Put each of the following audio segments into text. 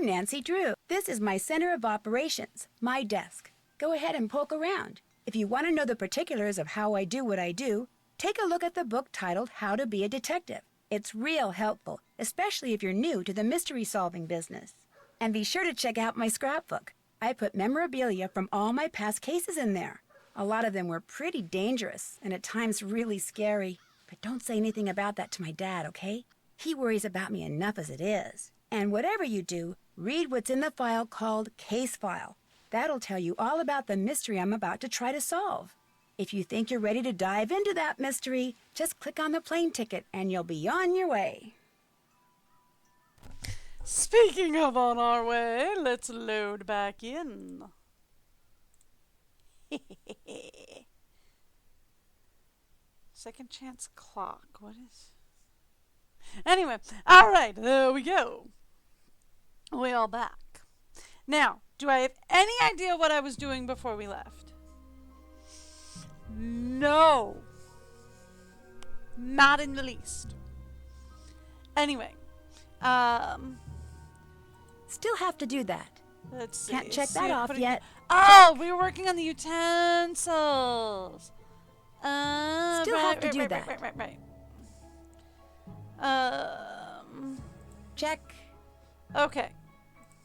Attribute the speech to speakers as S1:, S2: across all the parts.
S1: I'm Nancy Drew. This is my center of operations, my desk. Go ahead and poke around. If you want to know the particulars of how I do what I do, take a look at the book titled How to Be a Detective. It's real helpful, especially if you're new to the mystery-solving business. And be sure to check out my scrapbook. I put memorabilia from all my past cases in there. A lot of them were pretty dangerous and at times really scary. But don't say anything about that to my dad, okay? He worries about me enough as it is. And whatever you do, read what's in the file called Case File. That'll tell you all about the mystery I'm about to try to solve. If you think you're ready to dive into that mystery, just click on the plane ticket and you'll be on your way.
S2: Speaking of on our way, let's load back in. Second chance clock. What is... Anyway, alright, there we go. We all back. Now, do I have any idea what I was doing before we left? No. Not in the least. Anyway,
S1: Still have to do that.
S2: let's see.
S1: Can't check that off yet.
S2: Oh, we were working on the utensils.
S1: Still have to do that.
S2: Right.
S1: Check.
S2: Okay.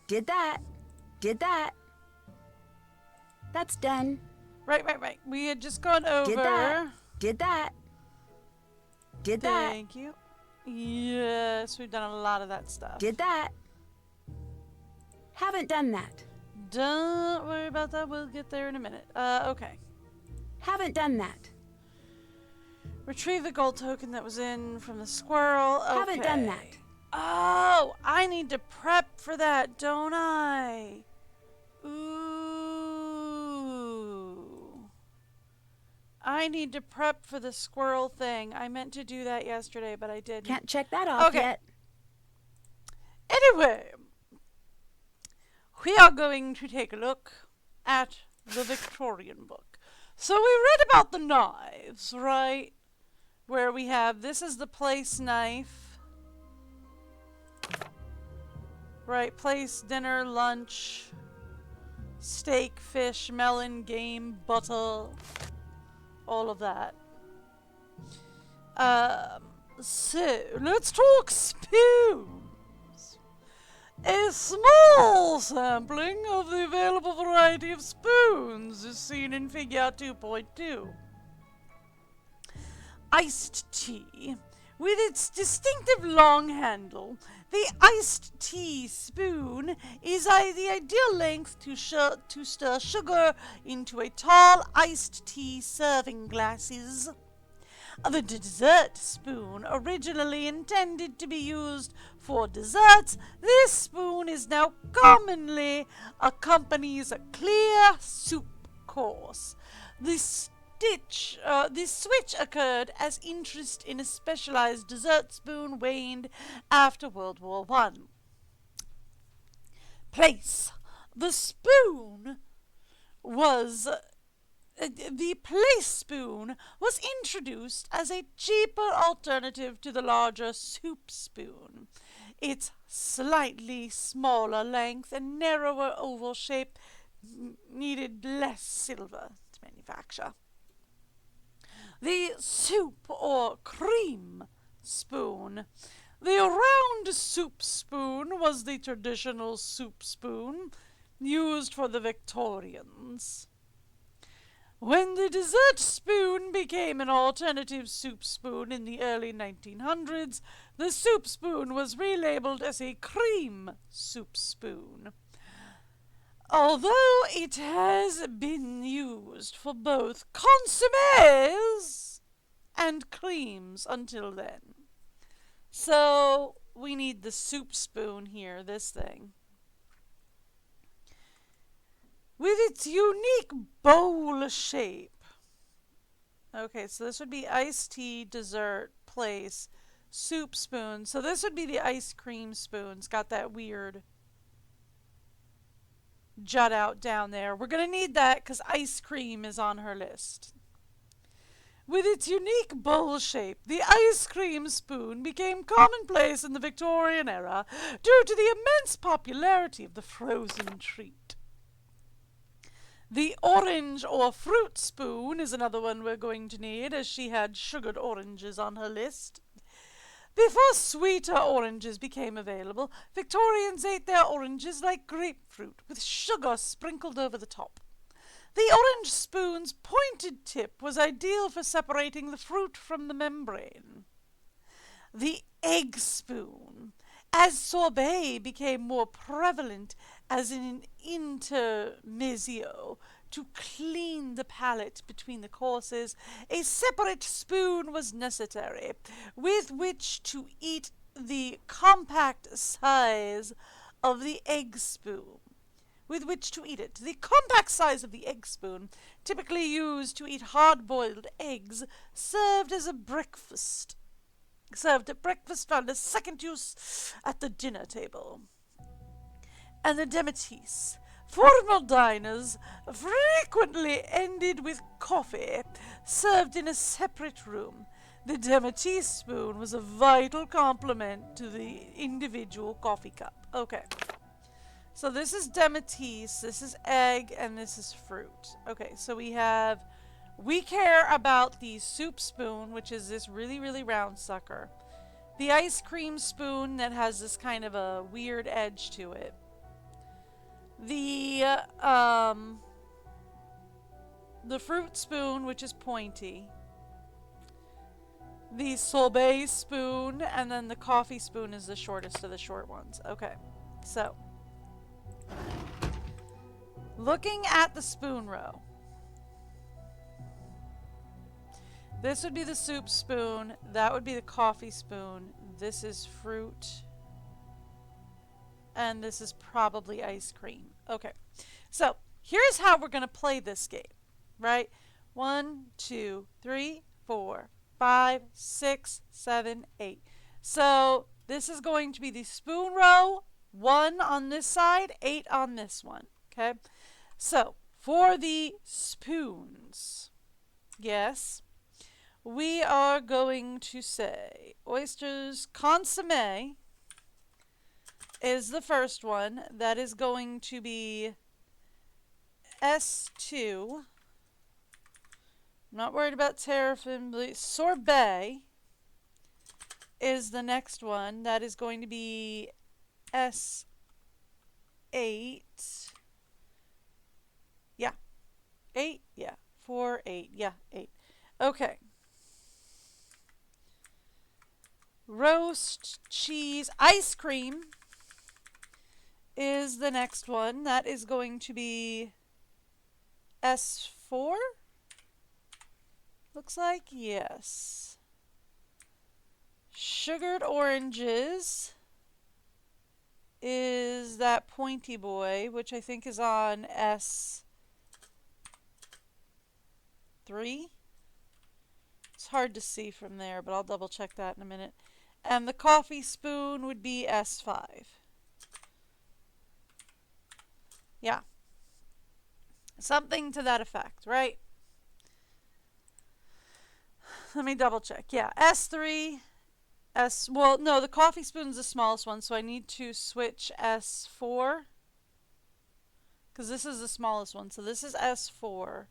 S1: Did that. Did that. That's done.
S2: Right. We had just gone over.
S1: Did that. Did that. Did that.
S2: Thank you. Yes, we've done a lot of that stuff.
S1: Did that. Haven't done that.
S2: Don't worry about that. We'll get there in a minute. Okay.
S1: Haven't done that.
S2: Retrieve the gold token that was in from the squirrel. Okay.
S1: Haven't done that.
S2: Oh, I need to prep for that, don't I? Ooh. I need to prep for the squirrel thing. I meant to do that yesterday, but I didn't.
S1: Can't check that off yet.
S2: Anyway, we are going to take a look at the Victorian book. So we read about the knives, right? Where we have, this is the place knife. Right, place, dinner, lunch, steak, fish, melon, game, butter, all of that. So, let's talk spoons. A small sampling of the available variety of spoons is seen in figure 2.2. Iced tea. With its distinctive long handle, the iced tea spoon is the ideal length to stir sugar into a tall iced tea serving glasses. The dessert spoon, originally intended to be used for desserts, this spoon is now commonly accompanies a clear soup course. This switch occurred as interest in a specialized dessert spoon waned after World War I. Place. The place spoon was introduced as a cheaper alternative to the larger soup spoon. Its slightly smaller length and narrower oval shape needed less silver to manufacture. The soup or cream spoon. The round soup spoon was the traditional soup spoon used for the Victorians. When the dessert spoon became an alternative soup spoon in the early 1900s, the soup spoon was relabeled as a cream soup spoon. Although it has been used for both consommes and creams until then. So, we need the soup spoon here, this thing. With its unique bowl shape. Okay, so this would be iced tea, dessert, place, soup spoon. So this would be the ice cream spoons. Got that weird jut out down there. We're going to need that because ice cream is on her list. With its unique bowl shape, the ice cream spoon became commonplace in the Victorian era due to the immense popularity of the frozen treat. The orange or fruit spoon is another one we're going to need, as she had sugared oranges on her list. Before sweeter oranges became available, Victorians ate their oranges like grapefruit, with sugar sprinkled over the top. The orange spoon's pointed tip was ideal for separating the fruit from the membrane. The egg spoon, as sorbet became more prevalent as an intermezzo to clean the palate between the courses, a separate spoon was necessary with which to eat the compact size of the egg spoon. The compact size of the egg spoon, typically used to eat hard-boiled eggs, served at breakfast, found a second use at the dinner table. And the démetice. Formal diners frequently ended with coffee, served in a separate room. The démetice spoon was a vital complement to the individual coffee cup. Okay. So this is démetice, this is egg, and this is fruit. Okay, so we care about the soup spoon, which is this really, really round sucker. The ice cream spoon that has this kind of a weird edge to it. The fruit spoon, which is pointy. The sorbet spoon, and then the coffee spoon is the shortest of the short ones. Okay, so looking at the spoon row, this would be the soup spoon, that would be the coffee spoon, this is fruit, and this is probably ice cream. Okay, so here's how we're going to play this game, right? 1, 2, 3, 4, 5, 6, 7, 8. So this is going to be the spoon row, 1 on this side, 8 on this one. Okay, so for the spoons, yes, we are going to say oysters consommé is the first one. That is going to be S2. I'm not worried about terrapin. Sorbet is the next one. That is going to be S8. Yeah. 8? Yeah. 4, 8. Yeah, 8. Okay. Roast cheese ice cream is the next one. That is going to be S4? Looks like, yes. Sugared oranges is that pointy boy, which I think is on S3. It's hard to see from there, but I'll double check that in a minute. And the coffee spoon would be S5. Yeah. Something to that effect, right? Let me double check. Yeah, S3, well, no, the coffee spoon's the smallest one, so I need to switch S4. Because this is the smallest one, so this is S4.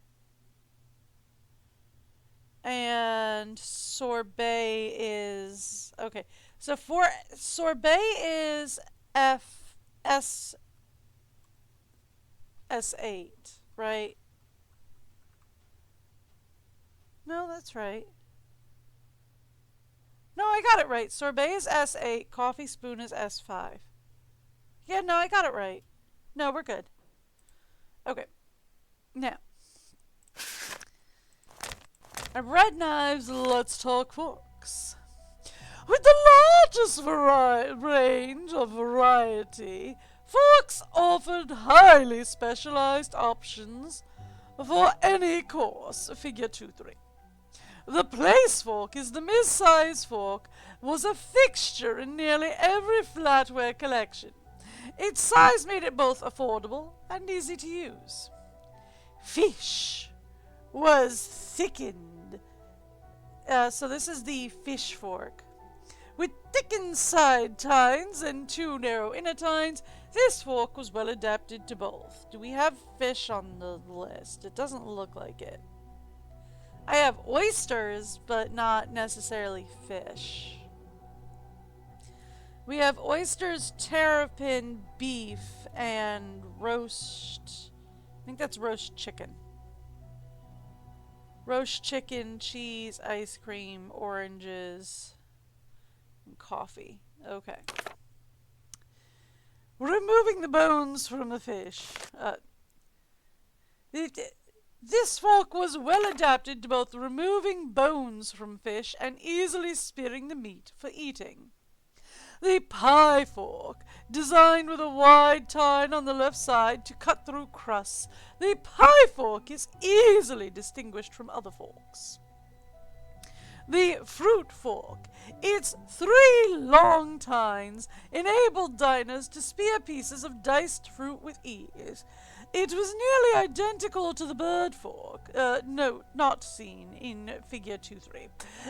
S2: And sorbet is, okay, so for sorbet is S8, right? No, that's right. No, I got it right. Sorbet is S8, coffee spoon is S5. Yeah, no, I got it right. No, we're good. Okay. Now, at Red Knives, let's talk forks. With the largest range of variety, forks offered highly specialized options for any course. Figure 2-3. The place fork is the mid-size fork, was a fixture in nearly every flatware collection. Its size made it both affordable and easy to use. Fish was thickened So this is the fish fork. With thickened side tines and 2 narrow inner tines, this fork was well adapted to both. Do we have fish on the list? It doesn't look like it. I have oysters, but not necessarily fish. We have oysters, terrapin, beef, and roast. I think that's roast chicken. Roast chicken, cheese, ice cream, oranges, and coffee. Okay. Removing the bones from the fish. This fork was well adapted to both removing bones from fish and easily spearing the meat for eating. The pie fork, designed with a wide tine on the left side to cut through crusts. The pie fork is easily distinguished from other forks. The fruit fork. Its 3 long tines enabled diners to spear pieces of diced fruit with ease. It was nearly identical to the bird fork. No, not seen in figure 2-3.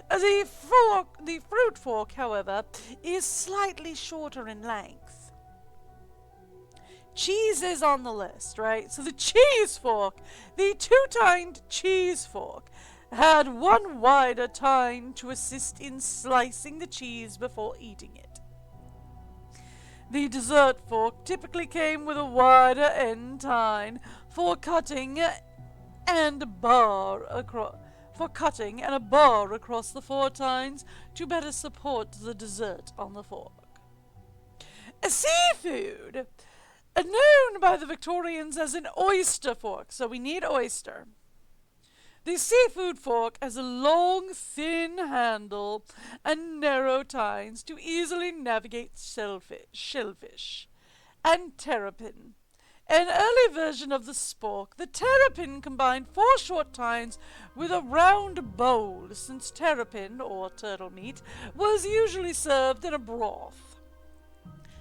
S2: The fruit fork, however, is slightly shorter in length. Cheese is on the list, right? So the cheese fork, the 2-tined cheese fork, had 1 wider tine to assist in slicing the cheese before eating it. The dessert fork typically came with a wider end tine for cutting and a bar across the 4 tines to better support the dessert on the fork. Seafood, known by the Victorians as an oyster fork, so we need oyster. The seafood fork has a long, thin handle and narrow tines to easily navigate shellfish, and terrapin. An early version of the spork, the terrapin combined 4 short tines with a round bowl, since terrapin, or turtle meat, was usually served in a broth.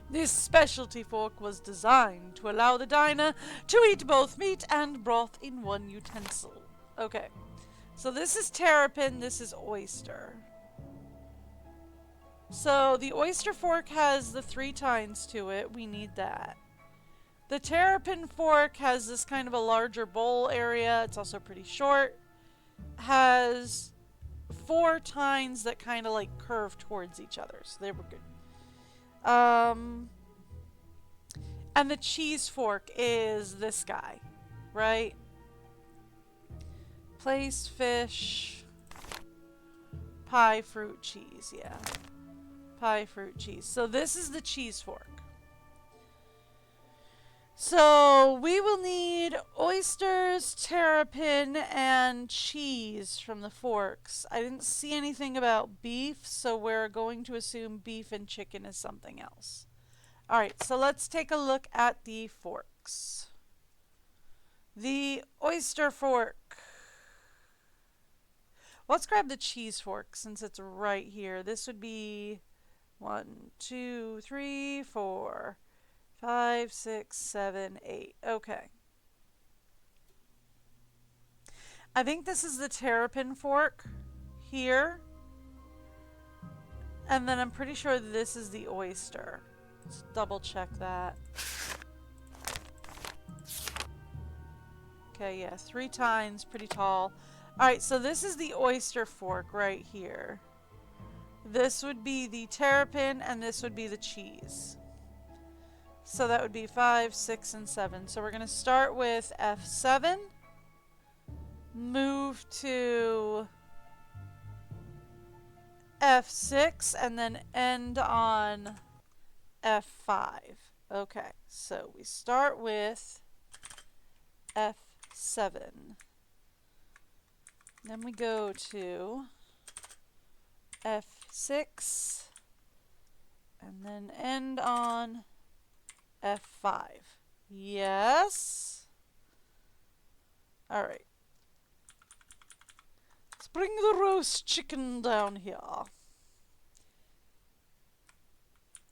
S2: This specialty fork was designed to allow the diner to eat both meat and broth in one utensil. Okay, so this is terrapin, this is oyster. So the oyster fork has the 3 tines to it, we need that. The terrapin fork has this kind of a larger bowl area, it's also pretty short. Has 4 tines that kind of like curve towards each other, so they were good. And the cheese fork is this guy, right? Place fish, pie, fruit, cheese, yeah. Pie, fruit, cheese. So this is the cheese fork. So we will need oysters, terrapin, and cheese from the forks. I didn't see anything about beef, so we're going to assume beef and chicken is something else. Alright, so let's take a look at the forks. The oyster fork. Let's grab the cheese fork since it's right here. This would be 1, 2, 3, 4, 5, 6, 7, 8. Okay. I think this is the terrapin fork here. And then I'm pretty sure this is the oyster. Let's double check that. Okay, yeah, 3 tines, pretty tall. Alright, so this is the oyster fork right here. This would be the terrapin, and this would be the cheese. So that would be 5, 6, and 7. So we're going to start with F7. Move to F6, and then end on F5. Okay, so we start with F7. Then we go to F6 and then end on F5. Yes? Alright. Let's bring the roast chicken down here.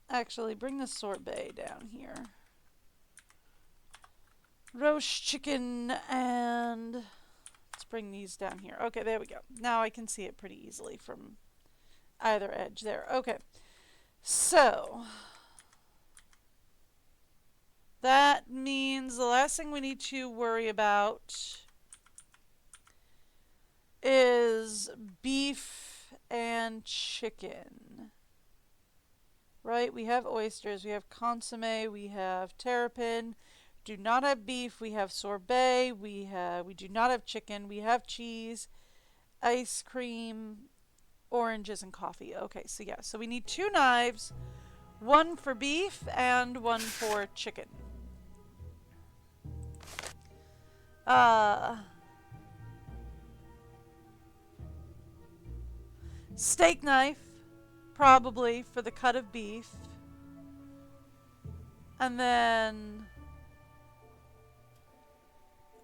S2: Actually, bring the sorbet down here. Roast chicken, and let's bring these down here. Okay, there we go. Now I can see it pretty easily from either edge there. Okay, so that means the last thing we need to worry about is beef and chicken. Right? We have oysters, we have consomme, we have terrapin. Do not have beef, we have sorbet, we do not have chicken, we have cheese, ice cream, oranges, and coffee. Okay, so yeah, so we need 2 knives, one for beef and one for chicken. Steak knife, probably for the cut of beef. And then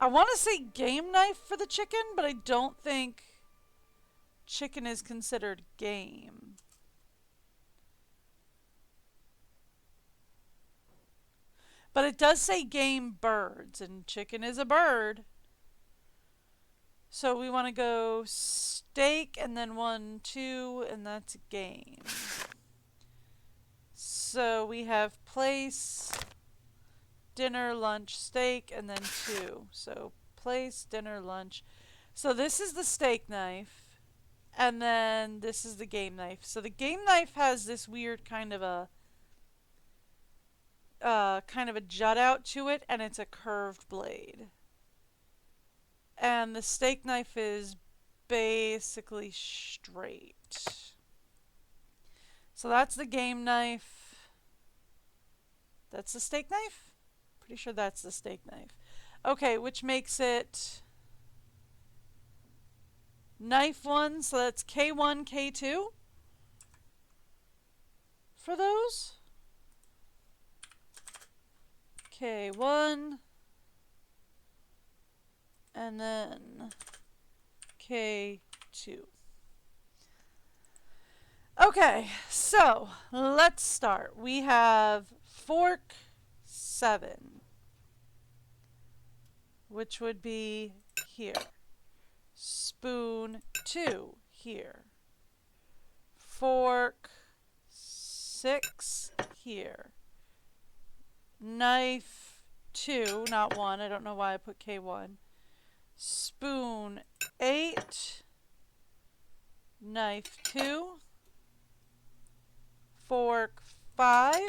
S2: I want to say game knife for the chicken, but I don't think chicken is considered game. But it does say game birds, and chicken is a bird. So we want to go steak and then 1, 2, and that's game. So we have place, dinner, lunch, steak, and then 2. So place, dinner, lunch. So this is the steak knife, and then this is the game knife. So the game knife has this weird kind of a jut out to it, and it's a curved blade. And the steak knife is basically straight. So that's the game knife. That's the steak knife? Pretty sure that's the steak knife. Okay, which makes it knife 1, so that's K1, K2 for those. K1 and then K2. Okay, so let's start. We have fork 7, which would be here. Spoon 2 here. Fork 6 here. Knife 2, not 1. I don't know why I put K1. Spoon 8. Knife 2. Fork 5.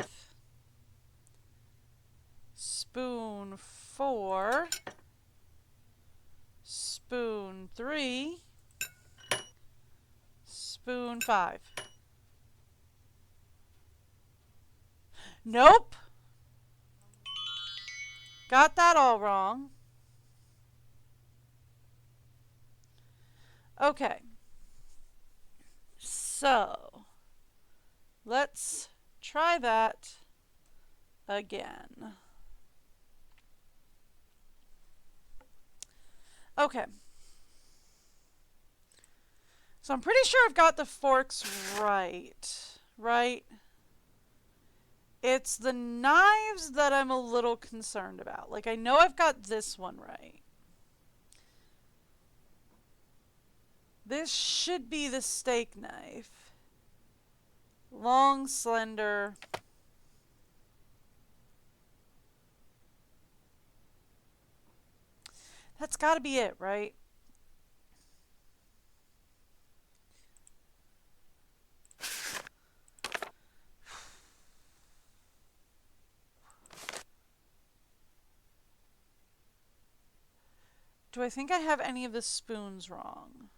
S2: Spoon 4. Spoon 3. Spoon 5. Nope. Got that all wrong. Okay. So, let's try that again. Okay. So I'm pretty sure I've got the forks right? It's the knives that I'm a little concerned about. Like, I know I've got this one right. This should be the steak knife. Long, slender. That's got to be it, right? Do I think I have any of the spoons wrong?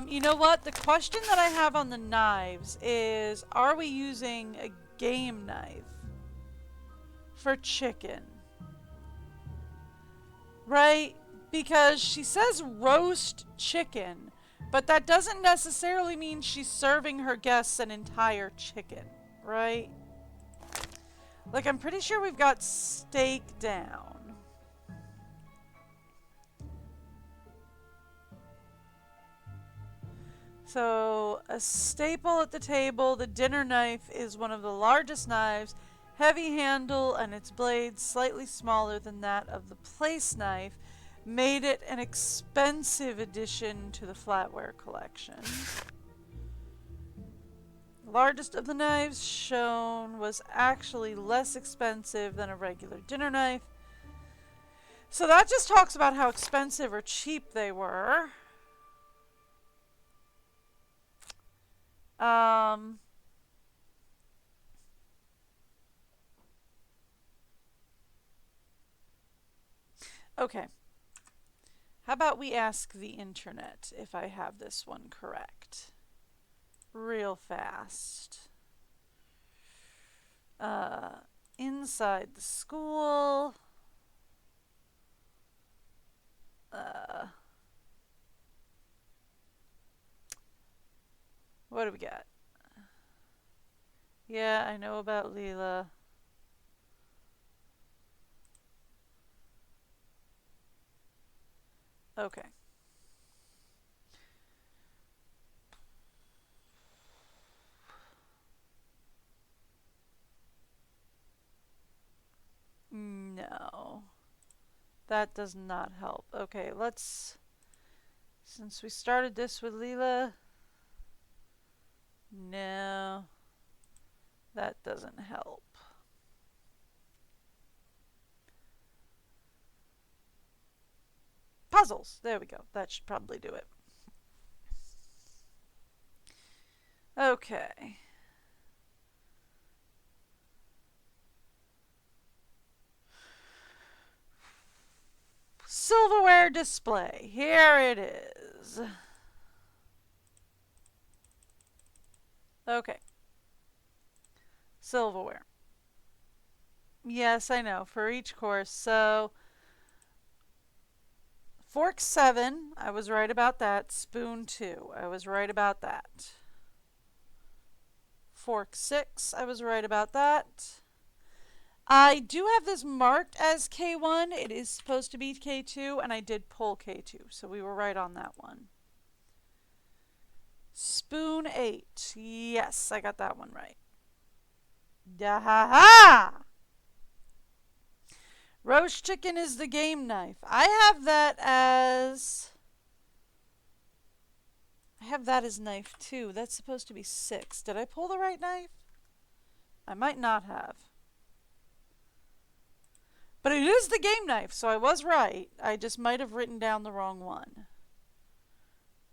S2: You know what? The question that I have on the knives is, are we using a game knife for chicken? Right? Because she says roast chicken, but that doesn't necessarily mean she's serving her guests an entire chicken, right? Like, I'm pretty sure we've got steak down. So, a staple at the table, the dinner knife is one of the largest knives, heavy handle and its blade slightly smaller than that of the place knife made it an expensive addition to the flatware collection. The largest of the knives shown was actually less expensive than a regular dinner knife. So that just talks about how expensive or cheap they were. Okay. How about we ask the internet if I have this one correct? Real fast. Inside the school. What do we got? Yeah, I know about Leela. Okay. No. That does not help. Okay, let's... Since we started this with Leela... No. That doesn't help. Puzzles. There we go. That should probably do it. Okay. Silverware display. Here it is. Okay. Silverware. Yes, I know. For each course. So, fork 7, I was right about that. Spoon 2, I was right about that. Fork 6, I was right about that. I do have this marked as K1. It is supposed to be K2, and I did pull K2, so we were right on that one. Spoon 8. Yes, I got that one right. Da-ha-ha! Roast chicken is the game knife. I have that as knife 2. That's supposed to be 6. Did I pull the right knife? I might not have. But it is the game knife, so I was right. I just might have written down the wrong one.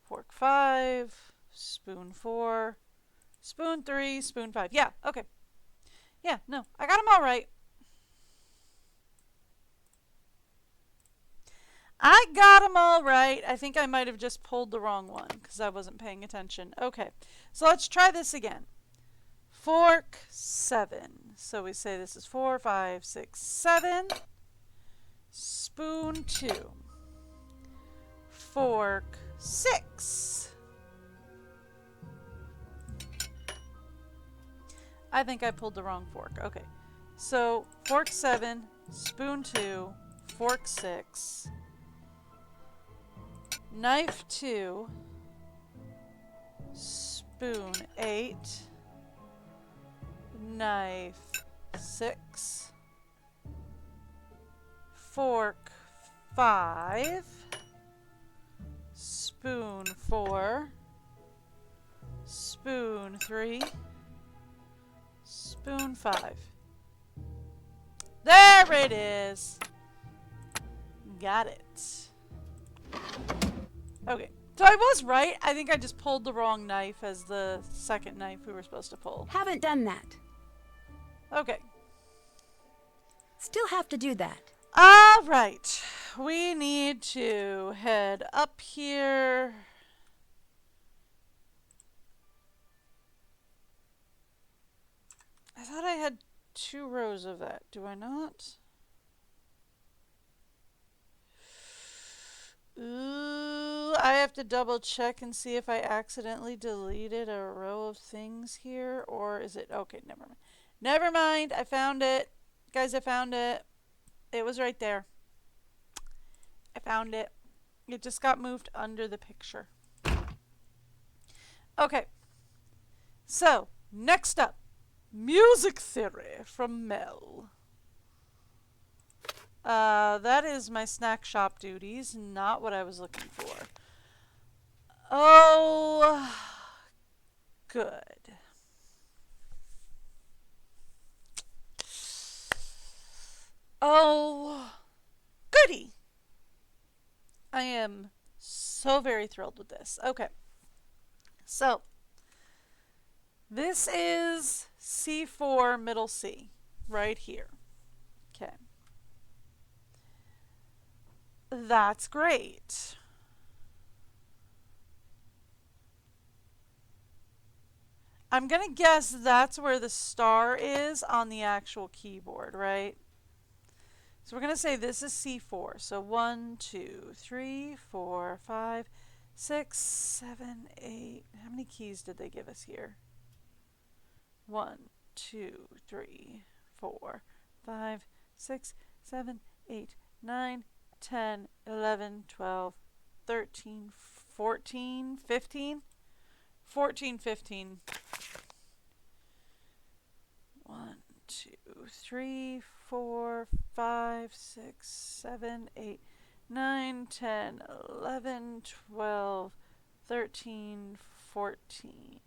S2: Fork 5, spoon 4, spoon 3, spoon 5. Yeah, okay. Yeah, no, I got them all right. I got them all right. I think I might have just pulled the wrong one because I wasn't paying attention. Okay, so let's try this again. Fork 7. So we say this is 4, 5, 6, 7. Spoon 2. Fork 6. I think I pulled the wrong fork. Okay, so fork 7, spoon 2, fork 6. Knife 2, spoon 8, knife 6, fork 5, spoon 4, spoon 3, spoon 5. There it is. Got it. Okay, so I was right. I think I just pulled the wrong knife as the second knife we were supposed to pull.
S1: Haven't done that.
S2: Okay.
S1: Still have to do that.
S2: All right. We need to head up here. I thought I had 2 rows of that. Do I not? Ooh, I have to double check and see if I accidentally deleted a row of things here, or is it, okay, never mind. Never mind, I found it. Guys, I found it. It was right there. I found it. It just got moved under the picture. Okay. So, next up, Music theory from Mel. That is my snack shop duties, not what I was looking for. Oh, good. Oh, goody. I am so very thrilled with this. Okay. So, this is C4 middle C, right here. Okay. That's great. I'm going to guess that's where the star is on the actual keyboard, right? So we're going to say this is C4. So 1, 2, 3, 4, 5, 6, 7, 8. How many keys did they give us here? 1, 2, 3, 4, 5, 6, 7, 8, 9, 10, 11, 12, 13, 14, 15? 14, 15. 1, 2, 3, 4, 5, 6, 7, 8, 9, 10, 11, 12, 13, 14.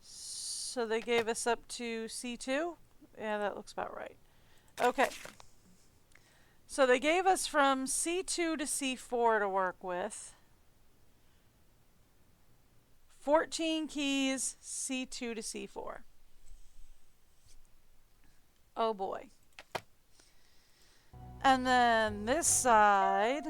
S2: So they gave us up to C2? Yeah, that looks about right. Okay. So they gave us from C2 to C4 to work with. 14 keys, C2 to C4. Oh boy. And then this side,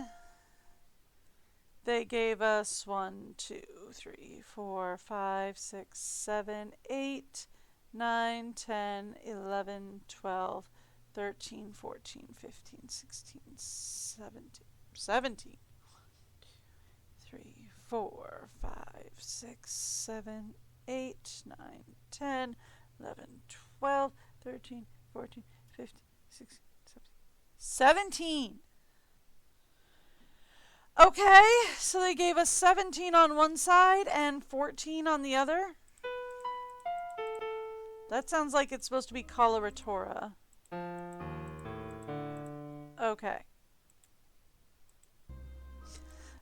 S2: they gave us 1, 2, 3, 4, 5, 6, 7, 8, 9, 10, 11, 12, 13, 14, 15, 16, 17. 3, 4, 5, 6, 7, 8, 9, 10, 11, 12, 13, 14, 15, 16, 17. Okay, so they gave us 17 on one side and 14 on the other. That sounds like it's supposed to be coloratura. Okay.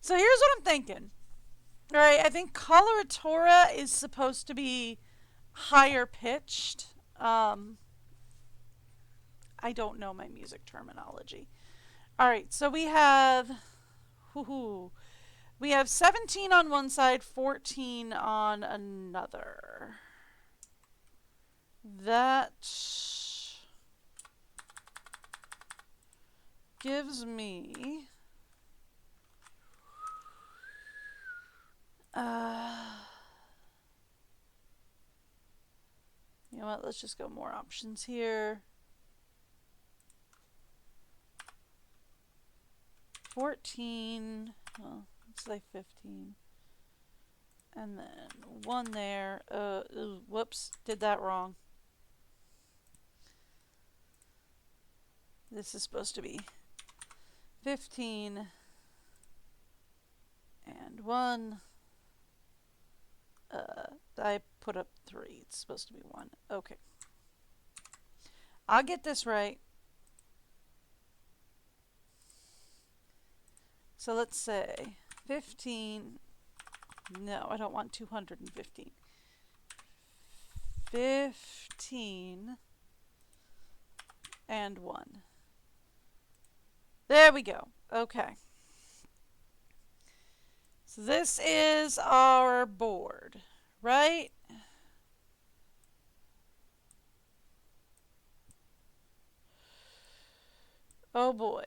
S2: So here's what I'm thinking. All right, I think coloratura is supposed to be higher pitched. I don't know my music terminology. All right, so we have 17 on one side, 14 on another. That gives me you know what, let's just go more options here. 14, well, let's say 15. And then 1 there. Whoops, did that wrong. This is supposed to be 15 and 1. I put up 3. It's supposed to be 1. Okay. I'll get this right. So let's say 15. No, I don't want 215. 15 and 1. There we go. Okay. So this is our board, right? Oh boy.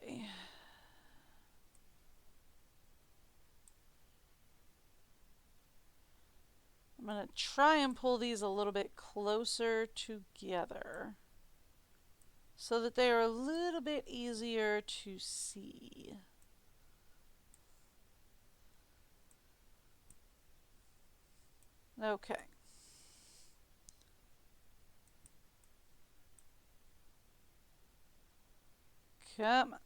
S2: I'm going to try and pull these a little bit closer together so that they are a little bit easier to see. Okay. Come on.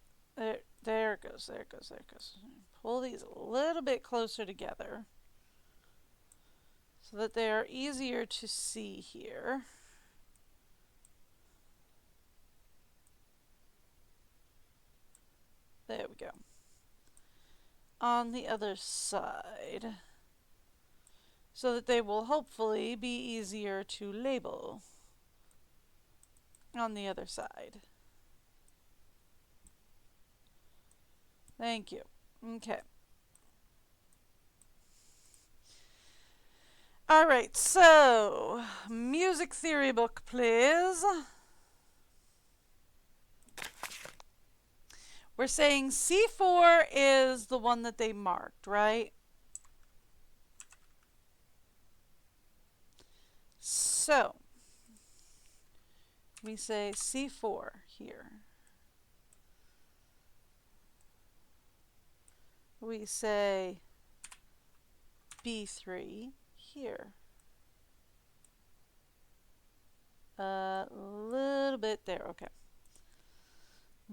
S2: There it goes, there it goes, there it goes. Pull these a little bit closer together so that they are easier to see here. There we go. On the other side, so that they will hopefully be easier to label on the other side. Thank you. Okay. All right, so music theory book, please. We're saying C4 is the one that they marked, right? So we say C4 here. We say B3 here. A little bit there, okay.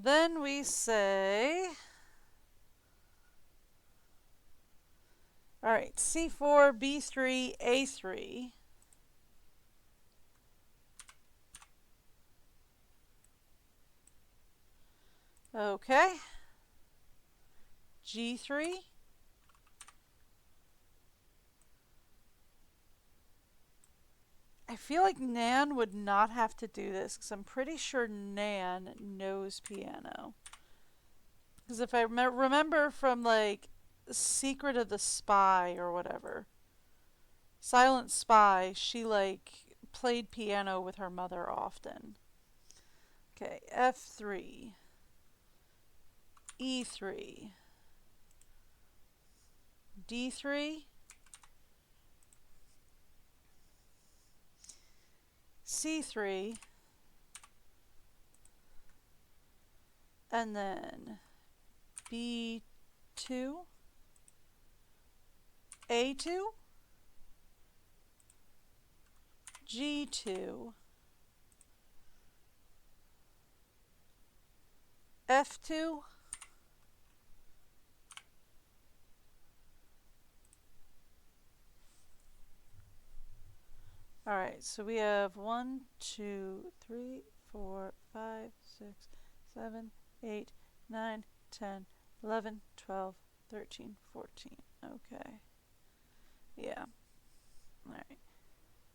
S2: Then we say, all right, C4, B3, A3. Okay. G3. I feel like Nan would not have to do this because I'm pretty sure Nan knows piano. Because if I remember from like Secret of the Spy or whatever, Silent Spy, she like played piano with her mother often. Okay, F3, E3, D3, C3, and then B2, A2, G2, F2, all right, so we have 1, 2, 3, 4, 5, 6, 7, 8, 9, 10, 11, 12, 13, 14. Okay. Yeah. All right.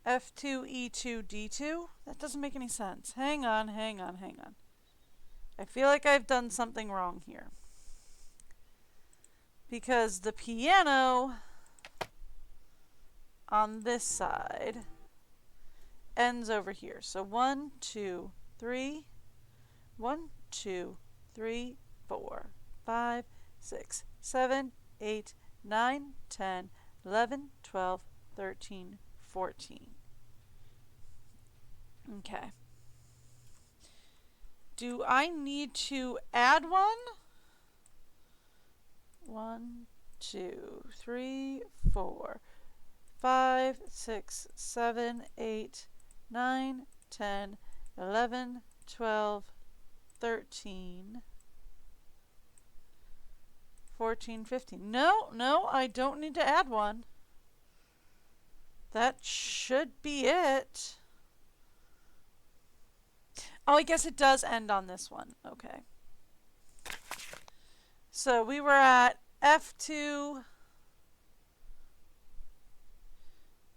S2: F2, E2, D2? That doesn't make any sense. Hang on. I feel like I've done something wrong here. Because the piano on this side ends over here. So 1, 2, 3, 1, 2, 3, 4, 5, 6, 7, 8, 9, 10, 11, 12, 13, 14. Okay. Do I need to add one? 1, 2, 3, 4, 5, 6, 7, 8, 9, 10, 11, 12, 13, 14, 15. No, I don't need to add one. That should be it. Oh, I guess it does end on this one. Okay. So we were at F2,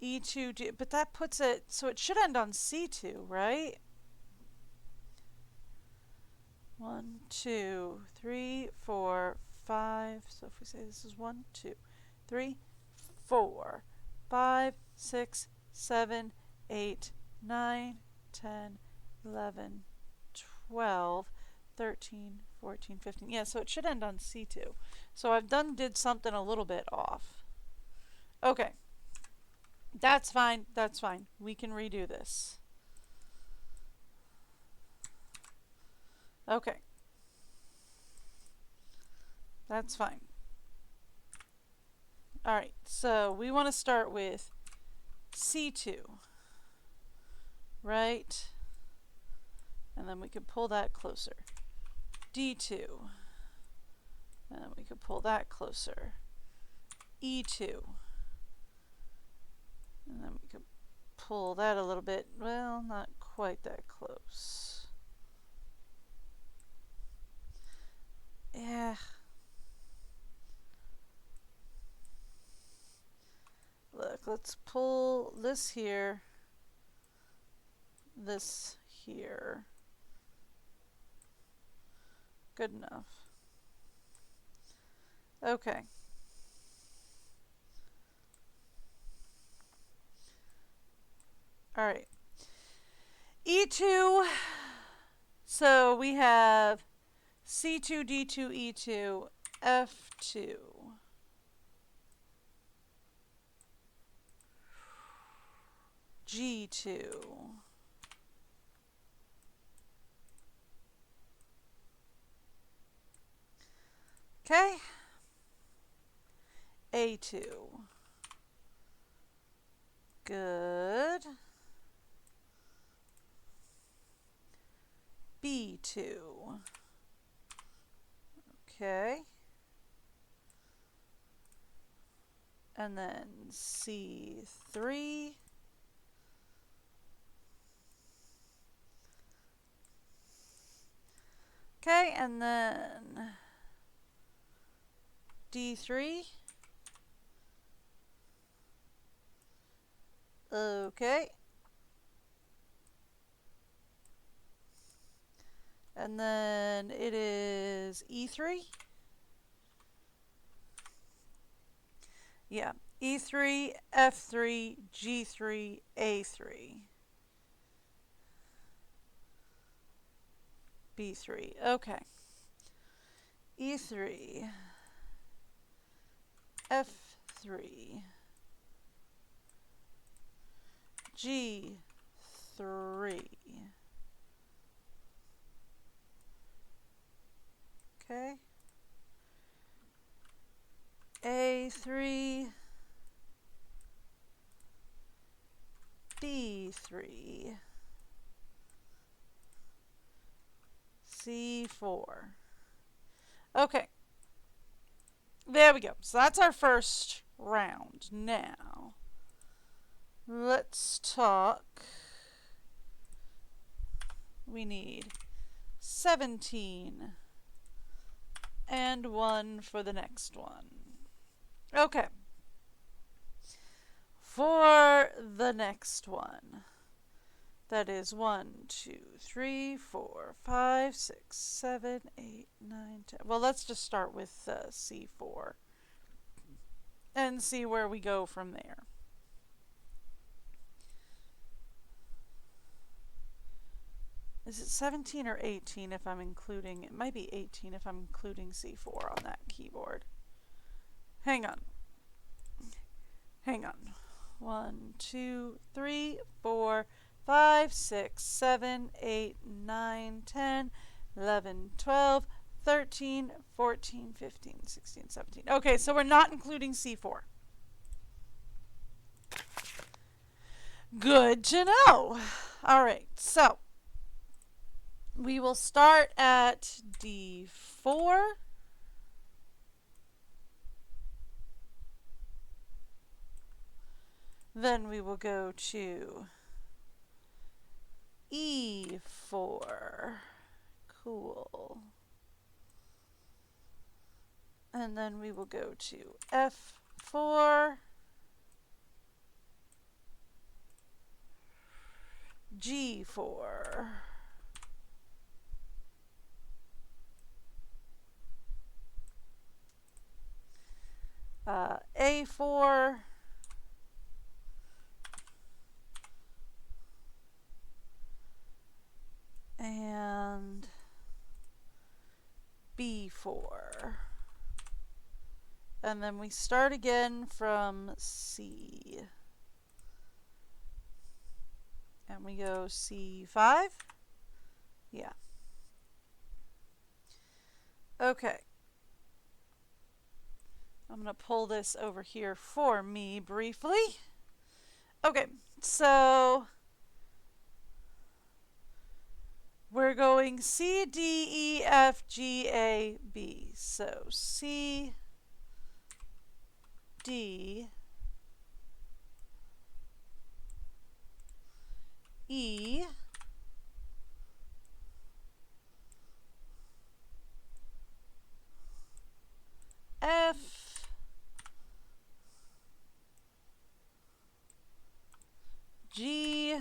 S2: E2, but that puts it, so it should end on C2, right? 1, 2, 3, 4, 5. So if we say this is 1, 2, 3, 4, 5, 6, 7, 8, 9, 10, 11, 12, 13, 14, 15. Yeah, so it should end on C2. So I've did something a little bit off. Okay. That's fine. We can redo this. Okay. That's fine. All right, so we want to start with C2, right? And then we could pull that closer. D2, and then we could pull that closer. E2, And then we could pull that a little bit. Well, not quite that close. Yeah. Look, let's pull this here, this here. Good enough. Okay. All right. E2. So we have C2, D2, E2, F2. G2. Okay. A2. Good. B2. Okay. And then C3. Okay, and then D3. Okay. And then it is E3. Yeah. E3, F3, G3, A3. B3. Okay. E3, F3, G3. Okay. A3, B3, C4. Okay. There we go. So that's our first round. Now, let's talk. We need 17 and 1 for the next one. Okay. For the next one, that is 1, 2, 3, 4, 5, 6, 7, 8, 9, 10. Well, let's just start with C4 and see where we go from there. Is it 17 or 18 if I'm including, it might be 18 if I'm including C4 on that keyboard. Hang on. Hang on. 1, 2, 3, 4, 5, 6, 7, 8, 9, 10, 11, 12, 13, 14, 15, 16, 17. Okay, so we're not including C4. Good to know. All right, so we will start at D4. Then we will go to E4. Cool. And then we will go to F4. G4. A4. And B4. And then we start again from C. And we go C5. Yeah. Okay. I'm going to pull this over here for me briefly. Okay, so we're going C, D, E, F, G, A, B. So C, D, E, F, G,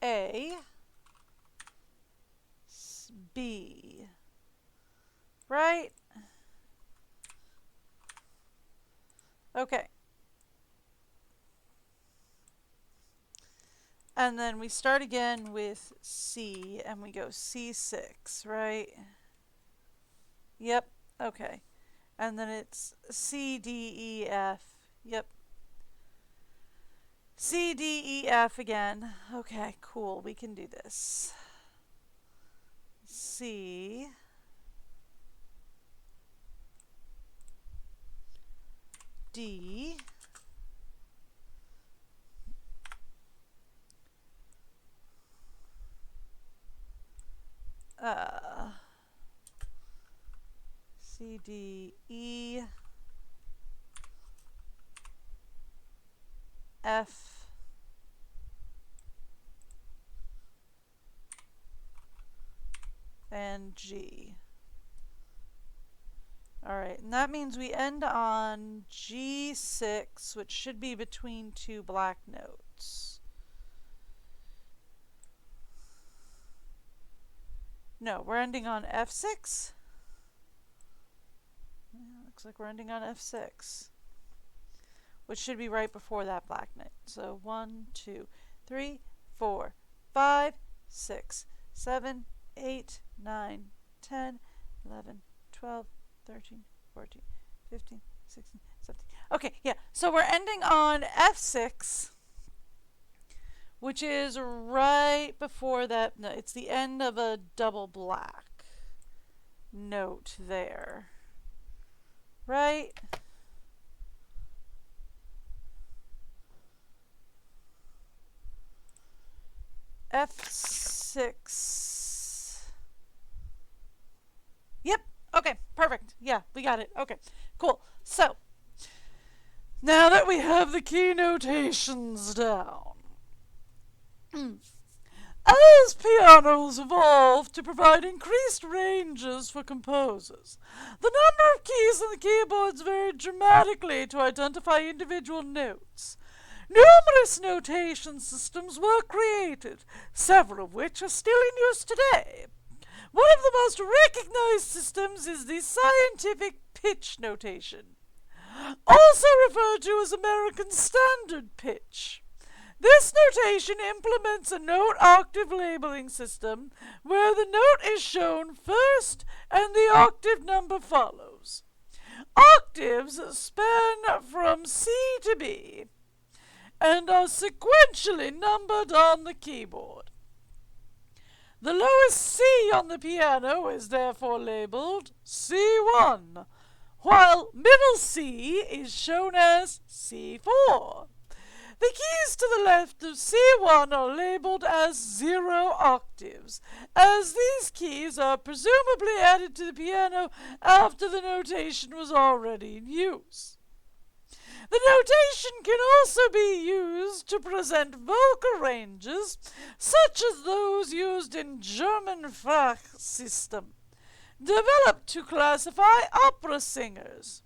S2: A, B, right? Okay. And then we start again with C, and we go C6, right? Yep, okay. And then it's C, D, E, F. Yep. C, D, E, F again. Okay, cool. We can do this. C, D, C, D, E, F, and G. All right, and that means we end on G6, which should be between two black notes. No, we're ending on F6. Yeah, looks like we're ending on F6, which should be right before that black note. So 1, 2, 3, 4, 5, 6, 7, 8, 9, 10, 11, 12, 13, 14, 15, 16, 17. Okay, yeah, so we're ending on F6, which is right before that. No, it's the end of a double black note there, right? F6. Yep. Okay, perfect. Yeah, we got it. Okay, cool. So, now that we have the key notations down, as pianos evolved to provide increased ranges for composers, the number of keys on the keyboards varied dramatically to identify individual notes. Numerous notation systems were created, several of which are still in use today. One of the most recognized systems is the scientific pitch notation, also referred to as American Standard Pitch. This notation implements a note octave labeling system where the note is shown first and the octave number follows. Octaves span from C to B and are sequentially numbered on the keyboard. The lowest C on the piano is therefore labeled C1, while middle C is shown as C4. The keys to the left of C1 are labeled as 0 octaves, as these keys are presumably added to the piano after the notation was already in use. The notation can also be used to present vocal ranges, such as those used in German Sprach system, developed to classify opera singers.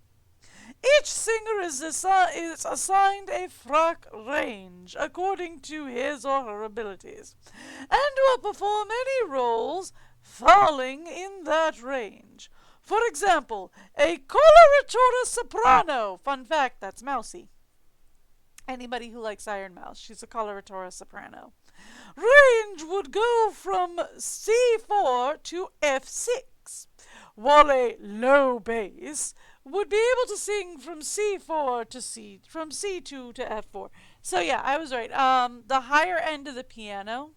S2: Each singer is assigned a Sprach range according to his or her abilities, and will perform any roles falling in that range. For example, a coloratura soprano. Fun fact, that's Mousy. Anybody who likes Iron Mouse, she's a coloratura soprano. Range would go from C4 to F6, while a low bass would be able to sing from C4 to from C2 to F4. So yeah, I was right. The higher end of the piano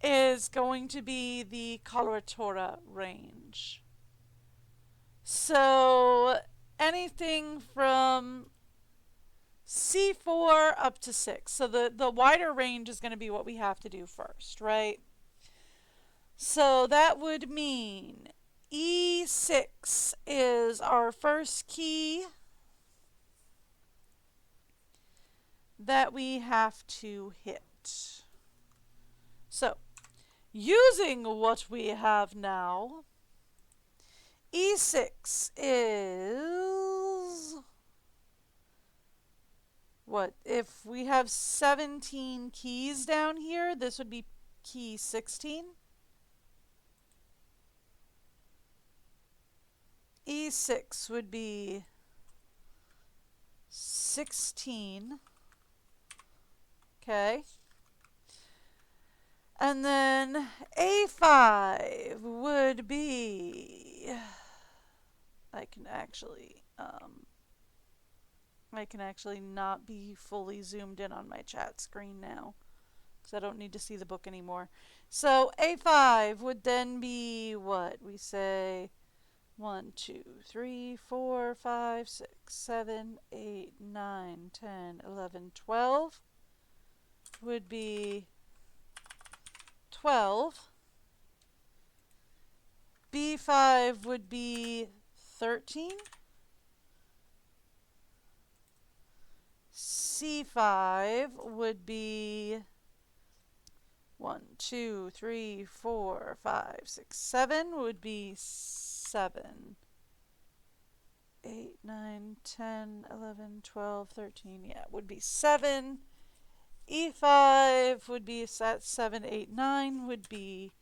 S2: is going to be the coloratura range. So anything from C4 up to 6. So the wider range is going to be what we have to do first, right? So that would mean E6 is our first key. that we have to hit. So, using what we have now, E6 is... what? If we have 17 keys down here, this would be key 16. E6 would be 16. Okay. And then A5 would be... I can actually not be fully zoomed in on my chat screen now, because I don't need to see the book anymore. So A5 would then be what? We say 1, 2, 3, 4, 5, 6, 7, 8, 9, 10, 11, 12 would be 12. B5 would be 13. C5 would be 1, 2, 3, 4, 5, 6, 7 would be 7. 8, 9, 10, 11, 12, 13, yeah, would be 7. E5 would be 7, 8, 9 would be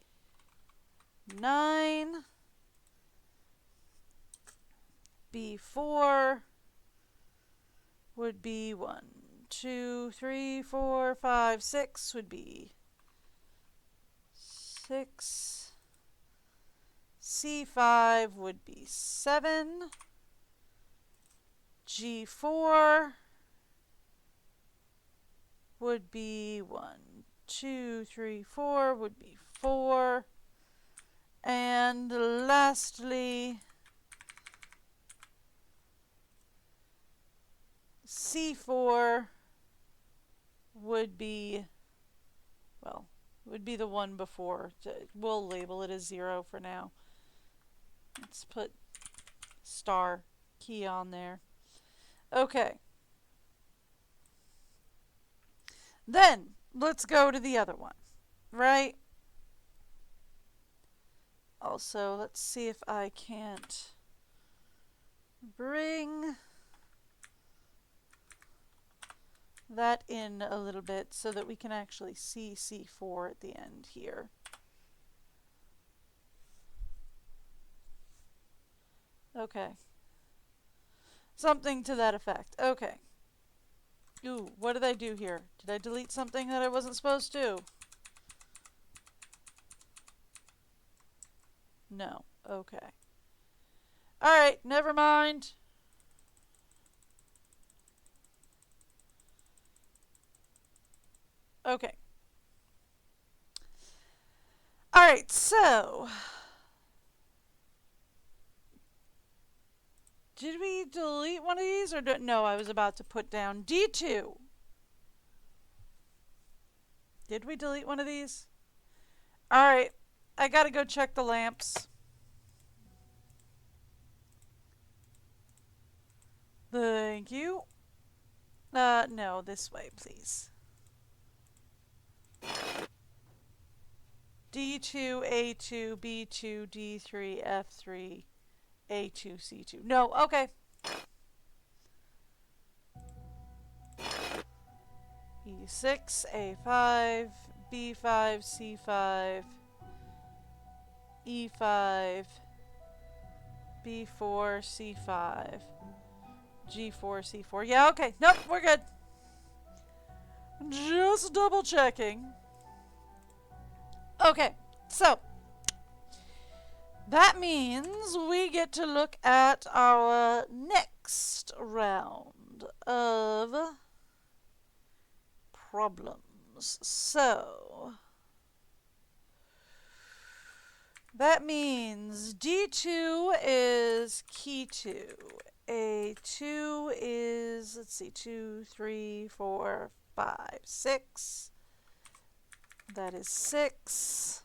S2: 9. B4 would be 1, 2, 3, 4, 5, 6 would be 6. C5 would be 7. G4 would be 1, 2, 3, 4 would be 4. And lastly, C4 would be, well, would be the one before. We'll label it as 0 for now. Let's put star key on there. Okay. Then, let's go to the other one, right? Also, let's see if I can't bring that in a little bit so that we can actually see C4 at the end here. Okay. Something to that effect. Okay. Ooh, what did I do here? Did I delete something that I wasn't supposed to? No. Okay. Alright, never mind. Okay. Alright, so... did we delete one of these? Or no, I was about to put down D2. Did we delete one of these? Alright, I gotta go check the lamps. Thank you. No, this way, please. D2, A2, B2, D3, F3, A2, C2. No, okay. E6, A5, B5, C5, E5, B4, C5, G4, C4. Yeah, okay. Nope, we're good. Just double checking. Okay, so that means we get to look at our next round of problems. So that means D2 is key 2. A2 is, let's see, 2, 3, 4, 5, 6. That is 6.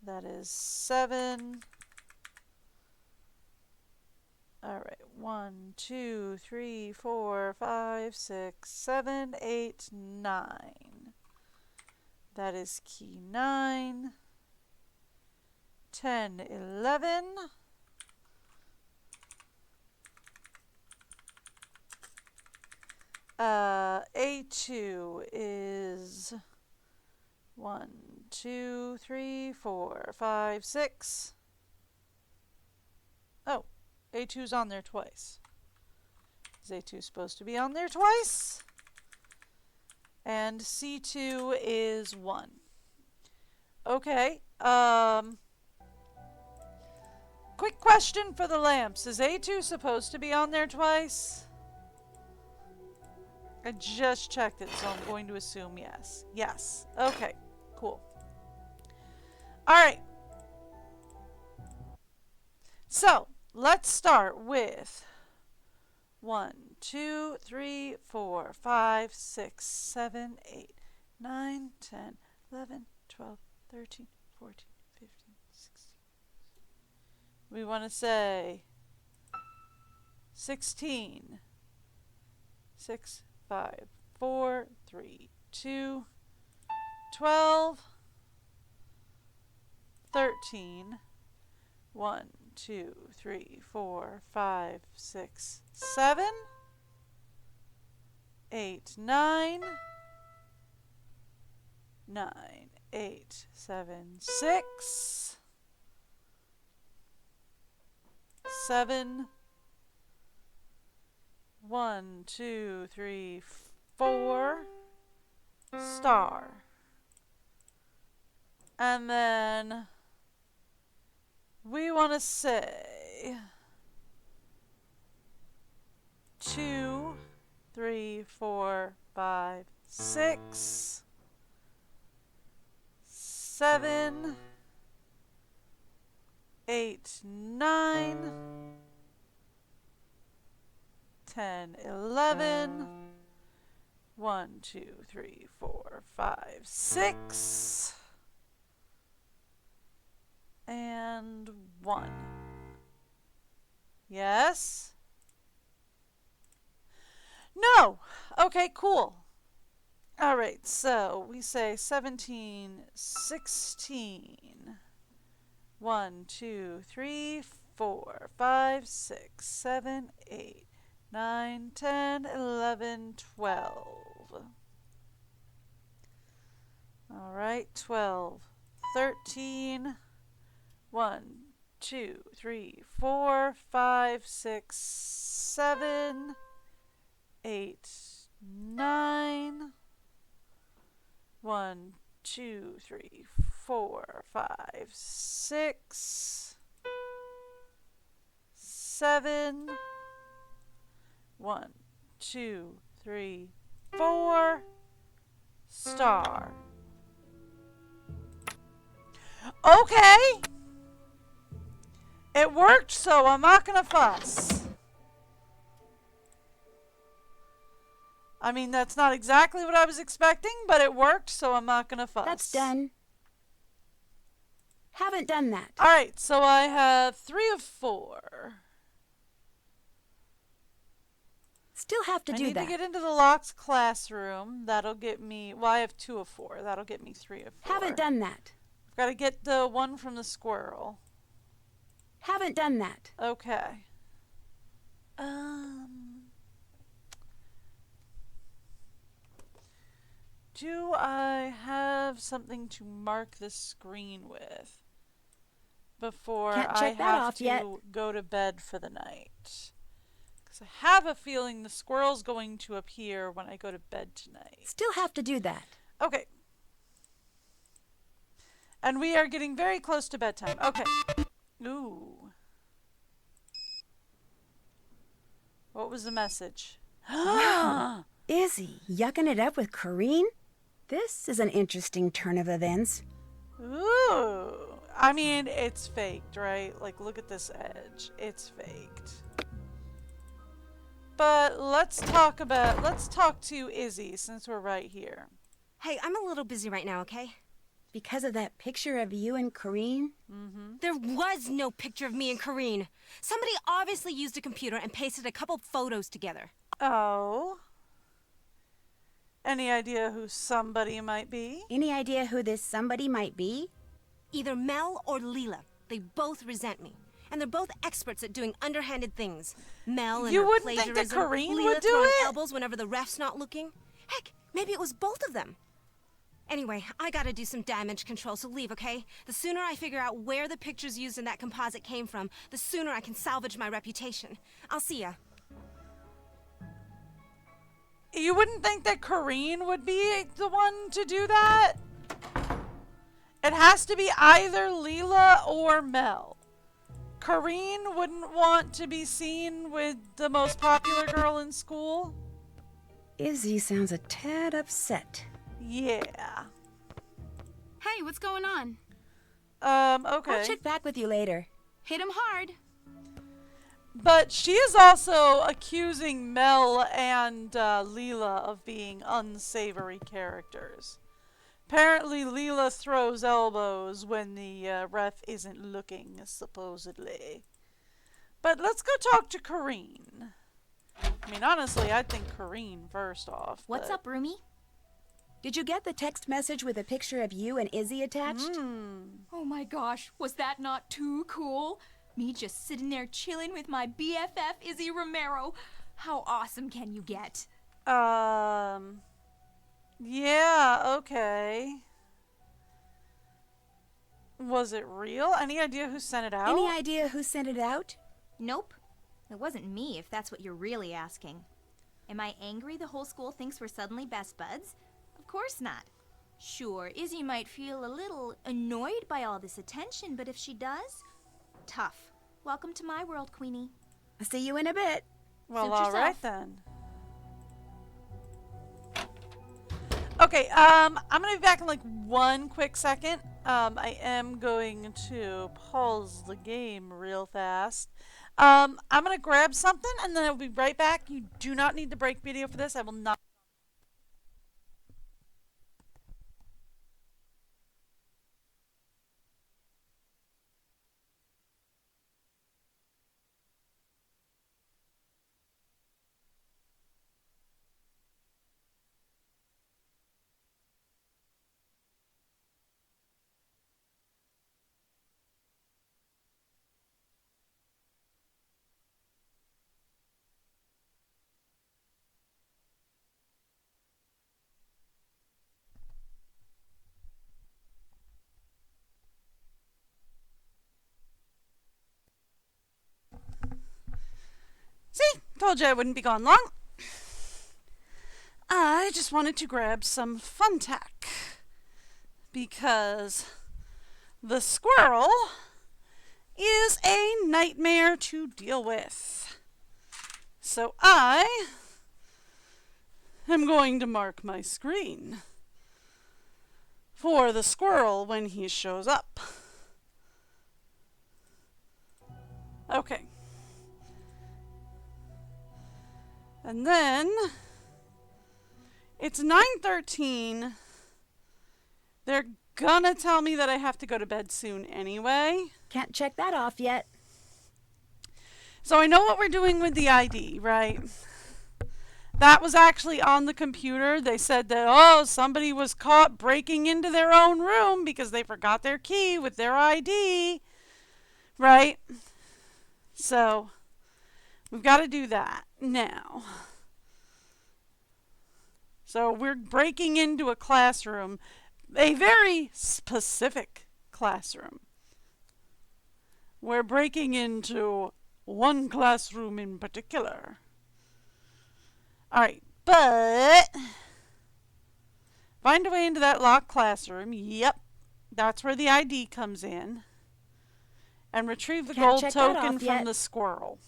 S2: That is 7. All right. 1, 2, 3, 4, 5, 6, 7, 8, 9. That is key 9. 10, 11. A2 is 1, 2, 3, 4, 5, 6. Oh, A2's on there twice. Is A2 supposed to be on there twice? And C2 is 1. Okay. Quick question for the lamps. Is A2 supposed to be on there twice? I just checked it, so I'm going to assume yes. Yes. Okay. Cool. Alright. So, let's start with 1, 2, 3, 4, 5, 6, 7, 8, 9, 10, 11, 12, 13, 14, 15, 16. We want to say 16. 6, 5, 4, 3, 2, 12, 13, 1, 2, 3, 4, 5, 6, 7, 8, 9, 9, 8, 7, 6, 7, 1, 2, 3, 4, star. And then we want to say 2, 3, 4, 5, 6, 7, 8, 9, 10, 11, 1, 2, 3, 4, 5, 6, and 1. Yes? No! Okay, cool. Alright, so we say 17, 16. 1, 2, 3, 4, 5, 6, 7, 8, 9, 10, 11, 12. Alright, 12, 13. 1, 2, 3, 4, 5, 6, 7, 8, 9. 1, 2, 3, 4, 5, 6, 7. 1, 2, 3, 4. Star. Okay. It worked, so I'm not gonna fuss. I mean, that's not exactly what I was expecting, but it worked, so I'm not gonna fuss.
S1: That's done. Haven't done that.
S2: Alright, so I have 3 of 4.
S1: Still have to do that.
S2: I need to get into the locked classroom. That'll get me, well, I have 2 of 4. That'll get me 3 of 4.
S1: Haven't done that.
S2: I've got to get the one from the squirrel.
S1: Haven't done that.
S2: Okay. Do I have something to mark the screen with before I have to go to bed for the night? Because I have a feeling the squirrel's going to appear when I go to bed tonight.
S1: Still have to do that.
S2: Okay. And we are getting very close to bedtime. Okay. Ooh. What was the message?
S1: Wow. Izzy, yucking it up with Corrine? This is an interesting turn of events.
S2: Ooh. I mean, it's faked, right? Like, look at this edge. It's faked. But let's talk to Izzy since we're right here.
S3: Hey, I'm a little busy right now, okay?
S1: Because of that picture of you and Corrine?
S3: There was no picture of me and Corrine. Somebody obviously used a computer and pasted a couple photos together.
S2: Oh. Any idea who somebody might be?
S1: Any idea who this somebody might be?
S3: Either Mel or Leela. They both resent me. And they're both experts at doing underhanded things. Mel and
S2: You
S3: her
S2: wouldn't think that
S3: plagiarism,
S2: Corrine
S3: Leela
S2: would do
S3: throwing
S2: it?
S3: elbows whenever the ref's not looking. Heck, maybe it was both of them. Anyway, I gotta do some damage control, so leave, okay? The sooner I figure out where the pictures used in that composite came from, the sooner I can salvage my reputation. I'll see ya.
S2: You wouldn't think that Corrine would be the one to do that? It has to be either Leela or Mel. Corrine wouldn't want to be seen with the most popular girl in school?
S1: Izzy sounds a tad upset.
S2: Yeah.
S4: Hey, what's going on?
S2: Okay.
S1: I'll check back with you later.
S4: Hit him hard.
S2: But she is also accusing Mel and Leela of being unsavory characters. Apparently, Leela throws elbows when the ref isn't looking, supposedly. But let's go talk to Corrine. I mean, honestly, I'd think Corrine first off.
S5: What's
S2: but-
S5: up, Roomy?
S1: Did you get the text message with a picture of you and Izzy attached?
S5: Oh my gosh, was that not too cool? Me just sitting there chilling with my BFF, Izzy Romero. How awesome can you get?
S2: Yeah, okay. Was it real? Any idea who sent it out?
S1: Any idea who sent it out?
S5: Nope. It wasn't me, if that's what you're really asking. Am I angry the whole school thinks we're suddenly best buds? Of course not. Sure, Izzy might feel a little annoyed by all this attention, but if she does, tough. Welcome to my world, Queenie.
S1: I'll see you in a bit.
S2: Well,
S5: Suit
S2: all right
S5: yourself.
S2: then. Okay, I'm gonna be back in like one quick second. I am going to pause the game real fast. I'm gonna grab something and then I'll be right back. You do not need the break video for this. I will not. See? Told you I wouldn't be gone long. I just wanted to grab some fun tack. Because the squirrel is a nightmare to deal with. So I am going to mark my screen for the squirrel when he shows up. Okay. And then it's 9:13. They're gonna tell me that I have to go to bed soon anyway.
S1: Can't check that off yet.
S2: So I know what we're doing with the ID, right? That was actually on the computer. They said that, oh, somebody was caught breaking into their own room because they forgot their key with their ID, right? So we've got to do that now. So we're breaking into a classroom, a very specific classroom. We're breaking into one classroom in particular. All right, but find a way into that locked classroom. Yep, that's where the ID comes in. And retrieve the
S1: Can't
S2: gold
S1: check that
S2: token
S1: off
S2: from
S1: yet.
S2: the squirrel.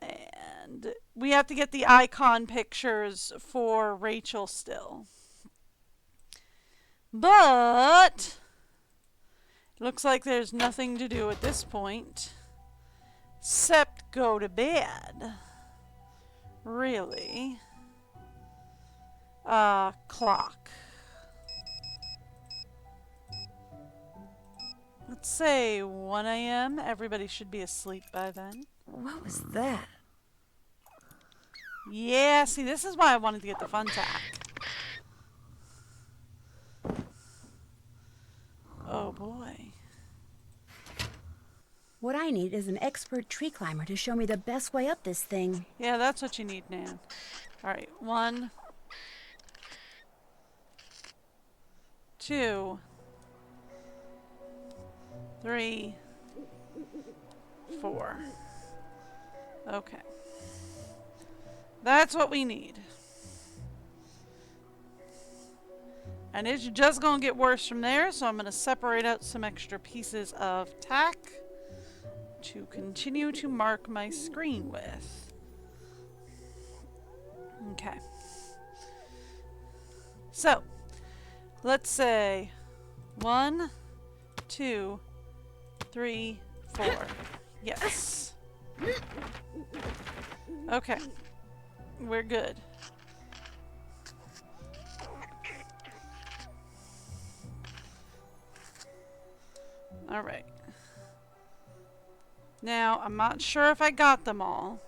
S2: And we have to get the icon pictures for Rachel still. But looks like there's nothing to do at this point except go to bed. Really? Clock. let's say 1 a.m. Everybody should be asleep by then.
S1: What was that?
S2: Yeah, see, this is why I wanted to get the fun tack. Oh boy.
S1: What I need is an expert tree climber to show me the best way up this thing.
S2: Yeah, that's what you need, Nan. Alright, 1, 2, 3, 4. Okay. That's what we need. And it's just going to get worse from there, so I'm going to separate out some extra pieces of tack to continue to mark my screen with. Okay. So, let's say 1, 2, 3, 4. Yes. Okay. We're good. Alright. Now, I'm not sure if I got them all,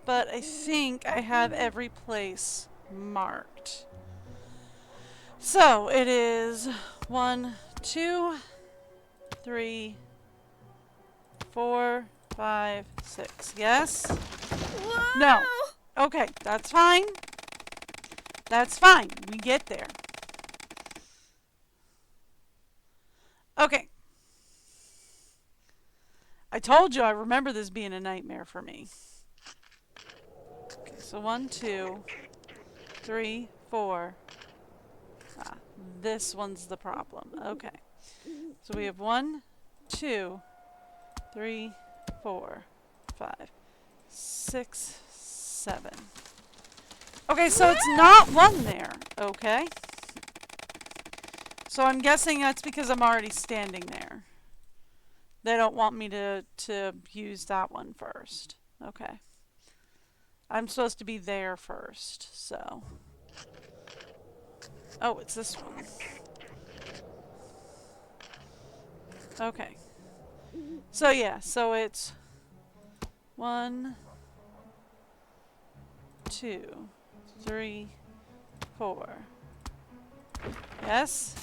S2: but I think I have every place marked. So, it is 1, 2, 3, 4, 5, 6. Yes?
S3: Whoa!
S2: No. Okay, that's fine. That's fine. We get there. Okay. I told you I remember this being a nightmare for me. Okay, so 1, 2, 3, 4. Ah, this one's the problem. Okay. So we have 1, 2, 3, 4, 5, 6, 7. Okay, so it's not 1 there. Okay. So I'm guessing that's because I'm already standing there. They don't want me to use that one first. Okay. I'm supposed to be there first, so. Oh, it's this one. Okay. So yeah, so it's 1, 2, 3, 4. Yes?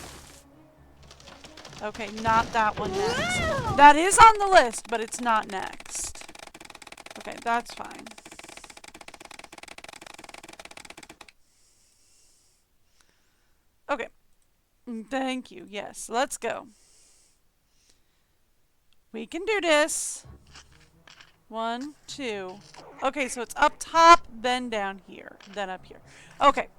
S2: Okay, not that one next. That is on the list, but it's not next. Okay, that's fine. Okay. Thank you. Yes, let's go. We can do this. 1, 2. Okay, so it's up top, then down here, then up here. Okay.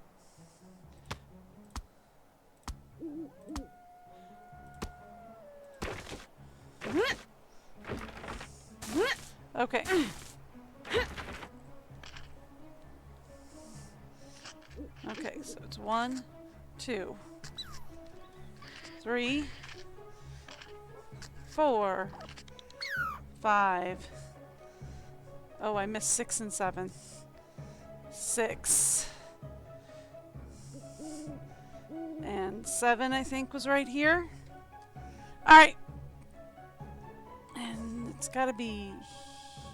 S2: Okay. Okay, so it's 1, 2, 3, 4, 5. Oh, I missed 6 and 7. 6. And 7, I think, was right here. Alright. And it's gotta be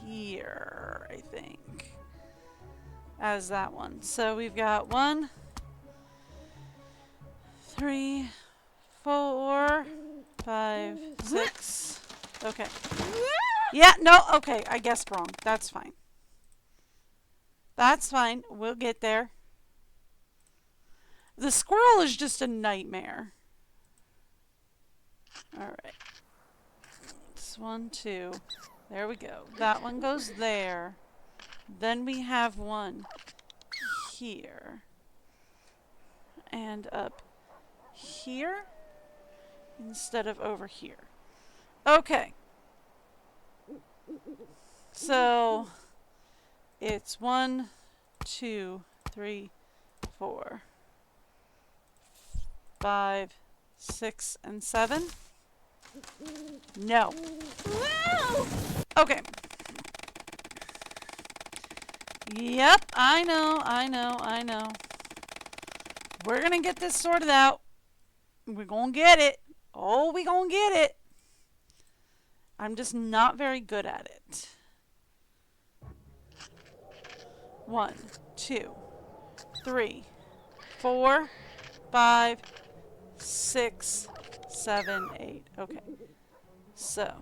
S2: here, I think. As that one. So we've got 1, 3, 4, 5, 6. Okay. Yeah, no, okay, I guessed wrong. That's fine. That's fine. We'll get there. The squirrel is just a nightmare. Alright. It's 1, 2. There we go. That one goes there. Then we have one here. And up here instead of over here. Okay. So it's 1, 2, 3, 4, 5, 6, and 7. No. Okay. Yep, I know. We're gonna get this sorted out. We're gonna get it. Oh, we gonna get it. I'm just not very good at it. 1, 2, 3, 4, 5, 6, 7, 8. Okay. So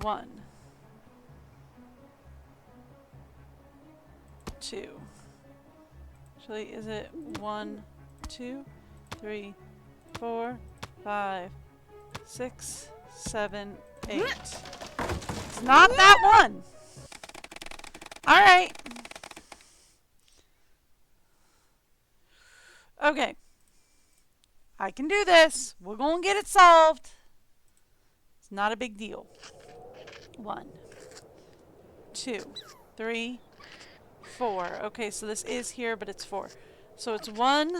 S2: 1, 2. Actually, is it 1, 2, 3, 4, 5, 6, 7, 8? It's not that one. All right. Okay. I can do this. We're going to get it solved. It's not a big deal. 1, 2, 3, 4. Okay, so this is here, but it's 4. So it's 1,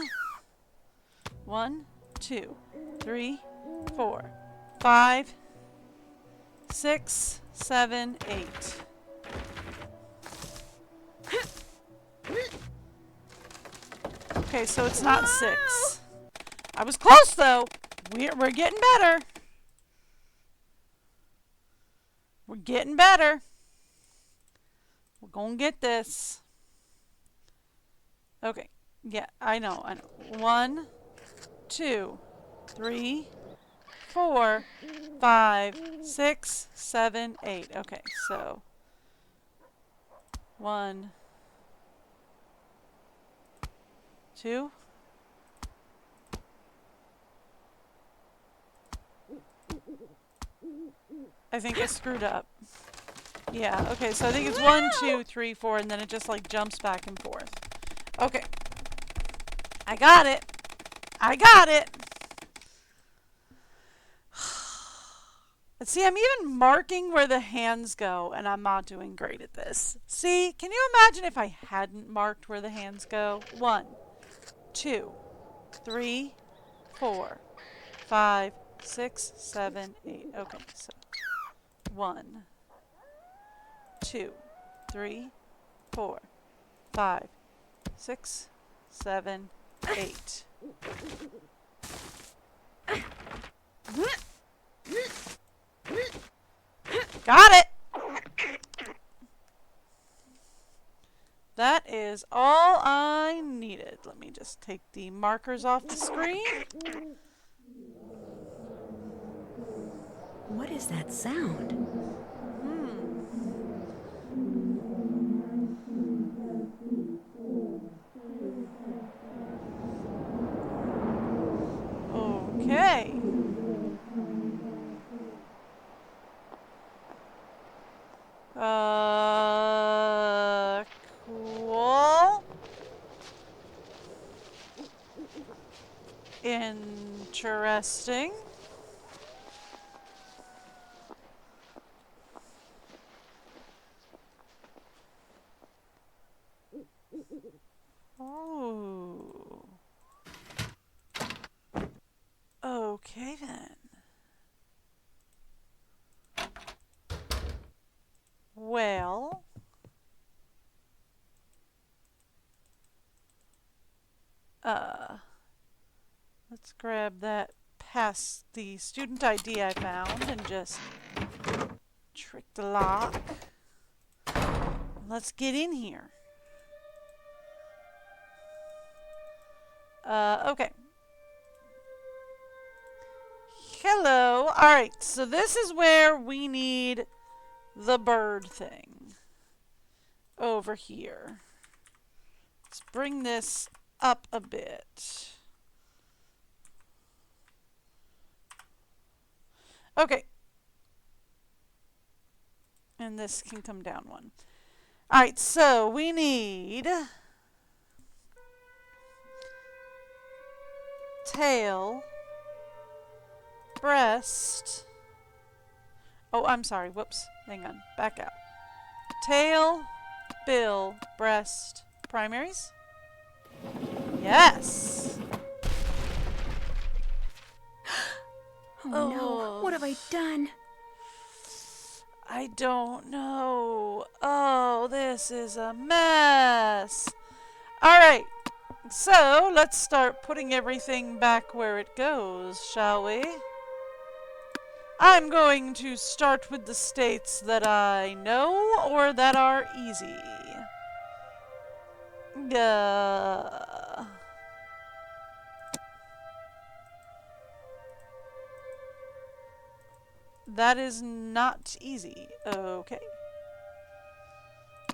S2: 2, 3, 4, 5, 6, 7, 8. Okay, so it's not 6. I was close though. We're getting better. We're getting better. We're gonna get this. Okay. Yeah, I know. 1, 2, 3, 4, 5, 6, 7, 8. Okay, so 1, 2. I think I screwed up. Yeah, okay, so I think it's 1, 2, 3, 4, and then it just like jumps back and forth. Okay. I got it. I got it. But see, I'm even marking where the hands go, and I'm not doing great at this. See, can you imagine if I hadn't marked where the hands go? 1, 2, 3, 4, 5, 6, 7, 8. Okay, so 1, 2, 3, 4, 5, 6, 7, 8. Got it! That is all I needed. Let me just take the markers off the screen.
S1: What is that sound?
S2: Okay. Cool. Interesting. Oh. Okay then. Well, let's grab that past the student ID I found and just trick the lock. Let's get in here. Okay. Hello. All right, so this is where we need the bird thing over here. Let's bring this up a bit. Okay. And this can come down one. All right, so we need tail, breast. Oh, I'm sorry. Whoops. Hang on. Back out. Tail, bill, breast, primaries. Yes.
S1: Oh no, what have I done?
S2: I don't know. Oh, this is a mess. All right. So, let's start putting everything back where it goes, shall we? I'm going to start with the states that I know or that are easy. That is not easy. Okay.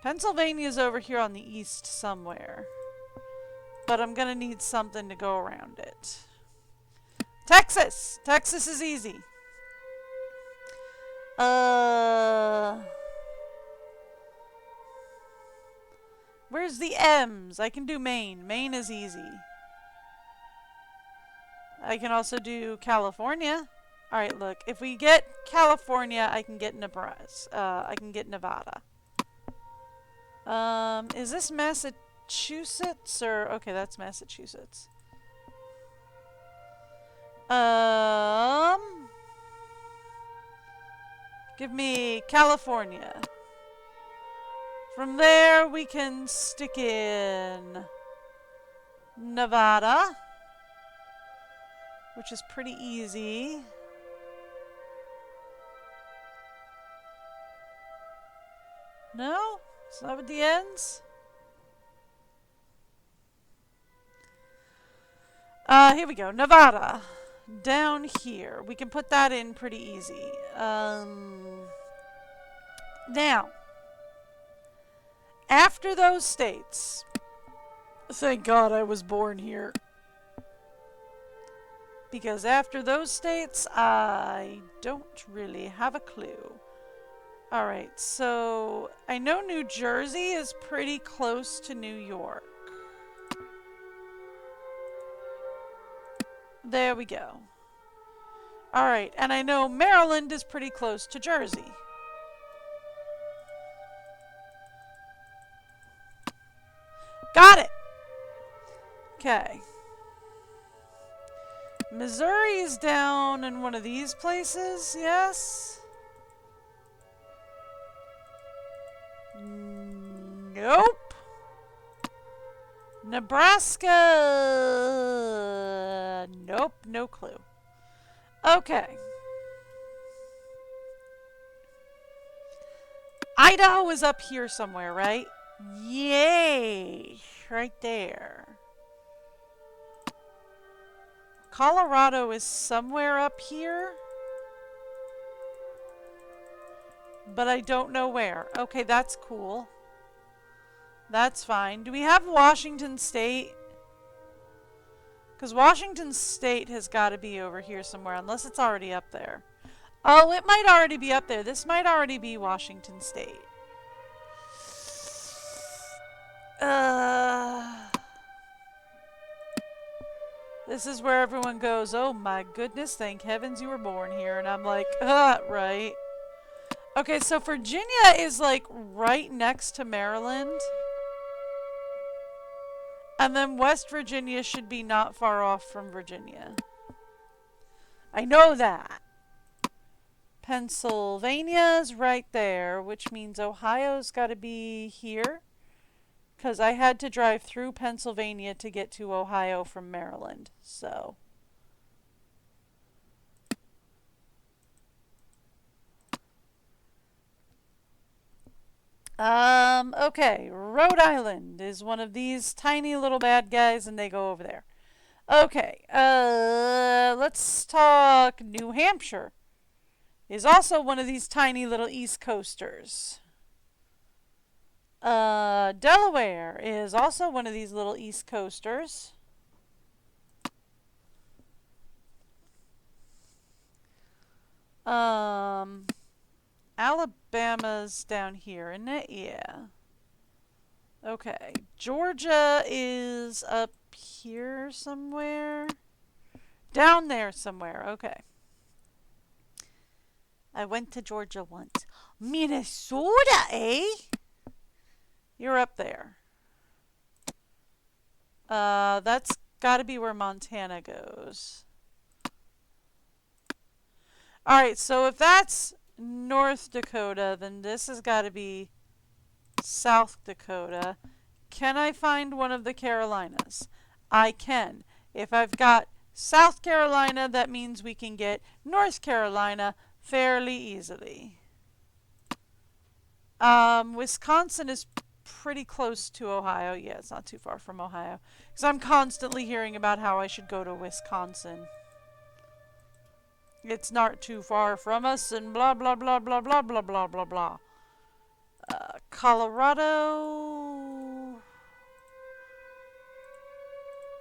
S2: Pennsylvania's over here on the east somewhere. But I'm gonna need something to go around it. Texas! Texas is easy. Where's the M's? I can do Maine. Maine is easy. I can also do California. Alright, look. If we get California, I can get Nebraska. I can get Nevada. Is this Massachusetts or... Okay, that's Massachusetts. Give me California. From there, we can stick in Nevada, which is pretty easy. No? Is that with the ends? Here we go. Nevada. Down here. We can put that in pretty easy. Now, after those states, thank God I was born here. Because after those states, I don't really have a clue. Alright, so I know New Jersey is pretty close to New York. There we go. Alright, and I know Maryland is pretty close to Jersey. Got it! Okay. Missouri is down in one of these places, yes? Nope. Nebraska. Nope, no clue. Okay. Idaho is up here somewhere, right? Yay! Right there. Colorado is somewhere up here. But I don't know where. Okay, that's cool. That's fine. Do we have Washington State? Because Washington State has got to be over here somewhere, unless it's already up there. Oh, it might already be up there. This might already be Washington State. This is where everyone goes, oh my goodness, thank heavens you were born here. And I'm like, right. Okay, so Virginia is like right next to Maryland. And then West Virginia should be not far off from Virginia. I know that. Pennsylvania's right there, which means Ohio's got to be here. Because I had to drive through Pennsylvania to get to Ohio from Maryland. So. Okay. Rhode Island is one of these tiny little bad guys, and they go over there. Okay. Let's talk New Hampshire. Is also one of these tiny little East Coasters. Delaware is also one of these little East Coasters. Alabama's down here, isn't it? Yeah. Okay. Georgia is up here somewhere. Down there somewhere. Okay. I went to Georgia once. Minnesota, eh? You're up there. That's got to be where Montana goes. Alright, so if that's North Dakota, then this has got to be South Dakota. Can I find one of the Carolinas? I can. If I've got South Carolina, that means we can get North Carolina fairly easily. Wisconsin is pretty close to Ohio. Yeah, it's not too far from Ohio. Because I'm constantly hearing about how I should go to Wisconsin. It's not too far from us and blah, blah, blah, blah, blah, blah, blah, blah, blah. Colorado.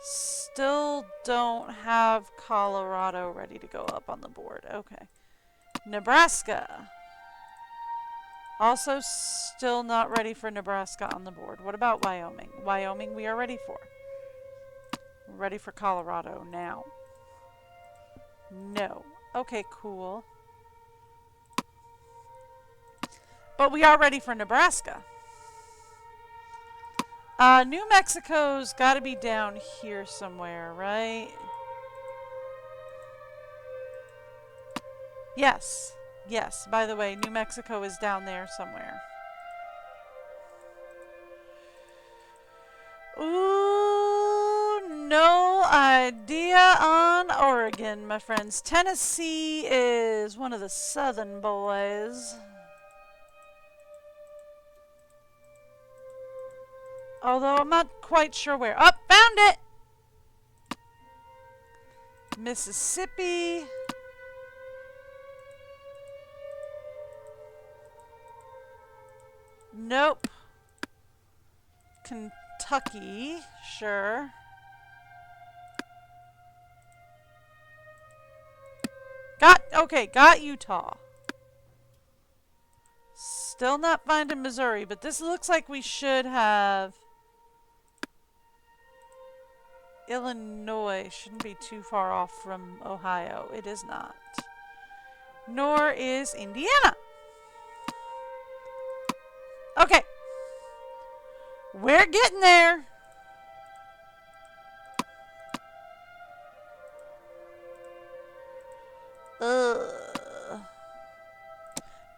S2: Still don't have Colorado ready to go up on the board. Okay. Nebraska. Also still not ready for Nebraska on the board. What about Wyoming? Wyoming we are ready for. We're ready for Colorado now. No. Okay, cool. But we are ready for Nebraska. New Mexico's got to be down here somewhere, right? Yes. Yes. By the way, New Mexico is down there somewhere. Ooh, no idea on Oregon, my friends. Tennessee is one of the southern boys. Although I'm not quite sure where. Oh, found it! Mississippi. Nope. Kentucky. Sure. Got Utah. Still not finding Missouri, but this looks like we should have Illinois. Shouldn't be too far off from Ohio. It is not. Nor is Indiana. Okay. We're getting there.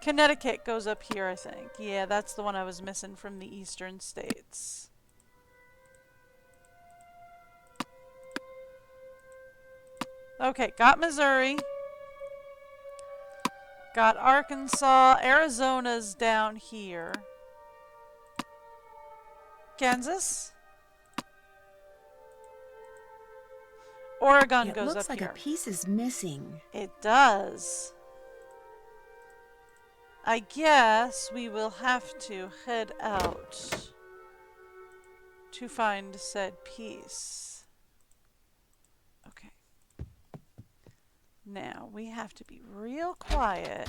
S2: Connecticut goes up here, I think. Yeah, that's the one I was missing from the eastern states. Okay, got Missouri. Got Arkansas. Arizona's down here. Kansas. Oregon goes up here.
S1: It looks like a piece is missing.
S2: It does. I guess we will have to head out to find said piece. Okay. Now, we have to be real quiet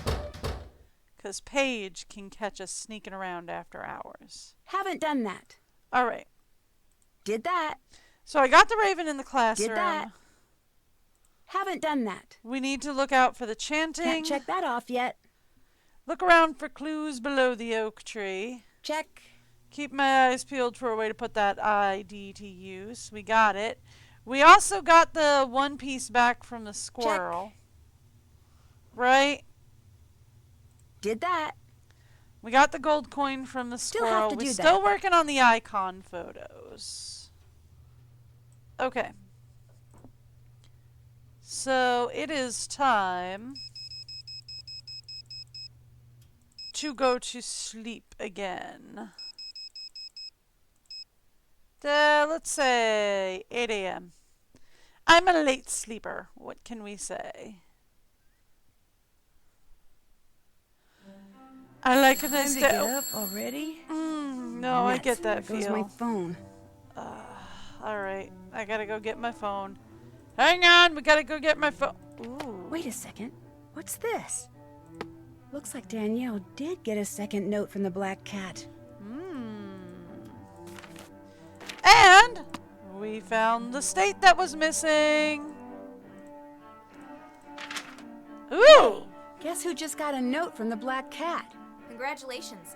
S2: because Paige can catch us sneaking around after hours.
S1: Haven't done that.
S2: All right.
S1: Did that.
S2: So I got the Raven in the classroom.
S1: Did that. Haven't done that.
S2: We need to look out for the chanting.
S1: Can't check that off yet.
S2: Look around for clues below the oak tree.
S1: Check.
S2: Keep my eyes peeled for a way to put that ID to use. We got it. We also got the one piece back from the squirrel.
S1: Check.
S2: Right?
S1: Did that.
S2: We got the gold coin from the
S1: Still
S2: squirrel.
S1: have to
S2: We're
S1: do
S2: still
S1: that.
S2: working on the icon photos. Okay. So it is time to go to sleep again. Let's say 8 a.m. I'm a late sleeper. What can we say? I like when I
S1: Time to get up already?
S2: No, I get that
S1: There goes
S2: feel.
S1: my phone.
S2: Alright, I gotta go get my phone. Hang on, we gotta go get my phone. Ooh.
S1: Wait a second. What's this? Looks like Danielle did get a second note from the black cat.
S2: And we found the state that was missing. Ooh!
S1: Guess who just got a note from the black cat?
S5: Congratulations.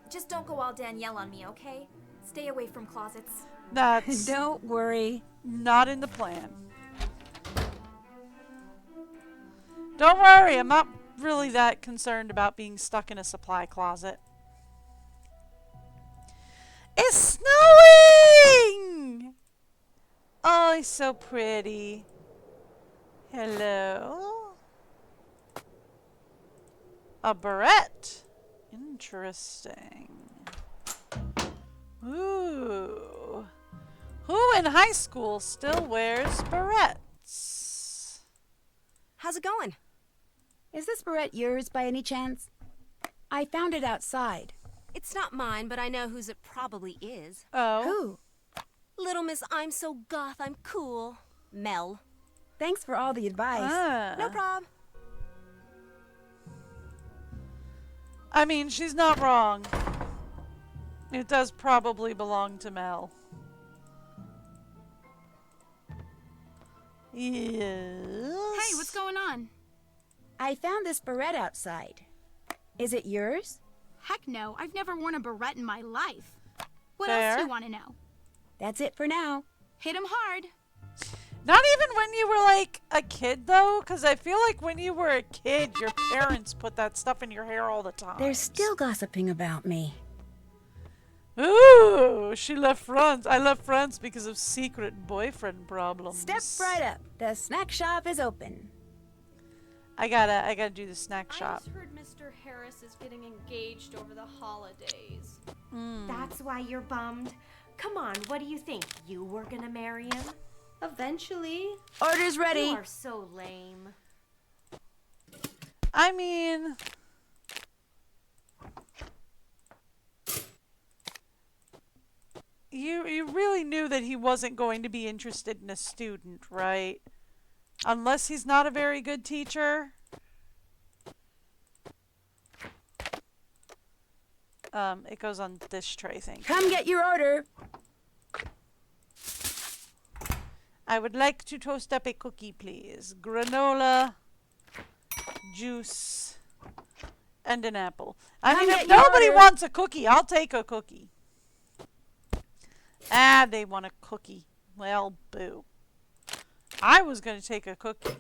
S5: Just don't go all Danielle on me, okay? Stay away from closets.
S2: That's
S1: Don't worry.
S2: not in the plan. Don't worry, I'm not really that concerned about being stuck in a supply closet. It's snowing! Oh, he's so pretty. Hello? A beret. Interesting. Ooh. Who in high school still wears berets?
S3: How's it going?
S1: Is this beret yours by any chance? I found it outside.
S3: It's not mine, but I know whose it probably is.
S2: Oh.
S1: Who?
S3: Little Miss I'm So Goth, I'm Cool. Mel.
S1: Thanks for all the advice.
S3: No problem.
S2: I mean, she's not wrong. It does probably belong to Mel. Yes.
S4: Hey, what's going on?
S1: I found this beret outside. Is it yours?
S4: Heck no, I've never worn a beret in my life. What
S2: Fair.
S4: else do you want to know?
S1: That's it for now.
S4: Hit 'em hard.
S2: Not even when you were like a kid though, because I feel like when you were a kid, your parents put that stuff in your hair all the time.
S1: They're still gossiping about me.
S2: Ooh, she left France. I left France because of secret boyfriend problems.
S1: Step right up. The snack shop is open.
S2: I gotta do the snack
S6: I
S2: shop.
S6: just heard Mr. Harris is getting engaged over the holidays.
S7: That's why you're bummed? Come on, what do you think? You were gonna marry him? Eventually.
S1: Orders ready.
S7: You are so lame.
S2: I mean, you really knew that he wasn't going to be interested in a student, right? Unless he's not a very good teacher. It goes on this tray thing.
S1: Come get your order.
S2: I would like to toast up a cookie, please. Granola, juice, and an apple. I
S1: Come
S2: mean,
S1: get
S2: if
S1: your
S2: nobody
S1: order.
S2: wants a cookie, I'll take a cookie. Ah, they want a cookie. Well, boo. I was going to take a cookie.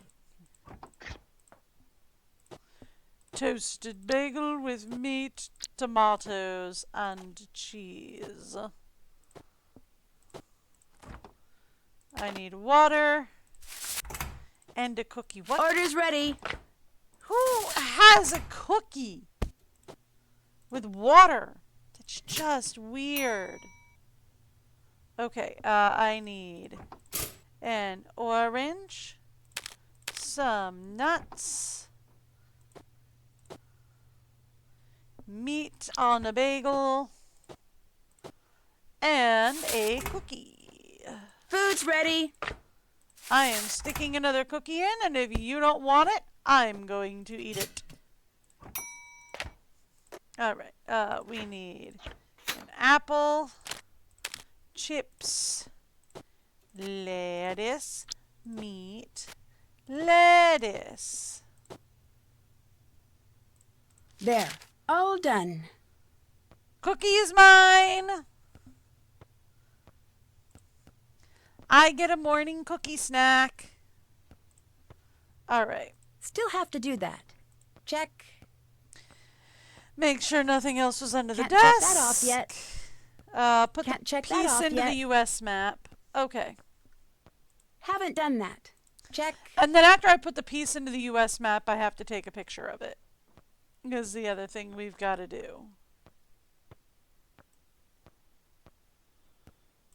S2: Toasted bagel with meat, tomatoes, and cheese. I need water and a cookie. What?
S1: Orders ready.
S2: Who has a cookie with water? That's just weird. Okay, I need an orange, some nuts, meat on a bagel, and a cookie.
S1: Food's ready.
S2: I am sticking another cookie in, and if you don't want it, I'm going to eat it. Alright, we need an apple, chips, lettuce, meat, lettuce.
S1: There. All done.
S2: Cookie is mine. I get a morning cookie snack. Alright.
S1: Still have to do that. Check.
S2: Make sure nothing else was under the
S1: Can't
S2: desk.
S1: check that off yet.
S2: Put
S1: Can't
S2: the
S1: check that
S2: piece
S1: off
S2: into
S1: yet.
S2: the US map. Okay.
S1: Haven't done that. Check.
S2: And then after I put the piece into the US map, I have to take a picture of it. Is the other thing we've got to do.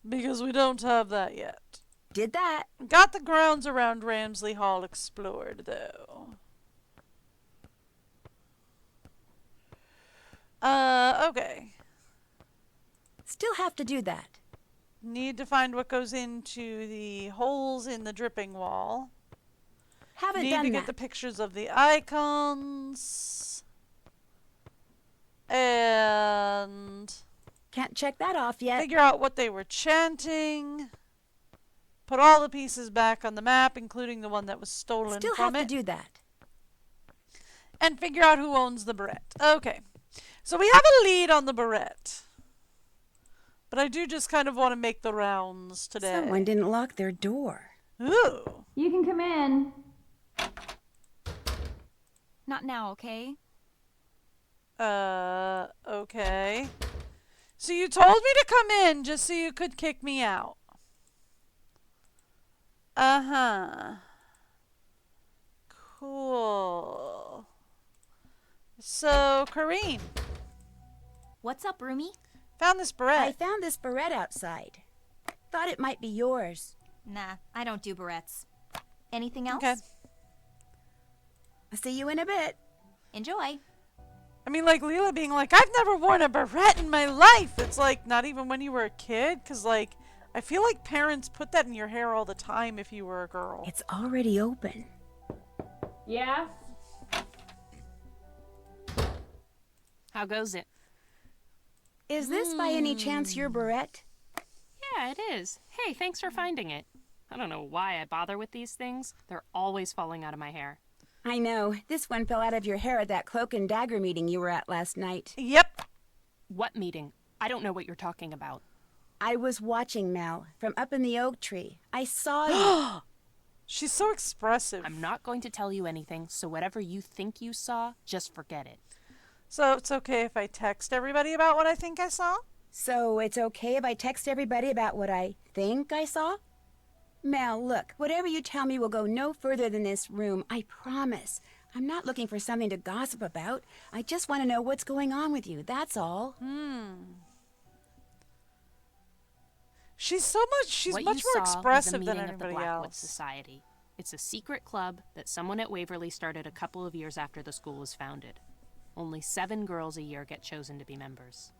S2: Because we don't have that yet.
S1: Did that.
S2: Got the grounds around Ramsley Hall explored, though. Okay.
S1: Still have to do that.
S2: Need to find what goes into the holes in the dripping wall.
S1: Haven't
S2: Need
S1: done
S2: to
S1: that.
S2: get the pictures of the icons. And
S1: Can't check that off yet.
S2: figure out what they were chanting. Put all the pieces back on the map, including the one that was stolen
S1: Still
S2: from
S1: have
S2: it.
S1: to do that.
S2: And figure out who owns the beret. Okay. So we have a lead on the beret. But I do just kind of want to make the rounds today.
S1: Someone didn't lock their door.
S2: Ooh.
S4: You can come in. Not now, okay?
S2: Okay. So you told me to come in just so you could kick me out. Uh-huh. Cool. So, Kareem,
S5: What's up, Rumi?
S2: found this
S1: I
S2: beret.
S1: found this beret outside. Thought it might be yours.
S5: Nah, I don't do barrettes. Anything else?
S2: Okay.
S1: I'll see you in a bit.
S5: Enjoy.
S2: I mean, like, Leela being like, I've never worn a beret in my life. It's like, not even when you were a kid. Because, like, I feel like parents put that in your hair all the time if you were a girl.
S1: It's already open.
S8: Yeah?
S9: How goes it?
S1: Is this by any chance your beret?
S9: Yeah, it is. Hey, thanks for finding it. I don't know why I bother with these things. They're always falling out of my hair.
S1: I know. This one fell out of your hair at that cloak and dagger meeting you were at last night.
S2: Yep.
S9: What meeting? I don't know what you're talking about.
S1: I was watching, Mel, from up in the oak tree. I saw you.
S2: She's so expressive.
S9: I'm not going to tell you anything, so whatever you think you saw, just forget it.
S2: So it's okay if I text everybody about what I think I saw?
S1: So it's okay if I text everybody about what I think I saw? Mel, look, whatever you tell me will go no further than this room, I promise. I'm not looking for something to gossip about. I just want to know what's going on with you, that's all.
S2: She's
S9: What
S2: much
S9: you
S2: more
S9: saw
S2: expressive
S9: was a
S2: than
S9: meeting of the
S2: anybody
S9: Blackwood
S2: else.
S9: Society. It's a secret club that someone at Waverly started a couple of years after the school was founded. Only 7 girls a year get chosen to be members.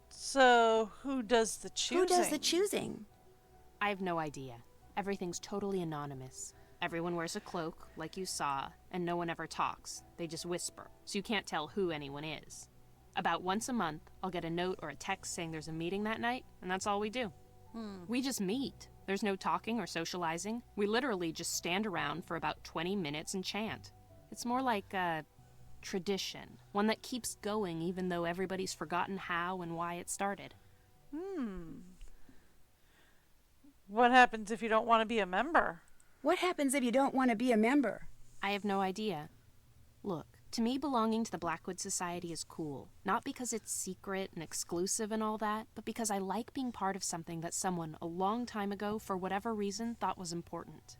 S2: So who does the choosing?
S1: Who does the choosing?
S9: I have no idea. Everything's totally anonymous. Everyone wears a cloak, like you saw, and no one ever talks. They just whisper, so you can't tell who anyone is. About once a month, I'll get a note or a text saying there's a meeting that night, and that's all we do. We just meet. There's no talking or socializing. We literally just stand around for about 20 minutes and chant. It's more like a tradition, one that keeps going even though everybody's forgotten how and why it started.
S2: What happens if you don't want to be a member?
S1: What happens if you don't want to be a member?
S9: I have no idea. Look, to me, belonging to the Blackwood Society is cool. Not because it's secret and exclusive and all that, but because I like being part of something that someone a long time ago, for whatever reason, thought was important.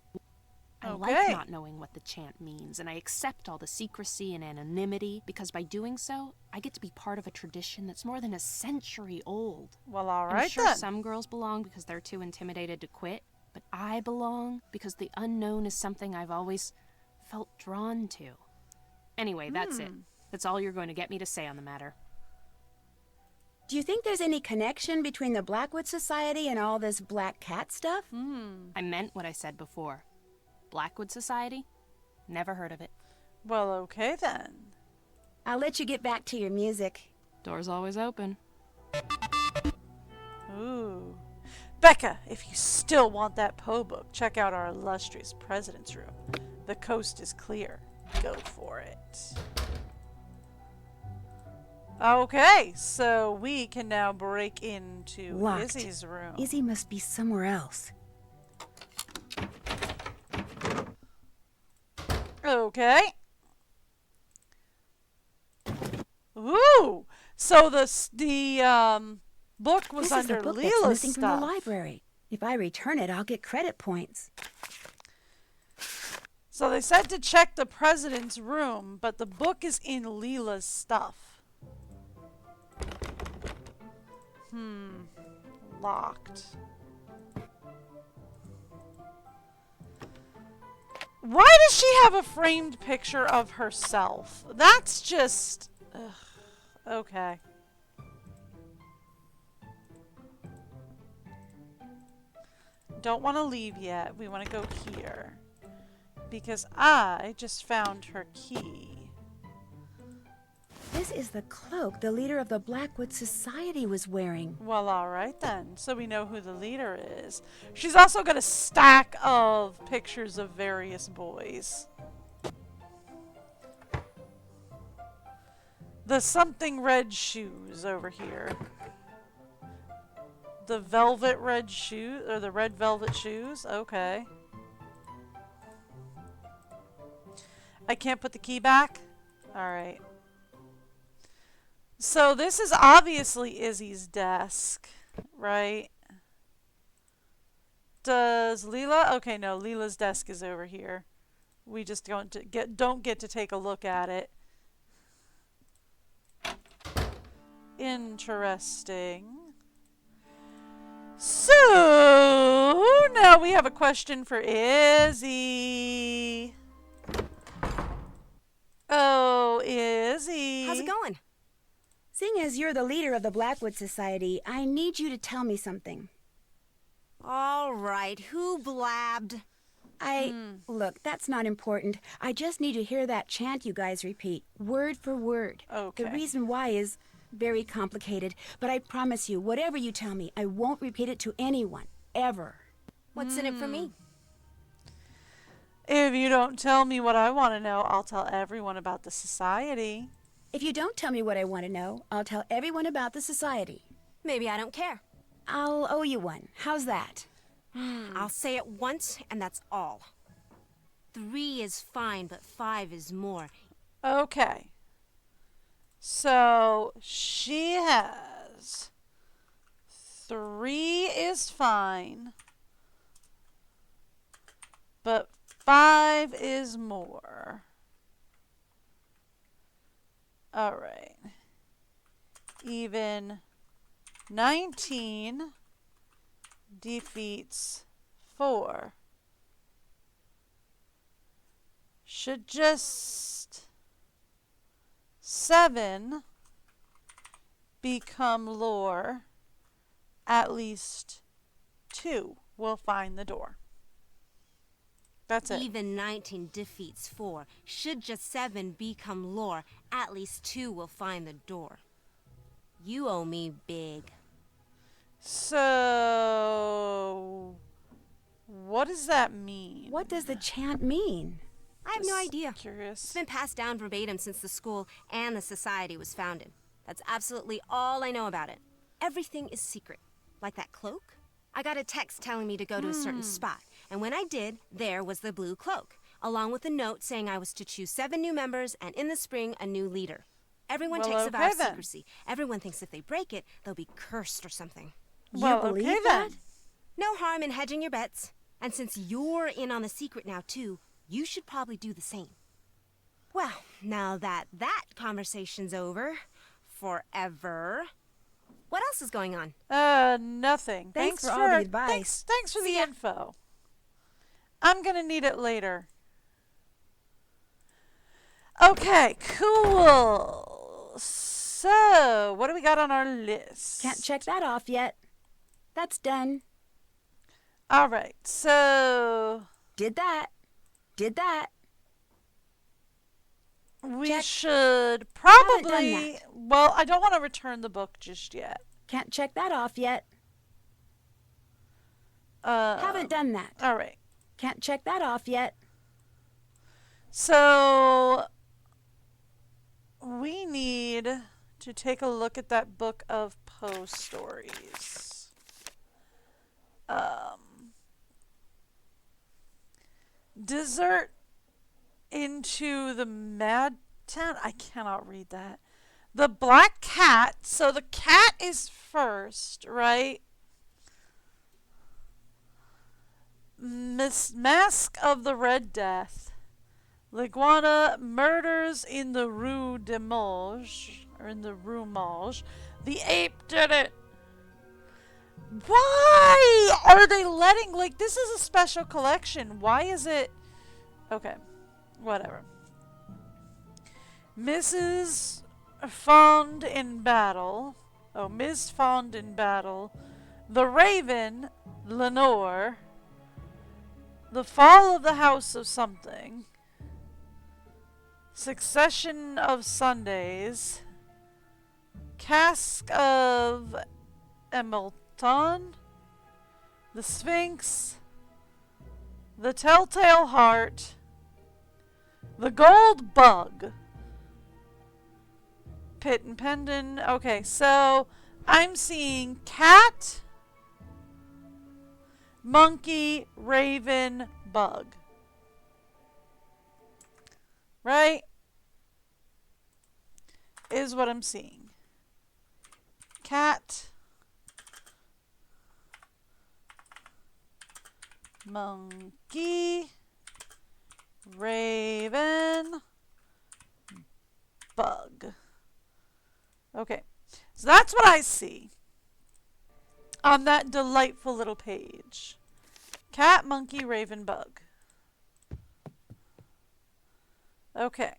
S9: I like
S2: Okay.
S9: not knowing what the chant means, and I accept all the secrecy and anonymity, because by doing so, I get to be part of a tradition that's more than a century old.
S2: Well, all
S9: I'm
S2: right
S9: sure
S2: then.
S9: some girls belong because they're too intimidated to quit, but I belong because the unknown is something I've always felt drawn to. Anyway, that's it. That's all you're going to get me to say on the matter.
S1: Do you think there's any connection between the Blackwood Society and all this black cat stuff?
S9: I meant what I said before. Blackwood Society? Never heard of it.
S2: Well, okay then.
S1: I'll let you get back to your music.
S9: Door's always open.
S2: Ooh. Becca, if you still want that Poe book, check out our illustrious president's room. The coast is clear. Go for it. Okay, so we can now break into
S1: Locked.
S2: Izzy's room.
S1: Izzy must be somewhere else.
S2: Okay. Ooh! So the book was
S1: This is the
S2: under
S1: book that's
S2: Leela's
S1: missing from the
S2: stuff.
S1: library. If I return it, I'll get credit points.
S2: So they said to check the president's room, but the book is in Leela's stuff. Locked. Why does she have a framed picture of herself? That's just... ugh. Okay. Don't want to leave yet. We want to go here. Because I just found her key.
S1: This is the cloak the leader of the Blackwood Society was wearing.
S2: Well, alright then. So we know who the leader is. She's also got a stack of pictures of various boys. The something red shoes over here. The velvet red shoes, or the red velvet shoes? Okay. I can't put the key back? Alright. So this is obviously Izzy's desk, right? Does Leela? Okay, no, Leela's desk is over here. We just don't get to take a look at it. Interesting. So now we have a question for Izzy. Oh, Izzy.
S3: How's it going?
S1: Seeing as you're the leader of the Blackwood Society, I need you to tell me something.
S3: All right, who blabbed?
S1: Look, that's not important. I just need to hear that chant you guys repeat, word for word.
S2: Okay.
S1: The reason why is very complicated, but I promise you, whatever you tell me, I won't repeat it to anyone, ever.
S3: What's in it for me?
S2: If you don't tell me what I want to know, I'll tell everyone about the society.
S1: If you don't tell me what I want to know, I'll tell everyone about the society.
S3: Maybe I don't care.
S1: I'll owe you one. How's that?
S3: I'll say it once, and that's all. 3 is fine, but 5 is more.
S2: Okay. So she has 3 is fine, but 5 is more. All right. Even 19 defeats 4. Should just 7 become lore, at least 2 will find the door. That's it.
S3: Even 19 defeats 4. Should just 7 become lore, at least 2 will find the door. You owe me big.
S2: So, what does that mean?
S1: What does the chant mean?
S3: I have no idea.
S2: Curious.
S3: It's been passed down verbatim since the school and the society was founded. That's absolutely all I know about it. Everything is secret. Like that cloak? I got a text telling me to go to a certain spot, and when I did, there was the blue cloak, along with a note saying I was to choose 7 new members and in the spring a new leader. Everyone takes a vow of secrecy. Everyone thinks if they break it, they'll be cursed or something.
S1: You believe that?
S3: No harm in hedging your bets. And since you're in on the secret now, too, you should probably do the same. Well, now that conversation's over, forever, what else is going on?
S2: Nothing.
S1: Thanks for all the advice.
S2: Thanks for the info. I'm gonna need it later. Okay, cool. So, what do we got on our list?
S1: Can't check that off yet. That's done.
S2: All right, so
S1: Did that. Did that.
S2: we
S1: Check.
S2: should
S1: Haven't done
S2: probably.
S1: that.
S2: Well, I don't want to return the book just yet.
S1: Can't check that off yet.
S2: Haven't
S1: done that.
S2: All right.
S1: Can't check that off yet.
S2: So we need to take a look at that book of Poe stories. Dessert into the Mad Town. I cannot read that. The Black Cat. So the cat is first, right? Mask of the Red Death. L'Iguana murders in the Rue de Mauge, or in the Rue Mauge. The ape did it. Why are they letting, like, this is a special collection. Why is it? Okay, whatever. Mrs. Fond in Battle. Oh, Ms. Fond in Battle. The Raven, Lenore. The Fall of the House of Something. Succession of Sundays. Cask of Emilton. The Sphinx. The Telltale Heart. The Gold Bug. Pit and Pendant. Okay, so I'm seeing cat, monkey, raven, bug. Right? Is what I'm seeing. Cat, monkey, raven, bug. Okay, so that's what I see on that delightful little page. Cat, monkey, raven, bug. Okay.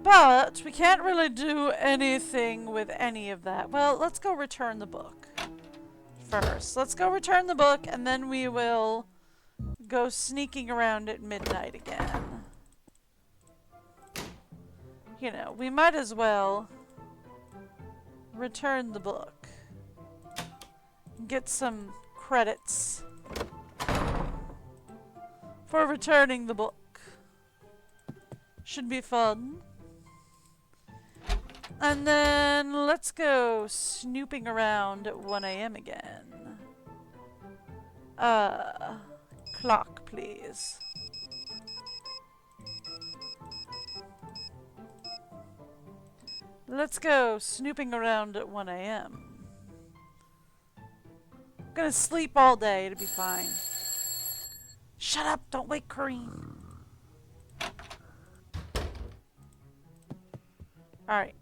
S2: But we can't really do anything with any of that. Well, let's go return the book first. Let's go return the book, and then we will go sneaking around at midnight again. You know, we might as well return the book. Get some credits for returning the book. Should be fun. And then let's go snooping around at 1 a.m. again. Clock, please. Let's go snooping around at 1 a.m. I'm gonna sleep all day, it'll be fine. Shut up, don't wake Kareem. Alright.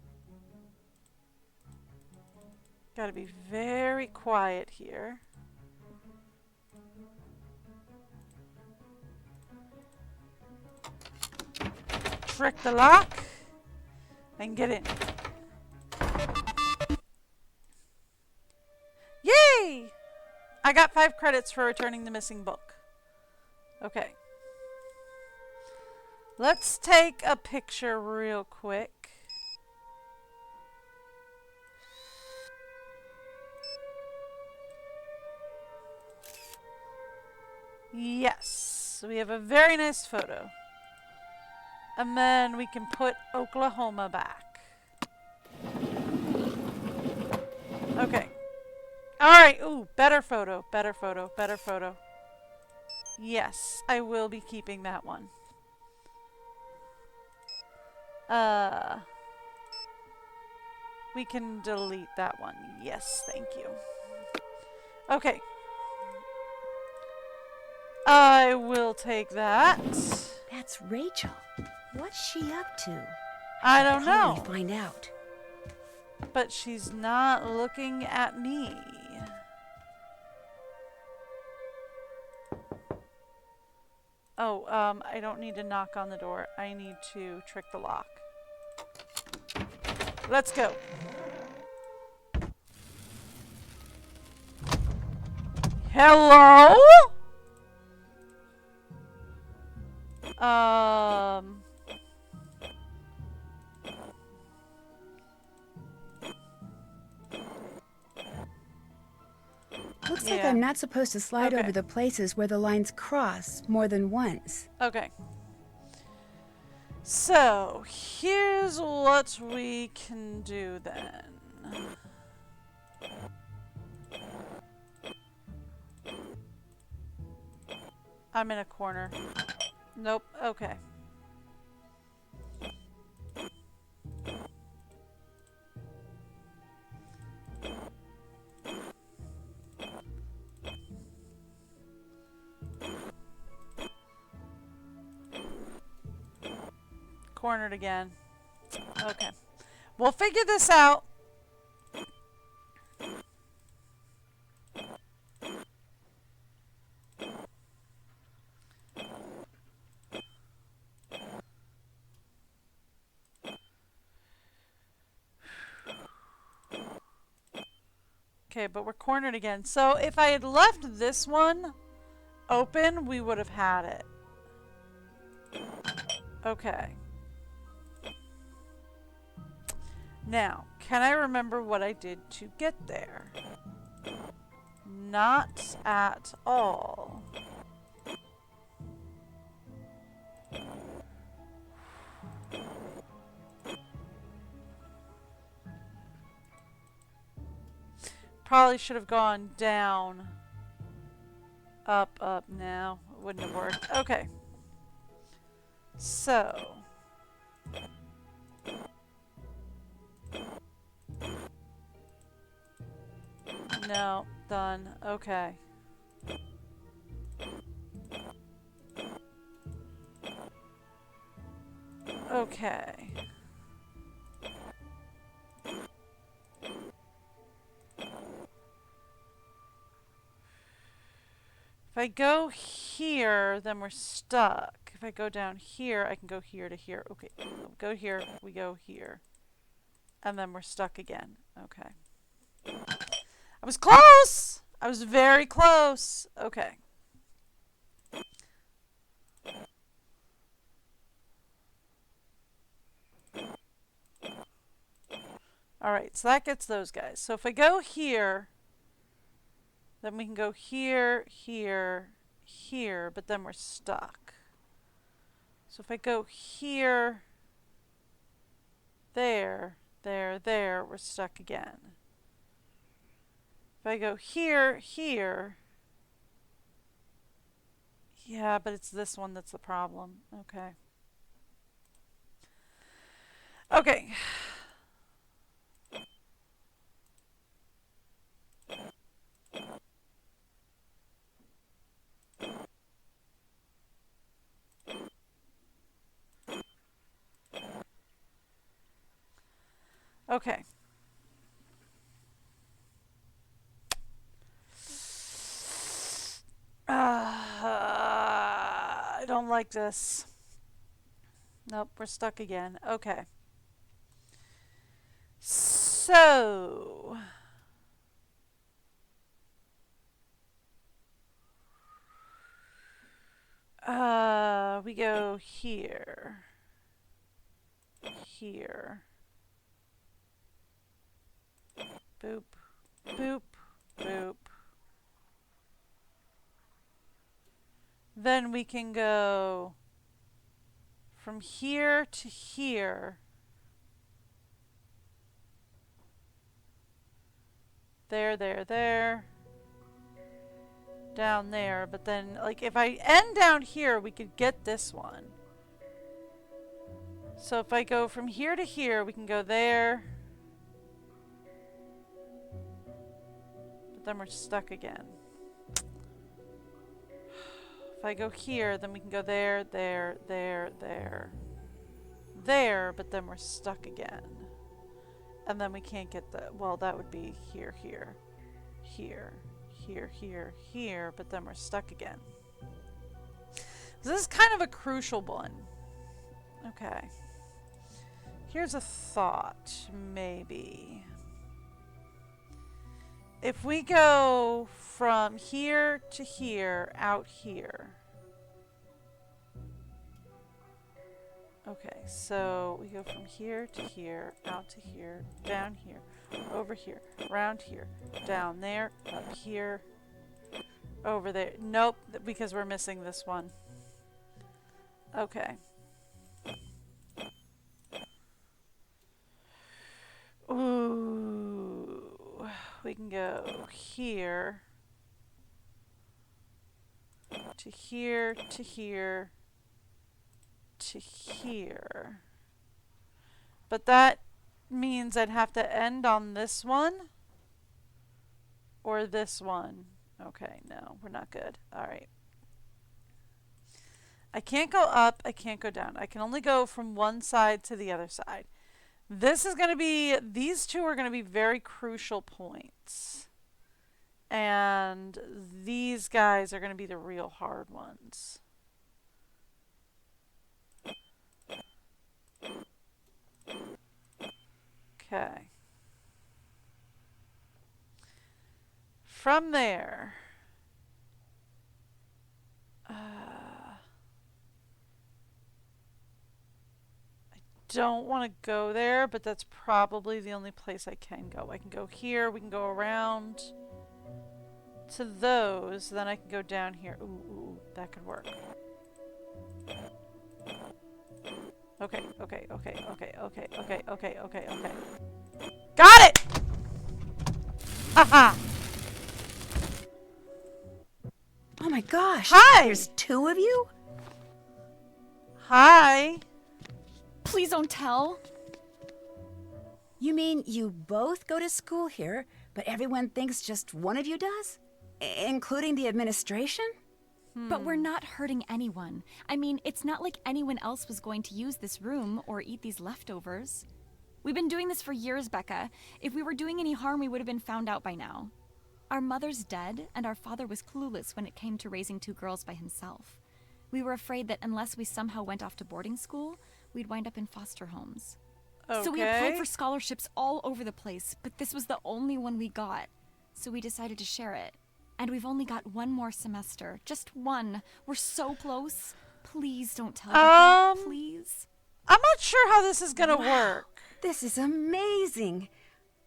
S2: Gotta be very quiet here. Trick the lock and get in. Yay! I got 5 credits for returning the missing book. Okay. Let's take a picture real quick. Yes, we have a very nice photo. And then we can put Oklahoma back. Okay. Alright, ooh, better photo, better photo, better photo. Yes, I will be keeping that one. We can delete that one. Yes, thank you. Okay. I will take that.
S1: That's Rachel. What's she up to?
S2: I don't know.
S1: Probably find out.
S2: But she's not looking at me. Oh, I don't need to knock on the door. I need to trick the lock. Let's go. Hello?
S1: Looks like I'm not supposed to slide over the places where the lines cross more than once.
S2: Okay. So, here's what we can do then. I'm in a corner. Nope. Okay. Cornered again. Okay. We'll figure this out. Okay, but we're cornered again. So if I had left this one open, we would have had it. Okay. Now, can I remember what I did to get there? Not at all. Probably should have gone down. Up now. Wouldn't have worked. Okay. So. No, done. Okay. Okay. If I go here, then we're stuck. If I go down here, I can go here to here. Okay, go here, we go here. And then we're stuck again. Okay. I was close! I was very close. Okay. Alright, so that gets those guys. So if I go here, then we can go here, here, here, but then we're stuck. So if I go here, there, there, there, we're stuck again. If I go here, here, yeah, but it's this one that's the problem. Okay. Okay. Okay. I don't like this. Nope, we're stuck again. Okay. So... we go here. Here. Boop. Boop. Boop. Then we can go from here to here. There, there, there. Down there. But then, like, if I end down here, we could get this one. So if I go from here to here, we can go there. But then we're stuck again. If I go here, then we can go there, there, there, there. There, but then we're stuck again. And then we can't get the, well, that would be here, here, here, here, here, here, but then we're stuck again. This is kind of a crucial one. Okay. Here's a thought, maybe. If we go from here to here, out here. Okay, so we go from here to here, out to here, down here, over here, around here, down there, up here, over there. Nope, because we're missing this one. Okay. Ooh, we can go here to here to here to here. But that means I'd have to end on this one or this one. Okay, no, we're not good. All right. I can't go up, I can't go down. I can only go from one side to the other side. This is going to be, these two are going to be very crucial points. And these guys are going to be the real hard ones. Okay. From there, I don't want to go there, but that's probably the only place I can go. I can go here, we can go around to those, then I can go down here. Ooh, that could work. Okay. Got it! Haha!
S1: Oh my gosh.
S2: Hi!
S1: There's two of you?
S2: Hi!
S4: Please don't tell.
S1: You mean you both go to school here, but everyone thinks just one of you does? Including the administration?
S10: But we're not hurting anyone. I mean, it's not like anyone else was going to use this room or eat these leftovers. We've been doing this for years, Becca. If we were doing any harm, we would have been found out by now. Our mother's dead, and our father was clueless when it came to raising 2 girls by himself. We were afraid that unless we somehow went off to boarding school, we'd wind up in foster homes.
S2: Okay.
S10: So we applied for scholarships all over the place, but this was the only one we got. So we decided to share it. And we've only got 1 more semester. Just 1. We're so close. Please don't tell Becca. Please.
S2: I'm not sure how this is gonna work.
S1: This is amazing.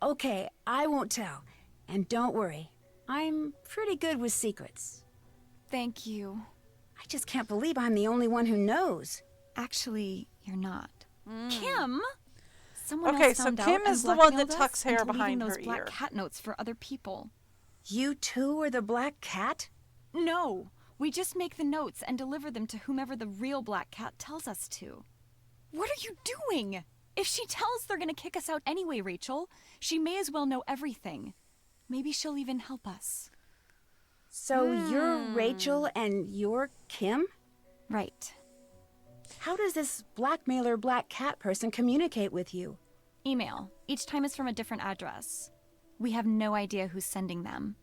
S1: Okay, I won't tell. And don't worry, I'm pretty good with secrets.
S10: Thank you.
S1: I just can't believe I'm the only one who knows.
S10: Actually, you're not. Kim? Someone
S2: Okay,
S10: else
S2: so
S10: found
S2: Kim
S10: out
S2: is
S10: and
S2: the one that
S10: blackmailed
S2: tucks
S10: us
S2: hair
S10: into
S2: behind
S10: leaving
S2: her
S10: those black
S2: ear.
S10: cat notes for other people.
S1: You too are the black cat?
S10: No, we just make the notes and deliver them to whomever the real black cat tells us to. What are you doing? If she tells they're gonna kick us out anyway, Rachel, she may as well know everything. Maybe she'll even help us.
S1: So you're Rachel and you're Kim?
S10: Right.
S1: How does this blackmailer black cat person communicate with you?
S10: Email. Each time is from a different address. We have no idea who's sending them.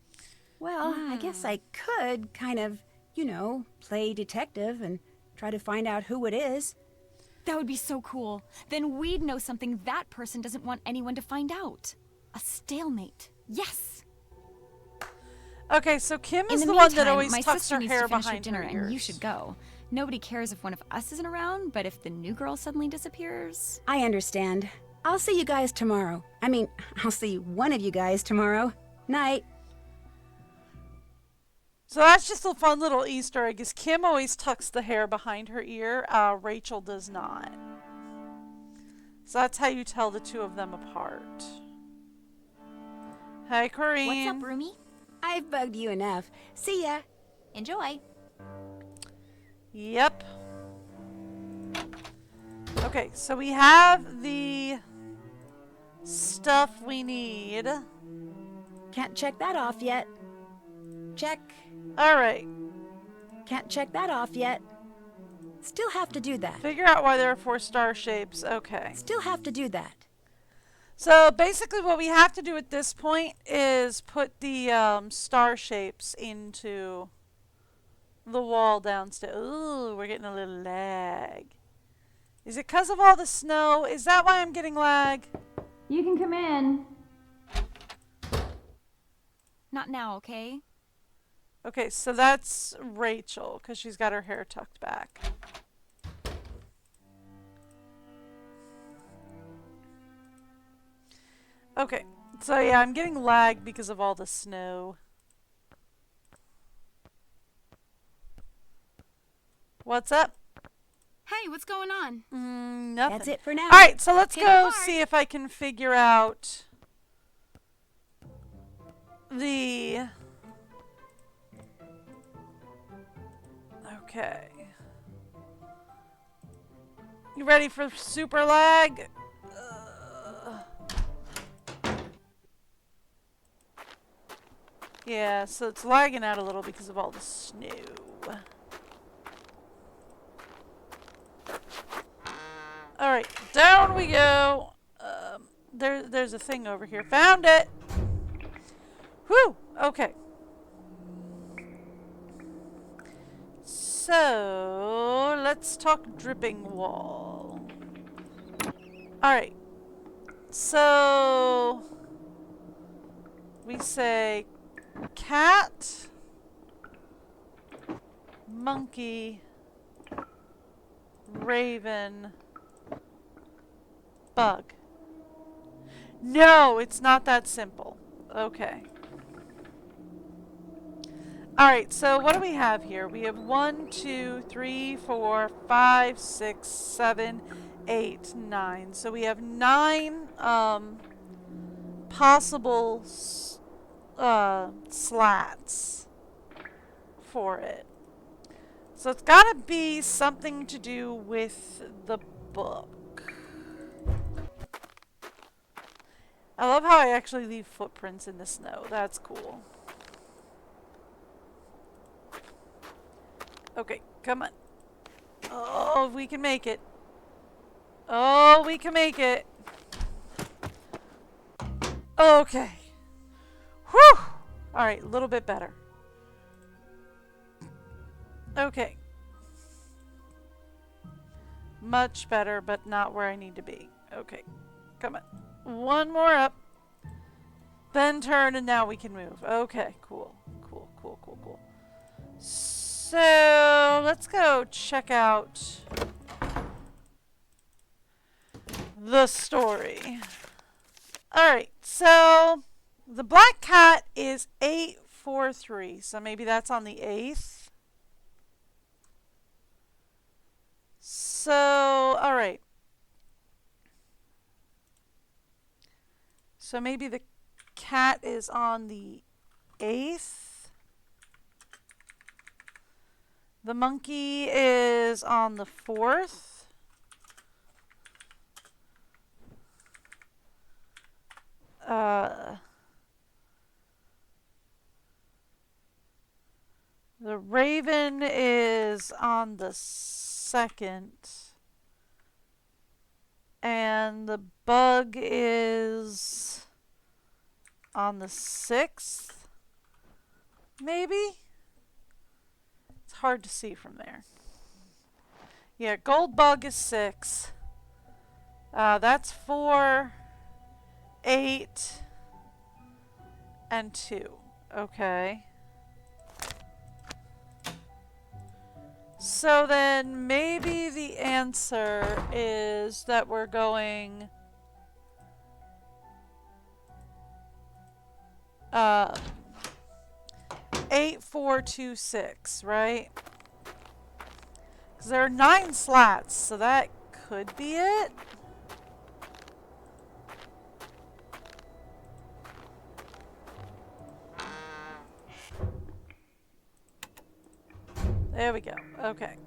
S1: Well, I guess I could kind of, play detective and try to find out who it is.
S10: That would be so cool. Then we'd know something that person doesn't want anyone to find out. A stalemate. Yes!
S2: Okay, so Kim is
S10: In
S2: the
S10: the
S2: one
S10: meantime,
S2: that always
S10: my
S2: tucks
S10: sister
S2: her
S10: needs
S2: hair
S10: to finish her
S2: behind
S10: dinner,
S2: her
S10: and you
S2: ears.
S10: should go. Nobody cares if one of us isn't around, but if the new girl suddenly disappears...
S1: I understand. I'll see you guys tomorrow. I mean, I'll see one of you guys tomorrow. Night.
S2: So that's just a fun little Easter egg, is Kim always tucks the hair behind her ear. Rachel does not. So that's how you tell the two of them apart. Hi, Corinne.
S5: What's up, Roomy?
S1: I've bugged you enough. See ya.
S5: Enjoy.
S2: Yep. Okay, so we have the stuff we need.
S1: Can't check that off yet. Check.
S2: All right.
S1: Can't check that off yet. Still have to do that.
S2: Figure out why there are 4 star shapes. Okay.
S1: Still have to do that.
S2: So basically what we have to do at this point is put the star shapes into the wall downstairs. Ooh, we're getting a little lag. Is it because of all the snow? Is that why I'm getting lag?
S4: You can come in.
S10: Not now, okay?
S2: Okay, so that's Rachel, because she's got her hair tucked back. Okay, so yeah, I'm getting lag because of all the snow. What's up?
S4: Hey, what's going on?
S2: Nothing.
S1: That's it for now.
S2: Alright, so let's
S4: Hit
S2: go
S4: it hard.
S2: see if I can figure out the... Okay. You ready for super lag? Yeah, so it's lagging out a little because of all the snow. Alright, down we go. There's a thing over here. Found it! Whew! Okay. So, let's talk dripping wall. Alright. So, we say cat, monkey, raven, bug. No, it's not that simple. Okay. Alright, so what do we have here? We have 1, 2, 3, 4, 5, 6, 7, 8, 9. So we have 9 possible slats for it. So it's got to be something to do with the book. I love how I actually leave footprints in the snow. That's cool. Okay, come on. Oh, we can make it. Oh, we can make it. Okay. Whew! Alright, a little bit better. Okay. Much better, but not where I need to be. Okay, come on. One more up. Then turn, and now we can move. Okay, cool. Cool, cool, cool, cool. So, let's go check out the story. Alright, so the black cat is 843, so maybe that's on the 8th. So, alright. So maybe the cat is on the 8th. The monkey is on the 4th. The raven is on the 2nd. And the bug is on the 6th. Maybe? It's hard to see from there. Yeah, gold bug is 6. That's 4, 8, and 2. Okay. So then maybe the answer is that we're going 8, 4, 2, 6, right? Because there are 9 slats, so that could be it. There we go. Okay.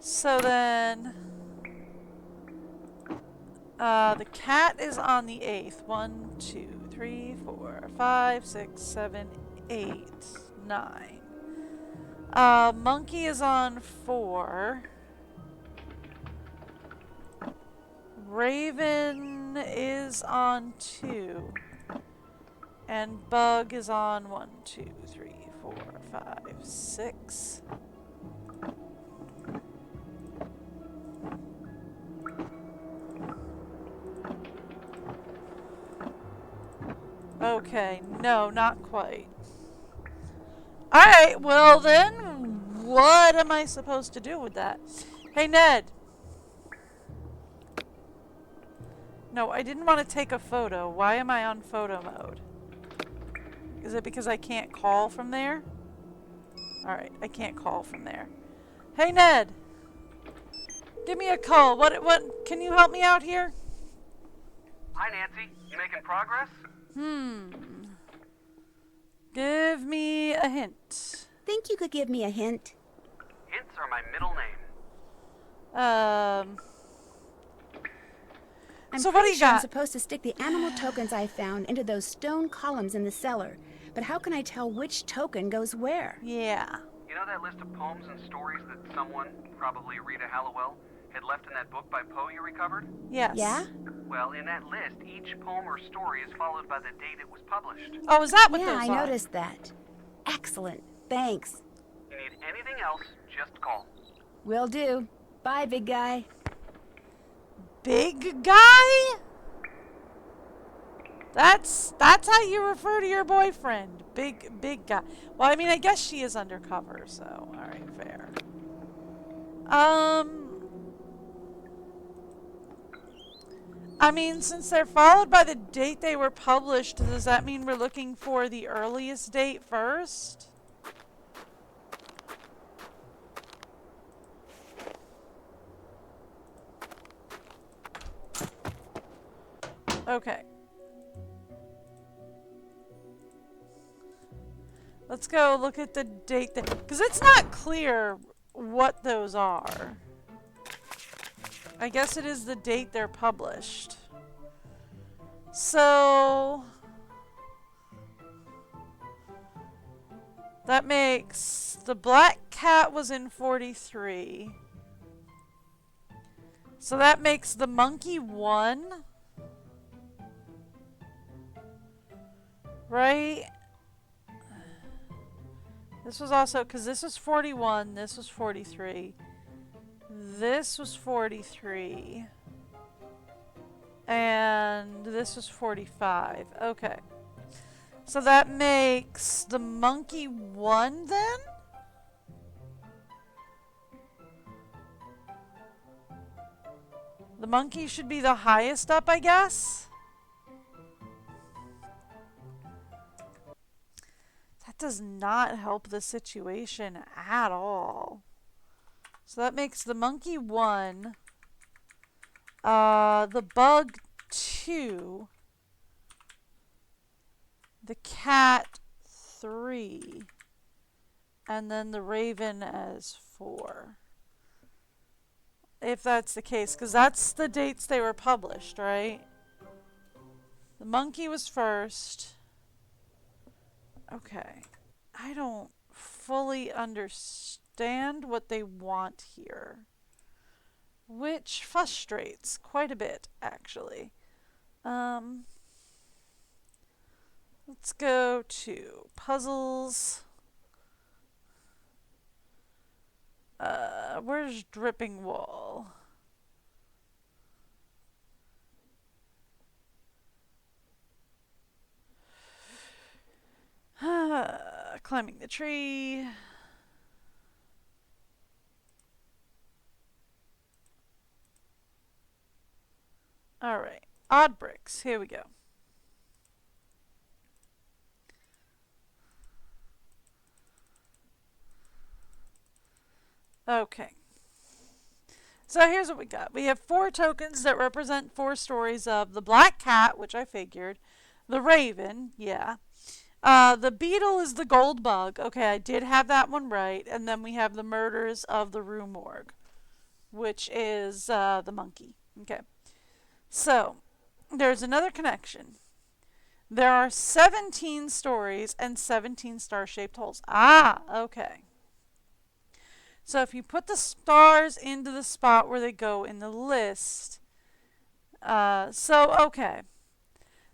S2: So then, the cat is on the 8th. 1, 2, 3, 4, 5, 6, 7, 8, 9. Monkey is on 4. Raven is on 2. And bug is on 1, 2, 3, 4, 5, 6. Okay, no, not quite. Alright, well then, what am I supposed to do with that? Hey, Ned. No, I didn't want to take a photo. Why am I on photo mode? Is it because I can't call from there? Alright, I can't call from there. Hey, Ned. Give me a call. What, can you help me out here?
S11: Hi, Nancy. You making progress?
S2: Give me a hint.
S1: Think you could give me a hint?
S11: Hints are my middle name.
S1: I'm
S2: so what do you
S1: sure I'm
S2: got?
S1: supposed to stick the animal tokens I found into those stone columns in the cellar. But how can I tell which token goes where?
S2: Yeah.
S11: You know that list of poems and stories that someone, probably Rita Hallowell, had left in that book by Poe you recovered?
S2: Yes.
S1: Yeah?
S11: Well, in that list, each poem or story is followed by the date it was published.
S2: Oh, is that what
S1: Yeah,
S2: those
S1: I
S2: are?
S1: noticed that. Excellent. Thanks.
S11: You need anything else, just call.
S1: Will do. Bye, big guy.
S2: Big guy? That's how you refer to your boyfriend. Big guy. Well, I mean, I guess she is undercover, so alright, fair. I mean, since they're followed by the date they were published, does that mean we're looking for the earliest date first? Okay. Let's go look at the date that, because it's not clear what those are. I guess it is the date they're published. So That makes the black cat was in 43. So that makes the monkey 1. Right? This was also, because this was 41, this was 43. This was 43. And this was 45. Okay. So that makes the monkey 1 then? The monkey should be the highest up, I guess? That does not help the situation at all. So that makes the monkey 1, the bug 2, the cat 3, and then the raven as 4. If that's the case, because that's the dates they were published, right? The monkey was first. Okay. I don't fully understand what they want here, which frustrates quite a bit, actually. Let's go to puzzles. Where's Dripping Wall? Climbing the tree. Alright, odd bricks. Here we go. Okay. So here's what we got. We have 4 tokens that represent 4 stories of the black cat, which I figured. The raven, yeah. The beetle is the gold bug. Okay, I did have that one right. And then we have the murders of the Rue Morgue, which is the monkey. Okay. So, there's another connection. There are 17 stories and 17 star-shaped holes. Ah, okay. So if you put the stars into the spot where they go in the list. Okay.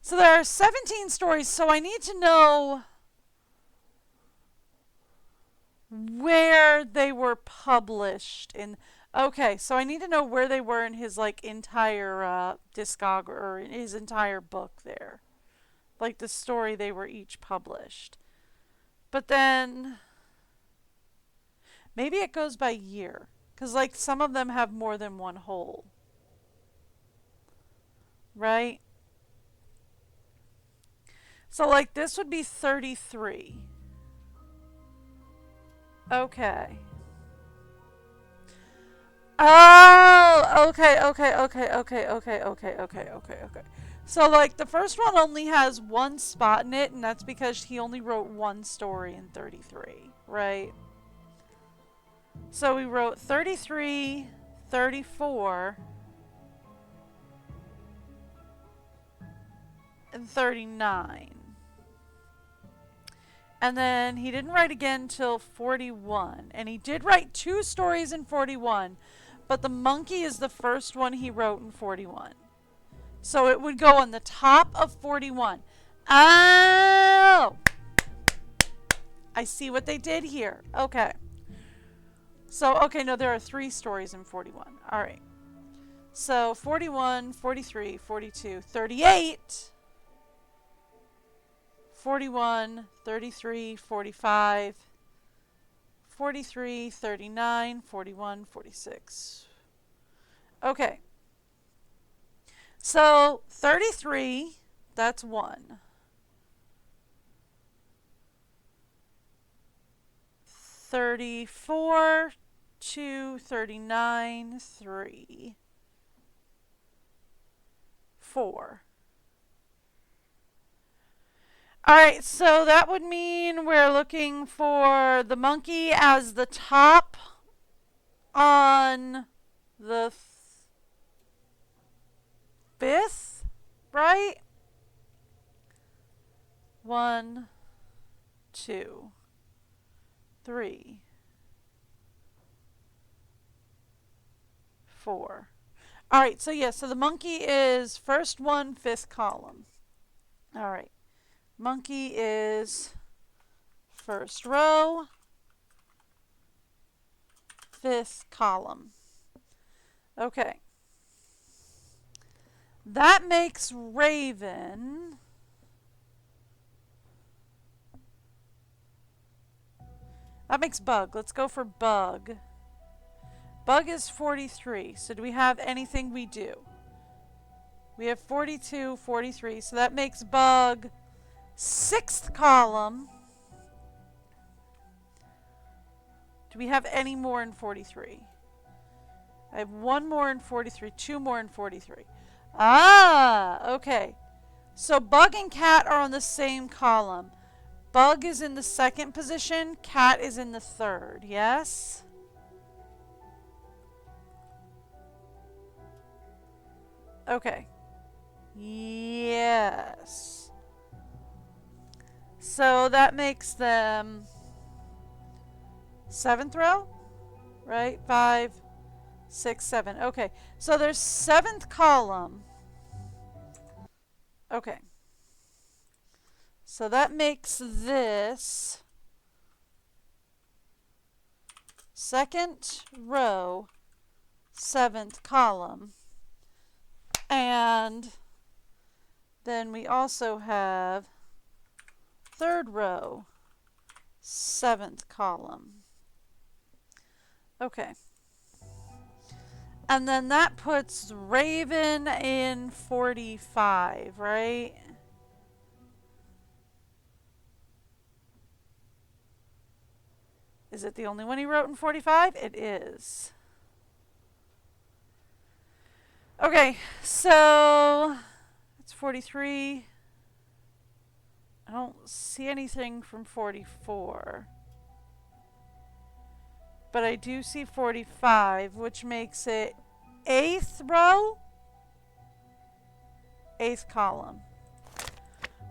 S2: So there are 17 stories, so I need to know where they were published in. Okay, so I need to know where they were in his like entire discography, or in his entire book there. Like the story they were each published. But then maybe it goes by year, cuz like some of them have more than one hole. Right? So like this would be 33. Okay. Oh, okay. So like the first one only has one spot in it, and that's because he only wrote one story in 33, right? So we wrote 33, 34, and 39. And then he didn't write again till 41. And he did write 2 stories in 41, but the monkey is the first one he wrote in 41. So it would go on the top of 41. Oh! I see what they did here. Okay. So, okay, no, there are 3 stories in 41. All right. So 41, 43, 42, 38, 41, 33, 45, 43, 39, 41, 46. Okay. So 33, that's 1. 34, 2, 39, 3, 4. Alright, so that would mean we're looking for the monkey as the top on the 5th, right? 1, 2, 3, 4. All right, so yeah, so the monkey is first one, fifth column. All right, monkey is first row, fifth column. Okay. That makes Raven that makes Bug. Let's go for Bug. Bug is 43. So do we have anything we do? We have 42, 43. So that makes Bug sixth column. Do we have any more in 43? I have one more in 43, two more in 43. Ah, okay. So Bug and Cat are on the same column. Bug is in the second position, Cat is in the third, yes? Okay. Yes. So that makes them seventh row, right? 5, 6, 7. Okay. So there's seventh column. Okay. So that makes this second row, seventh column. And then we also have third row, seventh column. Okay. And then that puts Raven in 45, right? Is it the only one he wrote in 45? It is. Okay, so it's 43. I don't see anything from 44. But I do see 45, which makes it 8th row, 8th column.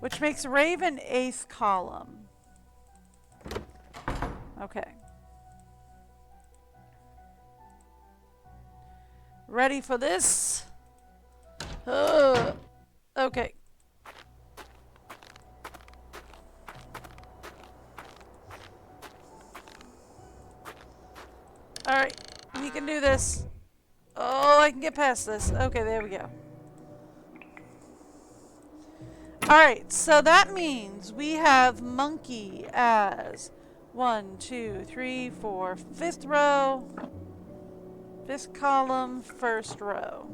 S2: Which makes Raven 8th column. Okay. Ready for this? Okay. Alright, we can do this. Oh, I can get past this. Okay, there we go. Alright, so that means we have monkey as 1, 2, 3, 4, 5th row, 5th column, 1st row.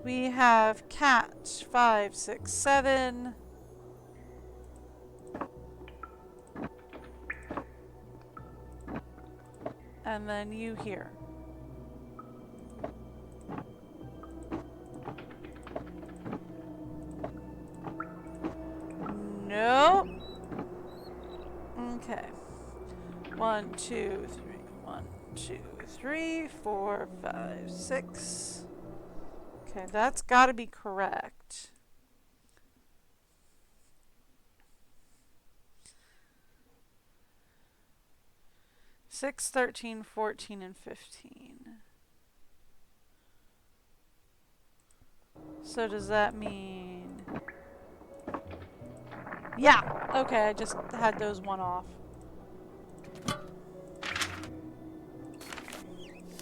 S2: We have cat 5, 6, 7. And then you here. Nope. Okay. 1, 2, 3. 1, 2, 3, 4, 5, 6. Okay, that's got to be correct. Six, 13, 14, and 15. So does that mean... Yeah! Okay, I just had those one off.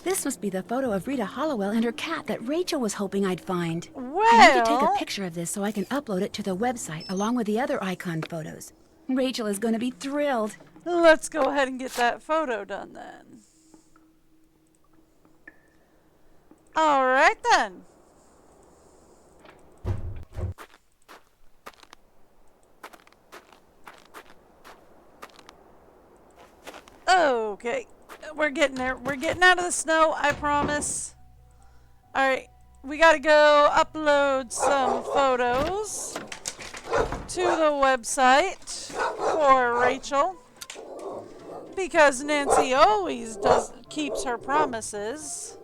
S1: This must be the photo of Rita Hollowell and her cat that Rachel was hoping I'd find.
S2: Well...
S1: I need to take a picture of this so I can upload it to the website along with the other icon photos. Rachel is going to be thrilled.
S2: Let's go ahead and get that photo done then. Alright then. Okay. We're getting there. We're getting out of the snow, I promise. Alright. We gotta go upload some photos to the website for Rachel. Because Nancy always keeps her promises.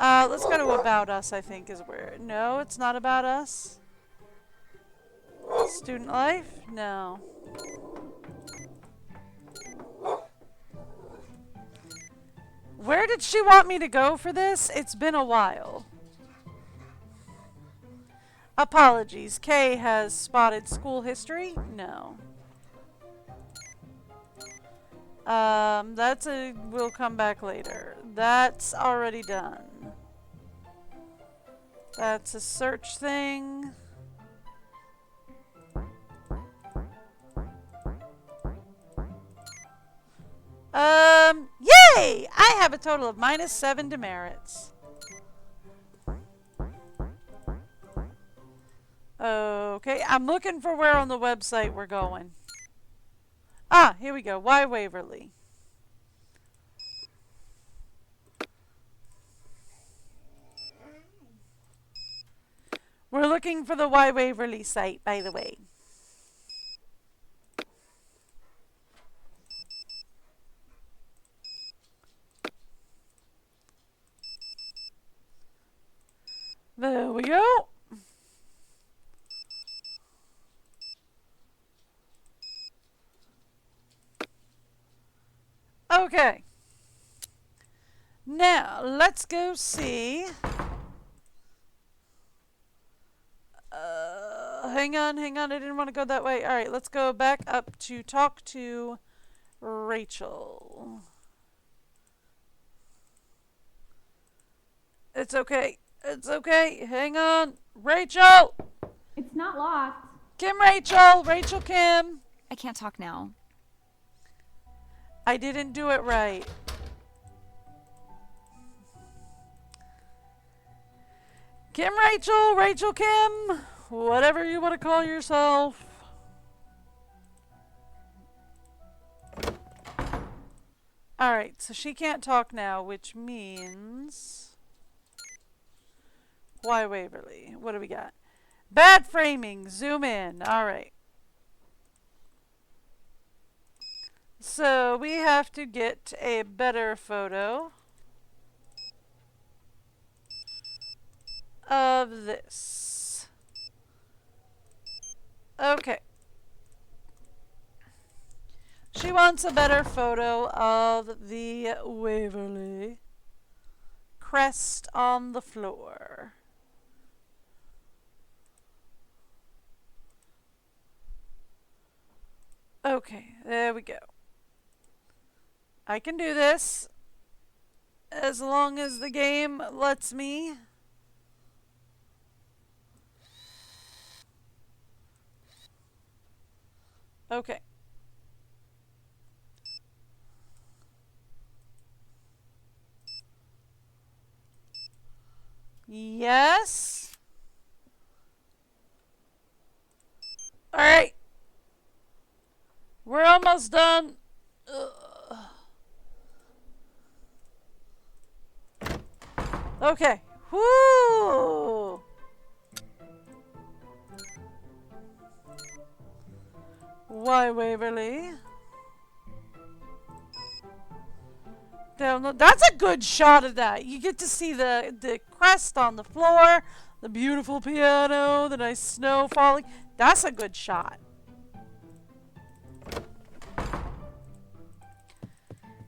S2: Let's go to About Us, I think is where... No, it's not About Us. Student life? No. Where did she want me to go for this? It's been a while. Apologies. Kay has spotted school history? No. We'll come back later. That's already done. That's a search thing. Yay! I have a total of -7 demerits. Okay, I'm looking for where on the website we're going. Ah, here we go. Why Waverly? We're looking for the Why Waverly site, by the way. There we go. Okay. Now, let's go see. Hang on. I didn't want to go that way. All right, let's go back up to talk to Rachel. It's okay. It's okay. Hang on. Rachel!
S4: It's not locked.
S2: Kim Rachel! Rachel Kim!
S10: I can't talk now.
S2: I didn't do it right. Kim Rachel! Rachel Kim! Whatever you want to call yourself. Alright, so she can't talk now, which means... Why Waverly? What do we got? Bad framing. Zoom in. Alright. So we have to get a better photo of this. Okay. She wants a better photo of the Waverly crest on the floor. Okay, there we go. I can do this as long as the game lets me. Okay. Yes. All right. We're almost done. Ugh. Okay. Whoo! Why Waverly? That's a good shot of that. You get to see the crest on the floor, the beautiful piano, the nice snow falling. That's a good shot.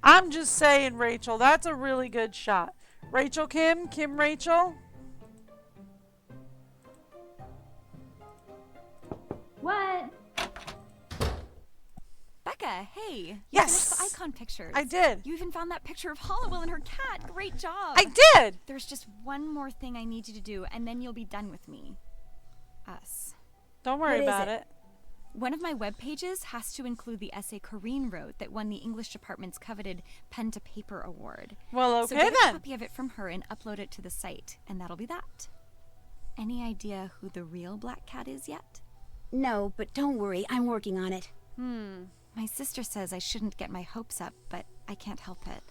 S2: I'm just saying, Rachel, that's a really good shot. Rachel Kim? Kim Rachel?
S4: What?
S10: Becca, hey. You
S2: Yes.
S10: finished the icon pictures.
S2: I did.
S10: You even found that picture of Hollowell and her cat. Great job.
S2: I did.
S10: There's just one more thing I need you to do, and then you'll be done with me. Us.
S2: Don't worry
S1: What is
S2: about
S1: it?
S2: it.
S10: One of my web pages has to include the essay Corrine wrote that won the English department's coveted Pen to Paper award.
S2: Well,
S10: So
S2: okay
S10: get a
S2: then.
S10: copy of it from her and upload it to the site, and that'll be that. Any idea who the real black cat is yet?
S1: No, but don't worry, I'm working on it.
S10: My sister says I shouldn't get my hopes up, but I can't help it.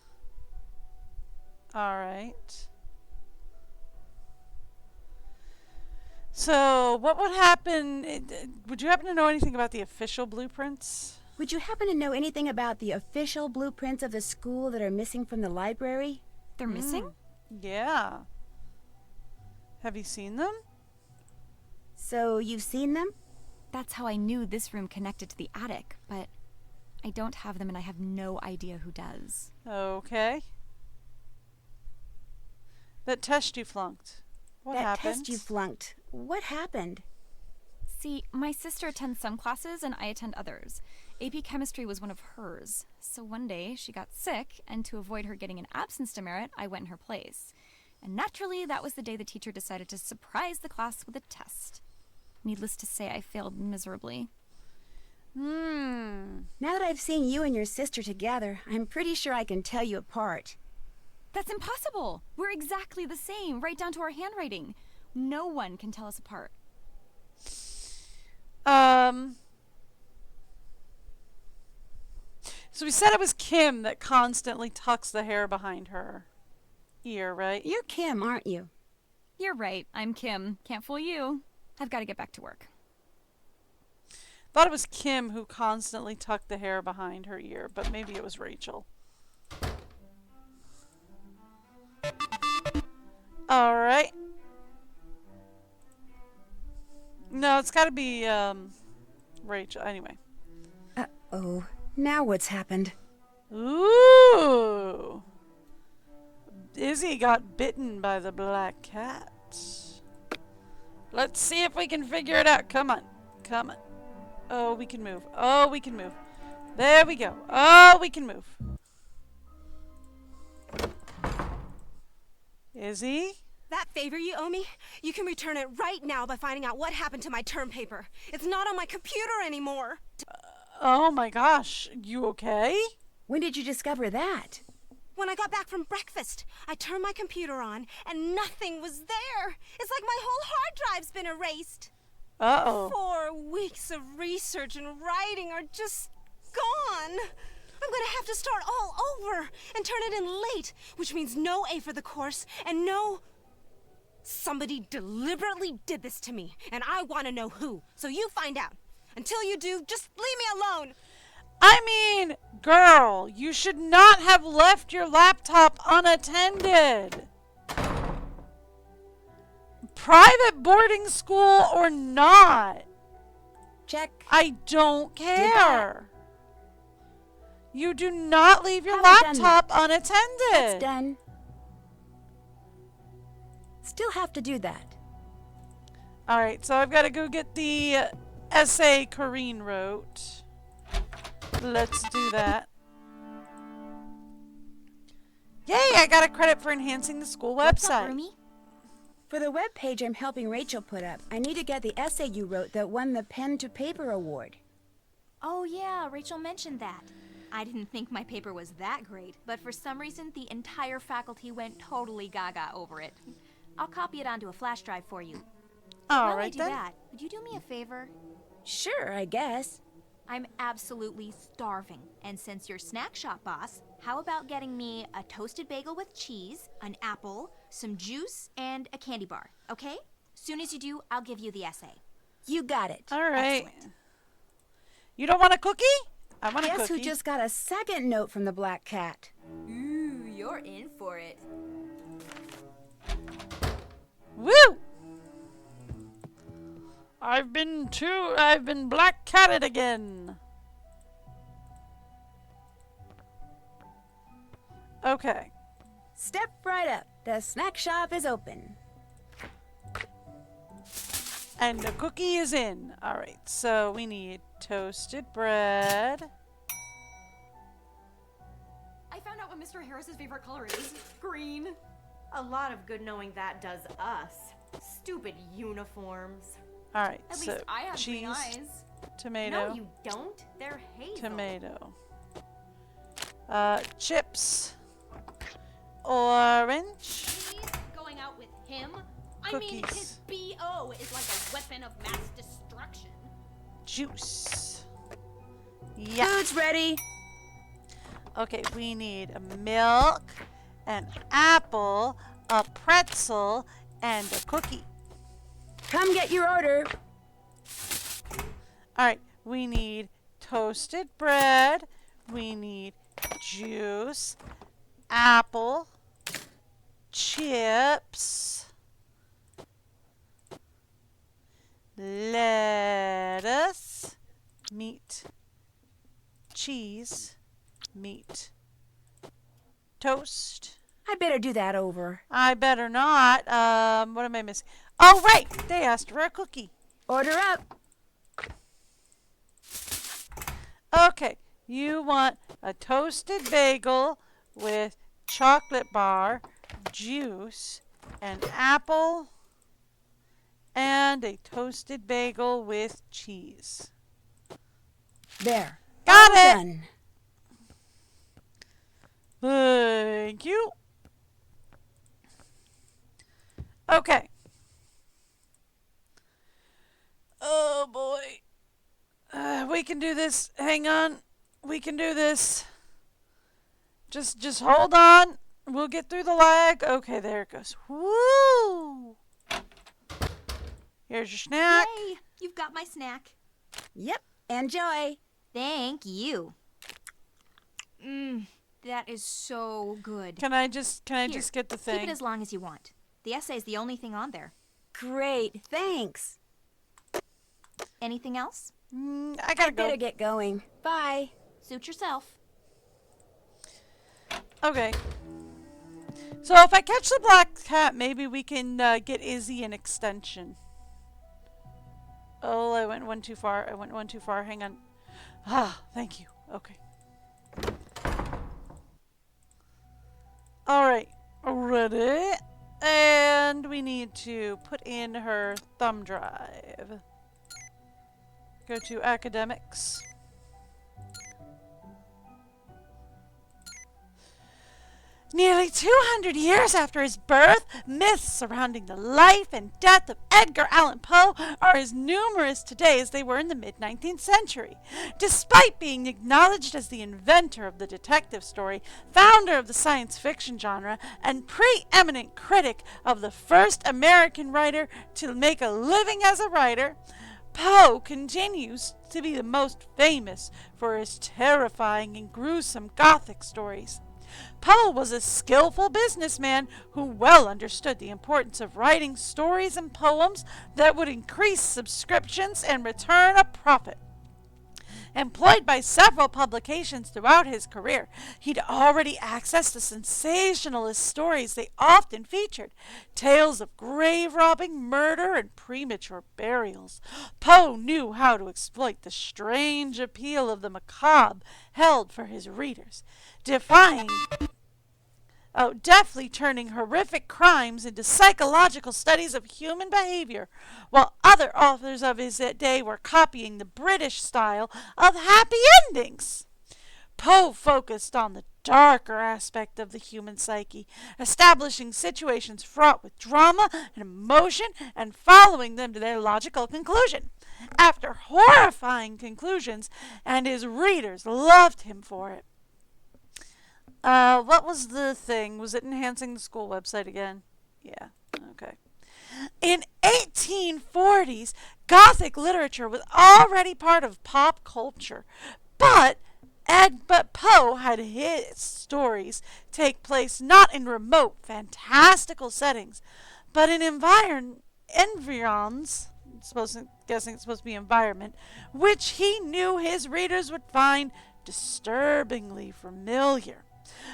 S2: All right. So, what would happen? Would you happen to know anything about the official blueprints?
S1: Would you happen to know anything about the official blueprints of the school that are missing from the library?
S10: They're missing?
S2: Yeah. Have you seen them?
S1: So you've seen them?
S10: That's how I knew this room connected to the attic, but I don't have them and I have no idea who does.
S2: Okay. That test you flunked. What happened?
S1: That test you flunked. What happened?
S10: See, my sister attends some classes and I attend others. AP Chemistry was one of hers. So one day she got sick, and to avoid her getting an absence demerit, I went in her place. And naturally, that was the day the teacher decided to surprise the class with a test. Needless to say, I failed miserably.
S1: Now that I've seen you and your sister together, I'm pretty sure I can tell you apart.
S10: That's impossible! We're exactly the same, right down to our handwriting. No one can tell us apart.
S2: So we said it was Kim that constantly tucks the hair behind her ear, right?
S1: You're Kim, aren't you?
S10: You're right, I'm Kim. Can't fool you. I've got to get back to work.
S2: Thought it was Kim who constantly tucked the hair behind her ear, but maybe it was Rachel. Alright. No, it's gotta be, Rachel. Anyway.
S1: Uh-oh. Now what's happened?
S2: Ooh! Izzy got bitten by the black cat. Let's see if we can figure it out. Come on. Come on. Oh, we can move. Oh, we can move. There we go. Oh, we can move. Izzy?
S3: That favor you owe me, you can return it right now by finding out what happened to my term paper. It's not on my computer anymore.
S2: Oh my gosh. You okay?
S1: When did you discover that?
S3: When I got back from breakfast, I turned my computer on and nothing was there. It's like my whole hard drive's been erased.
S2: Uh-oh.
S3: 4 weeks of research and writing are just gone. I'm gonna have to start all over and turn it in late, which means no A for the course and no... Somebody deliberately did this to me, and I want to know who. So you find out. Until you do, just leave me alone.
S2: I mean, girl, you should not have left your laptop unattended. Private boarding school or not.
S1: Check.
S2: I don't care. You do not leave your
S1: Haven't
S2: laptop unattended.
S1: That's done. Still have to do that.
S2: Alright, so I've got to go get the essay Corrine wrote. Let's do that. Yay, I got a credit for enhancing the school
S5: What's up,
S2: website.
S5: Rumi?
S1: For the web page I'm helping Rachel put up, I need to get the essay you wrote that won the Pen to Paper award.
S5: Oh yeah, Rachel mentioned that. I didn't think my paper was that great, but for some reason the entire faculty went totally gaga over it. I'll copy it onto a flash drive for you. While I
S2: Alright
S5: do
S2: then.
S5: that, would you do me a favor?
S1: Sure, I guess.
S5: I'm absolutely starving, and since you're snack shop boss, how about getting me a toasted bagel with cheese, an apple, some juice, and a candy bar, okay? Soon as you do, I'll give you the essay.
S1: You got it.
S2: Alright.
S1: Excellent.
S2: You don't want a cookie? I want a
S1: Guess
S2: cookie.
S1: who just got a second note from the black cat?
S5: Ooh, you're in for it.
S2: Woo! I've been black catted again. Okay.
S1: Step right up. The snack shop is open.
S2: And the cookie is in. Alright, so we need toasted bread.
S4: I found out what Mr. Harris's favorite color is. Green.
S7: A lot of good knowing that does us. Stupid uniforms.
S2: Alright,
S4: At
S2: so
S4: least I have
S2: cheese,
S4: green eyes.
S2: tomato,
S7: No, you don't. They're hazel.
S2: tomato. Chips. Orange.
S4: She's going out with him. I mean,
S2: Cookies.
S4: his BO is like a weapon of mass destruction.
S2: Juice. Yeah.
S1: Food's ready.
S2: Okay, we need a milk, an apple, a pretzel, and a cookie.
S1: Come get your order.
S2: Alright, we need toasted bread, we need juice, apple, chips. lettuce, meat, cheese, meat, toast.
S1: I better do that over.
S2: I better not. What am I missing? Oh, right. They asked for a cookie.
S1: Order up.
S2: Okay. You want a toasted bagel with chocolate bar, juice, an apple, and a toasted bagel with cheese.
S1: There.
S2: Got
S1: All
S2: it.
S1: done.
S2: Thank you. Okay. Oh boy. We can do this. Hang on. We can do this. Just hold on. We'll get through the lag. Okay, there it goes. Woo! Here's your snack.
S5: Yay! You've got my snack.
S1: Yep. Enjoy.
S5: Thank you. That is so good.
S2: Can I just
S5: Here,
S2: get the thing?
S5: Keep it as long as you want. The essay's the only thing on there.
S1: Great. Thanks.
S5: Anything else?
S2: I gotta go.
S1: Better get going. Bye.
S5: Suit yourself.
S2: Okay. So if I catch the black cat, maybe we can get Izzy an extension. Oh, I went one too far. Hang on. Ah, thank you. Okay. Alright. Ready? And we need to put in her thumb drive. Go to academics. Nearly 200 years after his birth, myths surrounding the life and death of Edgar Allan Poe are as numerous today as they were in the mid-19th century. Despite being acknowledged as the inventor of the detective story, founder of the science fiction genre, and preeminent critic of the first American writer to make a living as a writer, Poe continues to be the most famous for his terrifying and gruesome Gothic stories. Poe was a skillful businessman who well understood the importance of writing stories and poems that would increase subscriptions and return a profit. Employed by several publications throughout his career, he'd already accessed the sensationalist stories they often featured, tales of grave robbing, murder, and premature burials. Poe knew how to exploit the strange appeal of the macabre held for his readers, deftly turning horrific crimes into psychological studies of human behavior, while other authors of his day were copying the British style of happy endings. Poe focused on the darker aspect of the human psyche, establishing situations fraught with drama and emotion and following them to their logical conclusion. After horrifying conclusions, and his readers loved him for it. What was the thing? Was it enhancing the school website again? Yeah, okay. In 1840s, Gothic literature was already part of pop culture, but Poe had his stories take place not in remote, fantastical settings, but in environs, guessing it's supposed to be environment, which he knew his readers would find disturbingly familiar.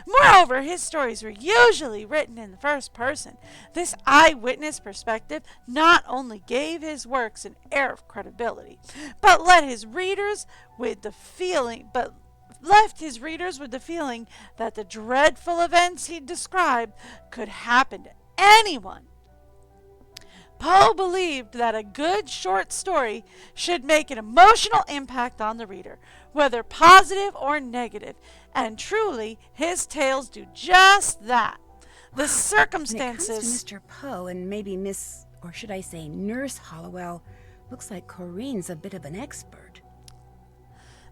S2: Moreover, his stories were usually written in the first person. This eyewitness perspective not only gave his works an air of credibility, but left his readers with the feeling that the dreadful events he described could happen to anyone. Poe believed that a good short story should make an emotional impact on the reader, whether positive or negative, and truly, his tales do just that. The circumstances...
S1: When it comes to Mr. Poe and maybe Miss, or should I say Nurse Hollowell, looks like Corinne's a bit of an expert.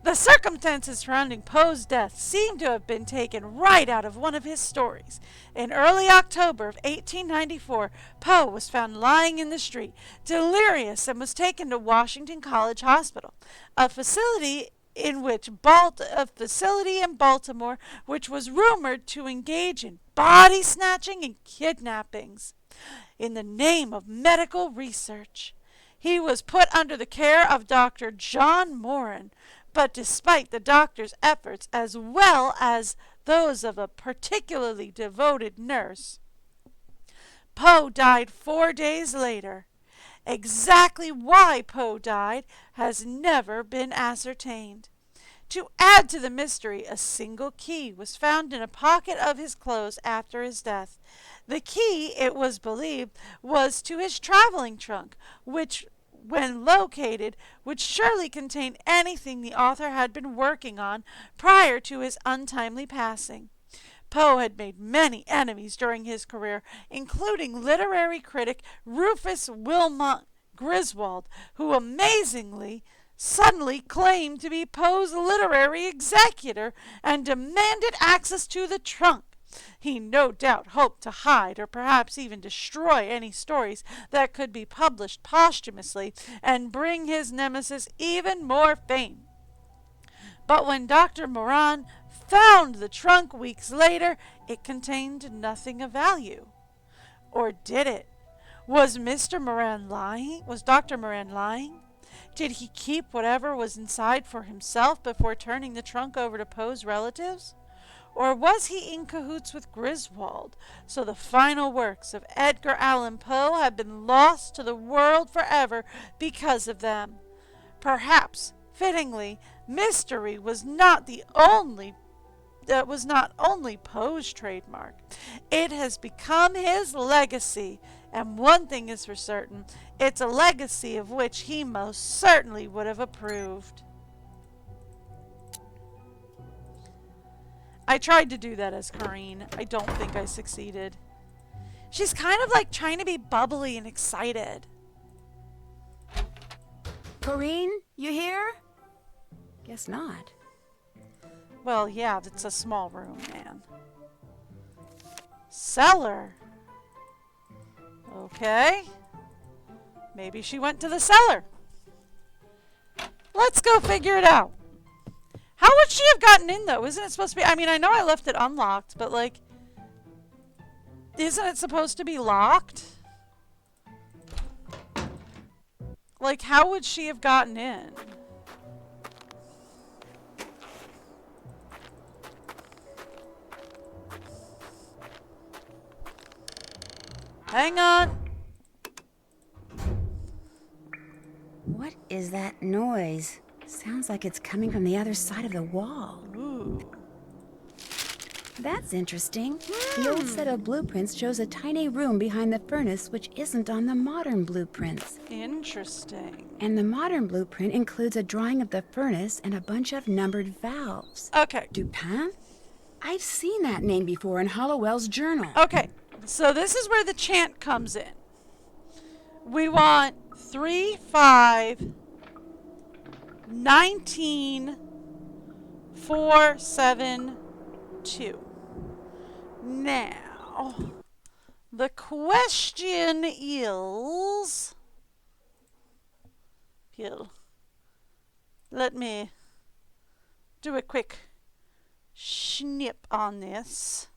S2: The circumstances surrounding Poe's death seem to have been taken right out of one of his stories. In early October of 1894, Poe was found lying in the street, delirious, and was taken to Washington College Hospital, a facility in Baltimore which was rumored to engage in body snatching and kidnappings in the name of medical research. He was put under the care of Dr. John Moran, but despite the doctor's efforts as well as those of a particularly devoted nurse, Poe died 4 days later. Exactly why Poe died has never been ascertained. To add to the mystery, a single key was found in a pocket of his clothes after his death. The key, it was believed, was to his traveling trunk, which, when located, would surely contain anything the author had been working on prior to his untimely passing. Poe had made many enemies during his career, including literary critic Rufus Wilmot Griswold, who amazingly suddenly claimed to be Poe's literary executor and demanded access to the trunk. He no doubt hoped to hide or perhaps even destroy any stories that could be published posthumously and bring his nemesis even more fame. But when Dr. Moran found the trunk weeks later, it contained nothing of value. Or did it? Was Mr. Moran lying? Was Dr. Moran lying? Did he keep whatever was inside for himself before turning the trunk over to Poe's relatives? Or was he in cahoots with Griswold, so the final works of Edgar Allan Poe have been lost to the world forever because of them? Perhaps, fittingly, mystery was not only Poe's trademark. It has become his legacy, and one thing is for certain, it's a legacy of which he most certainly would have approved. I tried to do that as Corrine. I don't think I succeeded. She's kind of like trying to be bubbly and excited.
S1: Corrine, you here? Guess not.
S2: Well, yeah, it's a small room, man. Cellar. Okay. Maybe she went to the cellar. Let's go figure it out. How would she have gotten in, though? Isn't it supposed to be... I mean, I know I left it unlocked, but, like... Isn't it supposed to be locked? Like, how would she have gotten in? Hang on.
S1: What is that noise? Sounds like it's coming from the other side of the wall.
S2: Ooh.
S1: That's interesting. The old set of blueprints shows a tiny room behind the furnace which isn't on the modern blueprints.
S2: Interesting.
S1: And the modern blueprint includes a drawing of the furnace and a bunch of numbered valves.
S2: Okay.
S1: Dupin? I've seen that name before in Hollowell's journal.
S2: Okay. So this is where the chant comes in. We want 3, 5, 19, 4, 7, 2. Now, the question is... Here, let me do a quick snip on this.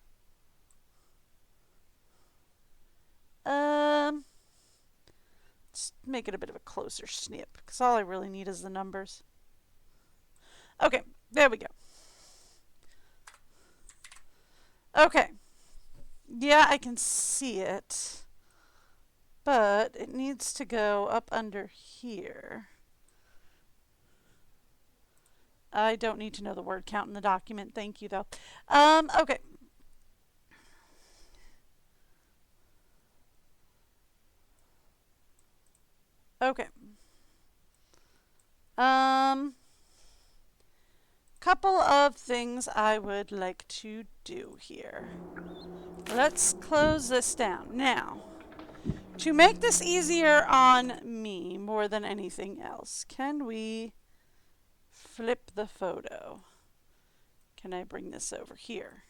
S2: Let's make it a bit of a closer snip, because all I really need is the numbers. Okay, there we go. Okay. Yeah, I can see it. But it needs to go up under here. I don't need to know the word count in the document. Thank you, though. Okay. Okay. Couple of things I would like to do here. Let's close this down. Now, to make this easier on me more than anything else, can we flip the photo? Can I bring this over here?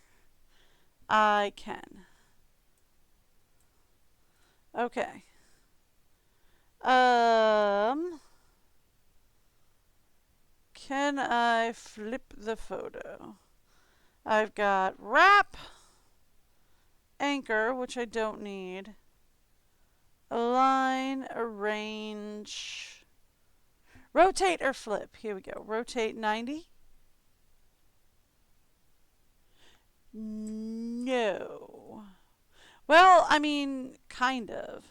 S2: I can. Okay. Can I flip the photo? I've got wrap, anchor, which I don't need, Align, arrange, rotate or flip. Here we go. Rotate 90. No. Well, I mean, kind of.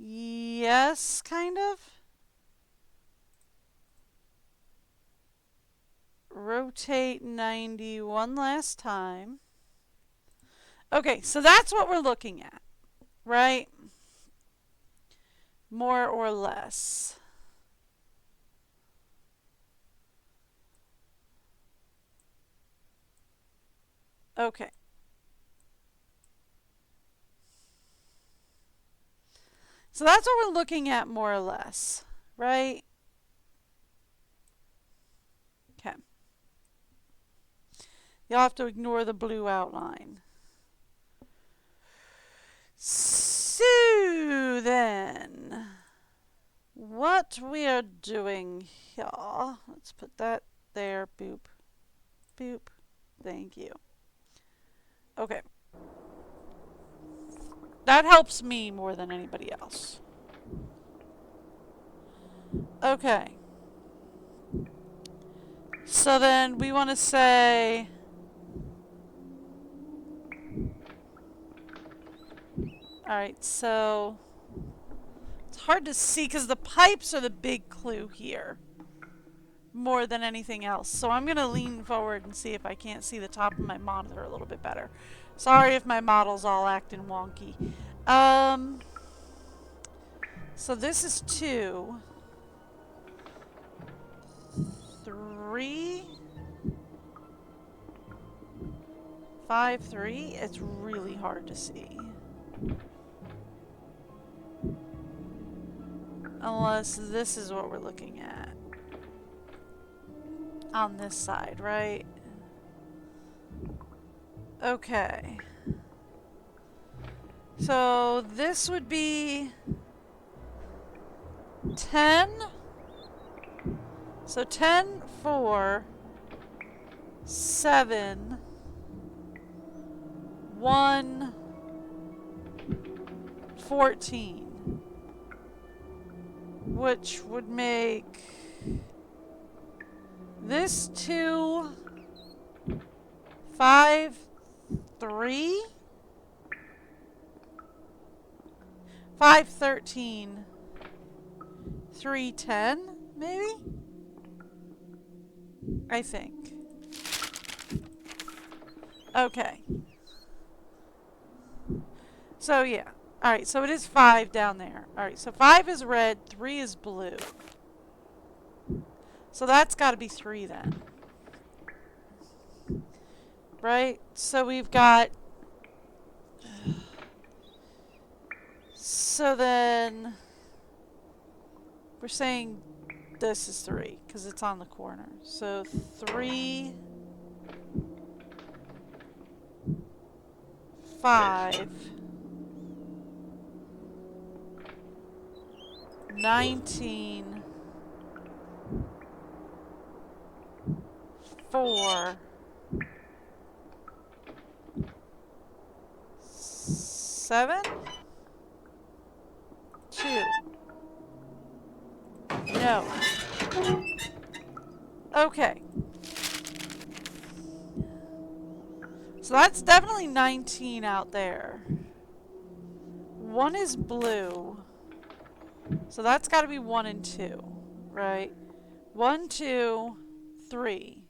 S2: Yes, kind of. Rotate 90 one last time. Okay, so that's what we're looking at, right? More or less. Okay. So that's what we're looking at more or less, right? Okay. You'll have to ignore the blue outline. So then, what we are doing here, let's put that there, boop, boop, thank you. Okay. That helps me more than anybody else. Okay. So then we want to say, alright, so it's hard to see because the pipes are the big clue here more than anything else. So I'm going to lean forward and see if I can't see the top of my monitor a little bit better. Sorry if my model's all acting wonky. So this is 2, 3, 5, 3. It's really hard to see. Unless this is what we're looking at. On this side, right? Okay. So this would be 10. So 10, 4, 7, 1, 14. Which would make this 2, 5, 3, 5, 13, 3, 10, maybe? I think. Okay. So yeah. Alright, so it is 5 down there. Alright, so 5 is red, 3 is blue. So that's got to be 3 then. Right? So we've got... So then... We're saying this is 3, because it's on the corner. So 3... 5... 19... 4... 7... 2... No. Okay. So that's definitely 19 out there. 1 is blue. So that's got to be 1 and 2, right? 1, 2, 3.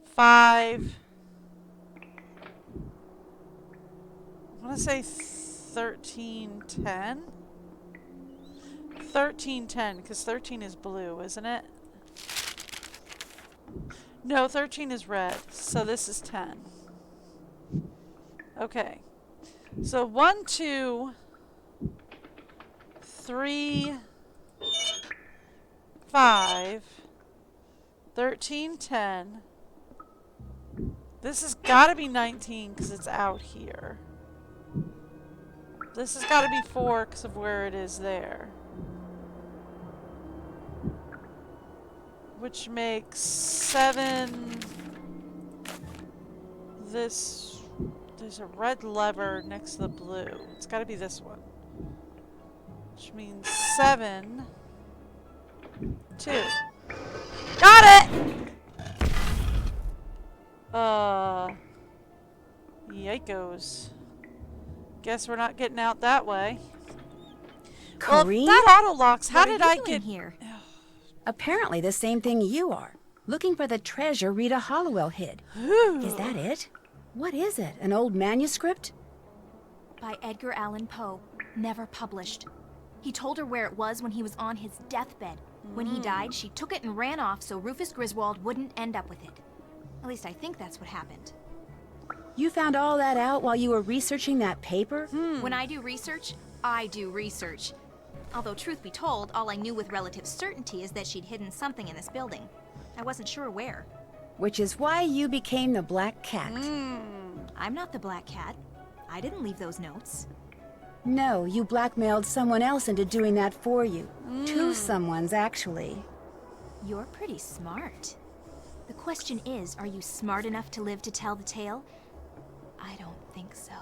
S2: 5. I want to say 13, 10. 13, 10, because 13 is blue, isn't it? No, 13 is red, so this is 10. Okay. So 1, 2, 3, 5, 13, 10. This has got to be 19 because it's out here. This has got to be 4 because of where it is there. which makes 7. This, there's a red lever next to the blue. It's got to be this one. Which means 7, 2. Got it! Yikos. Guess we're not getting out that way.
S1: Corinne?
S2: Well, that auto locks. How
S5: What
S2: did
S5: are you
S2: I
S5: doing
S2: get
S5: here?
S1: Apparently the same thing you are. Looking for the treasure Rita Hollowell hid. Is that it? What is it? An old manuscript?
S5: By Edgar Allan Poe. Never published. He told her where it was when he was on his deathbed. When he died, she took it and ran off so Rufus Griswold wouldn't end up with it. At least I think that's what happened.
S1: You found all that out while you were researching that paper?
S5: When I do research, I do research. Although, truth be told, all I knew with relative certainty is that she'd hidden something in this building. I wasn't sure where.
S1: Which is why you became the Black Cat.
S5: I'm not the Black Cat. I didn't leave those notes.
S1: No, you blackmailed someone else into doing that for you. 2 someones, actually.
S5: You're pretty smart. The question is, are you smart enough to live to tell the tale? I don't think so.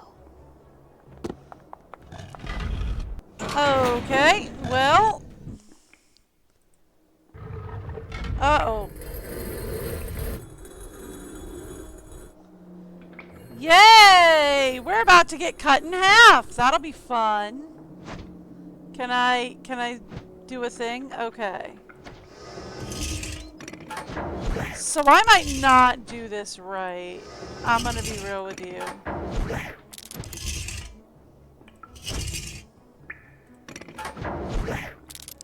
S2: Okay, well. Uh-oh. Yay! We're about to get cut in half. That'll be fun. Can I do a thing? Okay. So I might not do this right. I'm gonna be real with you.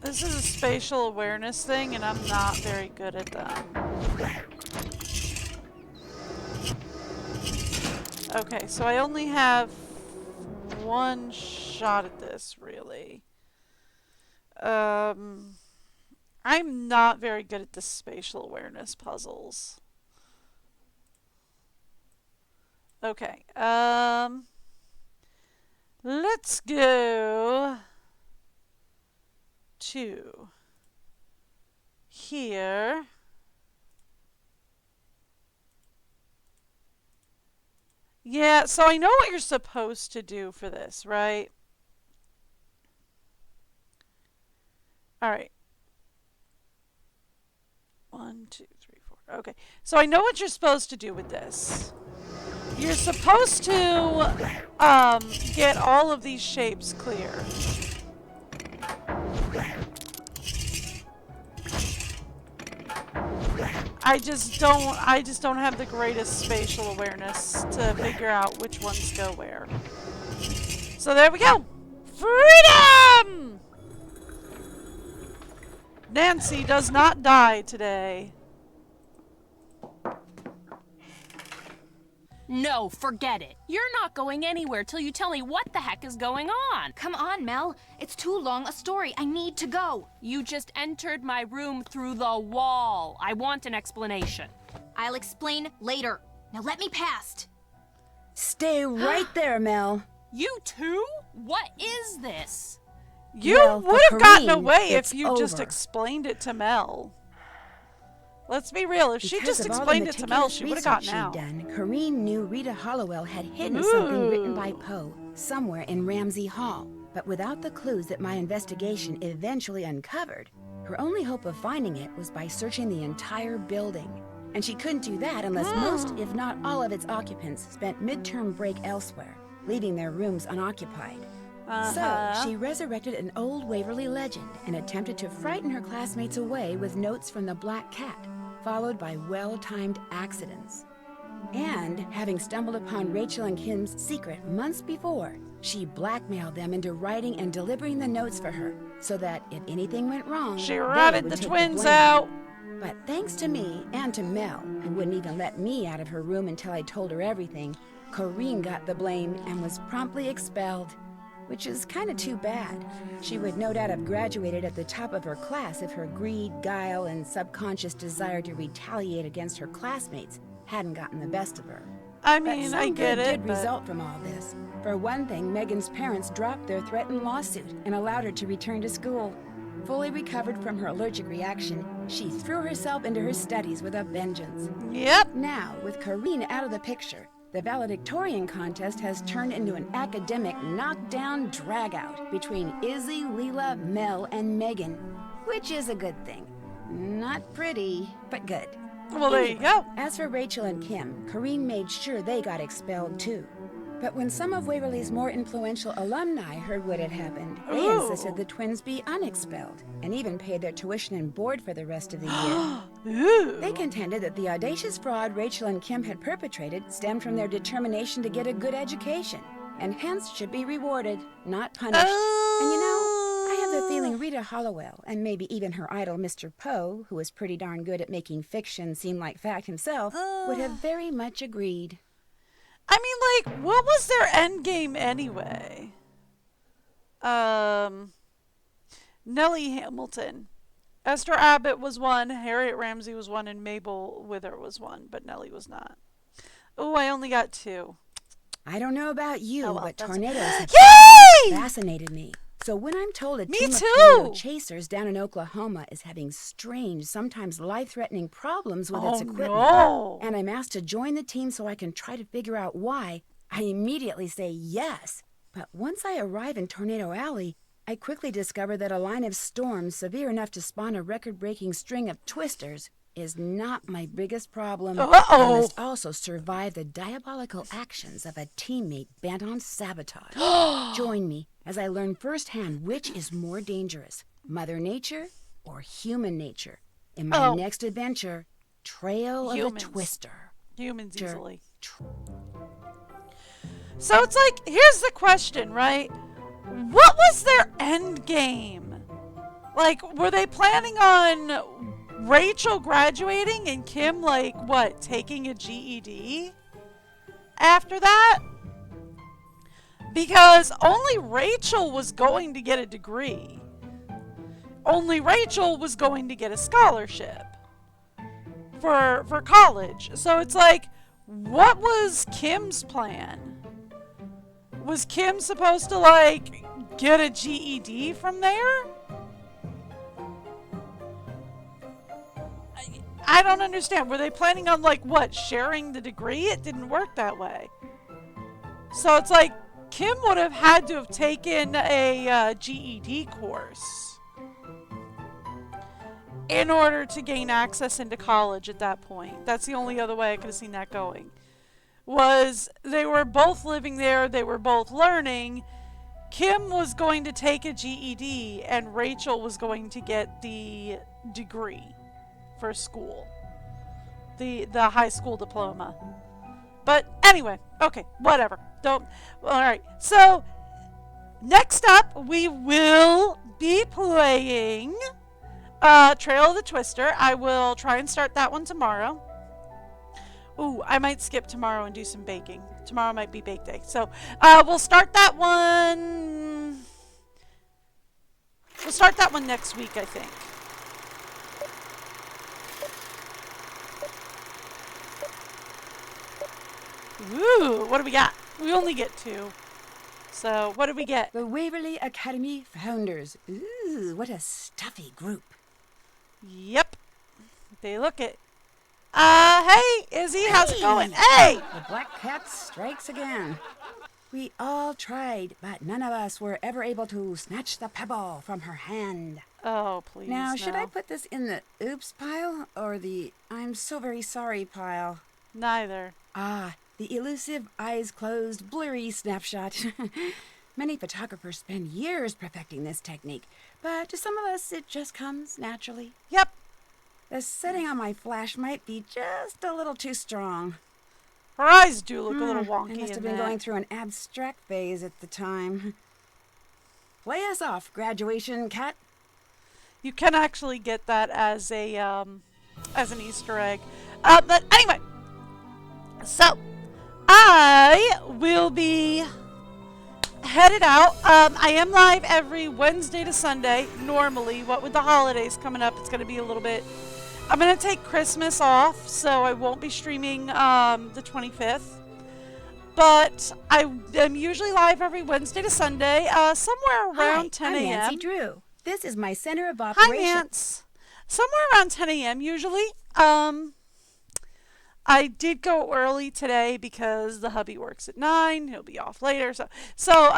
S2: This is a spatial awareness thing, and I'm not very good at them. Okay, so I only have 1 shot at this, really. I'm not very good at the spatial awareness puzzles. Okay, let's go to here. Yeah, so I know what you're supposed to do for this, right? Alright. 1, 2, 3, 4. Okay. So I know what you're supposed to do with this. You're supposed to get all of these shapes clear. I just don't have the greatest spatial awareness to figure out which ones go where. So there we go. Freedom! Nancy does not die today.
S9: No, forget it. You're not going anywhere till you tell me what the heck is going on.
S5: Come on, Mel. It's too long a story. I need to go.
S9: You just entered my room through the wall. I want an explanation.
S5: I'll explain later. Now let me past.
S1: Stay right there, Mel.
S9: You too? What is this?
S2: You
S1: Well,
S2: would
S1: for
S2: have gotten
S1: Corinne,
S2: away if
S1: it's
S2: you just
S1: over.
S2: explained it to Mel. Let's be real. If she
S1: Because
S2: just
S1: of all the
S2: explained it to Mel,
S1: meticulous
S2: she would have gotten
S1: research
S2: out.
S1: she'd done, Corinne knew Rita Hollowell had hidden something written by Poe somewhere in Ramsey Hall. But without the clues that my investigation eventually uncovered, her only hope of finding it was by searching the entire building. And she couldn't do that unless most, if not all of its occupants spent midterm break elsewhere, leaving their rooms unoccupied. So, she resurrected an old Waverly legend and attempted to frighten her classmates away with notes from the Black Cat, followed by well-timed accidents. And, having stumbled upon Rachel and Kim's secret months before, she blackmailed them into writing and delivering the notes for her, so that if anything went wrong,
S2: She
S1: they
S2: ratted
S1: would
S2: the
S1: take
S2: twins
S1: blame.
S2: out.
S1: But thanks to me and to Mel, who wouldn't even let me out of her room until I told her everything, Corinne got the blame and was promptly expelled. Which is kind of too bad. She would no doubt have graduated at the top of her class if her greed, guile, and subconscious desire to retaliate against her classmates hadn't gotten the best of her.
S2: I
S1: But
S2: mean,
S1: some
S2: I get
S1: good
S2: it,
S1: did
S2: but
S1: result from all this. For one thing, Megan's parents dropped their threatened lawsuit and allowed her to return to school. Fully recovered from her allergic reaction, she threw herself into her studies with a vengeance.
S2: Yep.
S1: Now, with Kareen out of the picture, the valedictorian contest has turned into an academic knockdown dragout between Izzy, Leela, Mel, and Megan, which is a good thing. Not pretty, but good.
S2: Well, there you go.
S1: As for Rachel and Kim, Kareen made sure they got expelled too. But when some of Waverly's more influential alumni heard what had happened, they insisted the twins be unexpelled and even paid their tuition and board for the rest of the year. They contended that the audacious fraud Rachel and Kim had perpetrated stemmed from their determination to get a good education and hence should be rewarded, not punished. And you know, I have the feeling Rita Hollowell, and maybe even her idol Mr. Poe, who was pretty darn good at making fiction seem like fact himself, would have very much agreed.
S2: I mean, like, what was their end game anyway? Nellie Hamilton. Esther Abbott was one, Harriet Ramsey was one, and Mabel Wither was one, but Nellie was not. Oh, I only got 2.
S1: I don't know about you, but tornadoes have fascinated me. So when I'm told a team of tornado chasers down in Oklahoma is having strange, sometimes life-threatening problems with its equipment, and I'm asked to join the team so I can try to figure out why, I immediately say yes. But once I arrive in Tornado Alley, I quickly discover that a line of storms severe enough to spawn a record-breaking string of twisters is not my biggest problem. I must also survive the diabolical actions of a teammate bent on sabotage. Join me as I learn firsthand which is more dangerous, Mother Nature or human nature, in my next adventure, Trail of the Twister.
S2: Humans easily. So it's like, here's the question, right? What was their end game? Like, were they planning on Rachel graduating and Kim, like, what, taking a GED after that? Because only Rachel was going to get a degree. Only Rachel was going to get a scholarship for college. So it's like, what was Kim's plan? Was Kim supposed to, like, get a GED from there? I don't understand. Were they planning on, like, what, sharing the degree? It didn't work that way. So it's like, Kim would have had to have taken a GED course in order to gain access into college at that point. That's the only other way I could have seen that going. Was they were both living there, they were both learning. Kim was going to take a GED and Rachel was going to get the degree for school. The high school diploma. But anyway, okay, whatever. Alright, so next up we will be playing Trail of the Twister. I will try and start that one tomorrow. Ooh, I might skip tomorrow and do some baking. Tomorrow might be bake day. So we'll start that one. We'll start that one next week, I think. Ooh, what do we got? We only get 2. So, what did we get?
S1: The Waverly Academy Founders. Ooh, what a stuffy group.
S2: Yep. They look it. Hey, Izzy, how's it going? Hey!
S1: The Black Cat strikes again. We all tried, but none of us were ever able to snatch the pebble from her hand.
S2: Oh, please.
S1: Now, should I put this in the oops pile or the I'm so very sorry pile?
S2: Neither.
S1: Ah, the elusive, eyes closed, blurry snapshot. Many photographers spend years perfecting this technique, but to some of us it just comes naturally.
S2: Yep.
S1: The setting on my flash might be just a little too strong.
S2: Her eyes do look a little wonky.
S1: I must have been going through an abstract phase at the time. Play us off, graduation cat.
S2: You can actually get that as a as an Easter egg. But anyway, so I will be headed out. I am live every Wednesday to Sunday. Normally, what with the holidays coming up, it's going to be a little bit. I'm going to take Christmas off, so I won't be streaming the 25th. But I am usually live every Wednesday to Sunday, somewhere around 10 a.m.
S1: I'm Nancy Drew. This is my center of operations.
S2: Hi, Nance. somewhere around 10 a.m. usually. I did go early today because the hubby works at 9. He'll be off later. So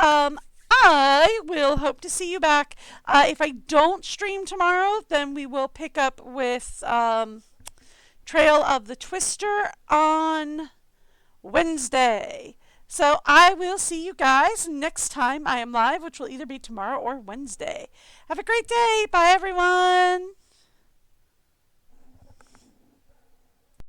S2: I will hope to see you back. If I don't stream tomorrow, then we will pick up with Trail of the Twister on Wednesday. So I will see you guys next time I am live, which will either be tomorrow or Wednesday. Have a great day. Bye, everyone.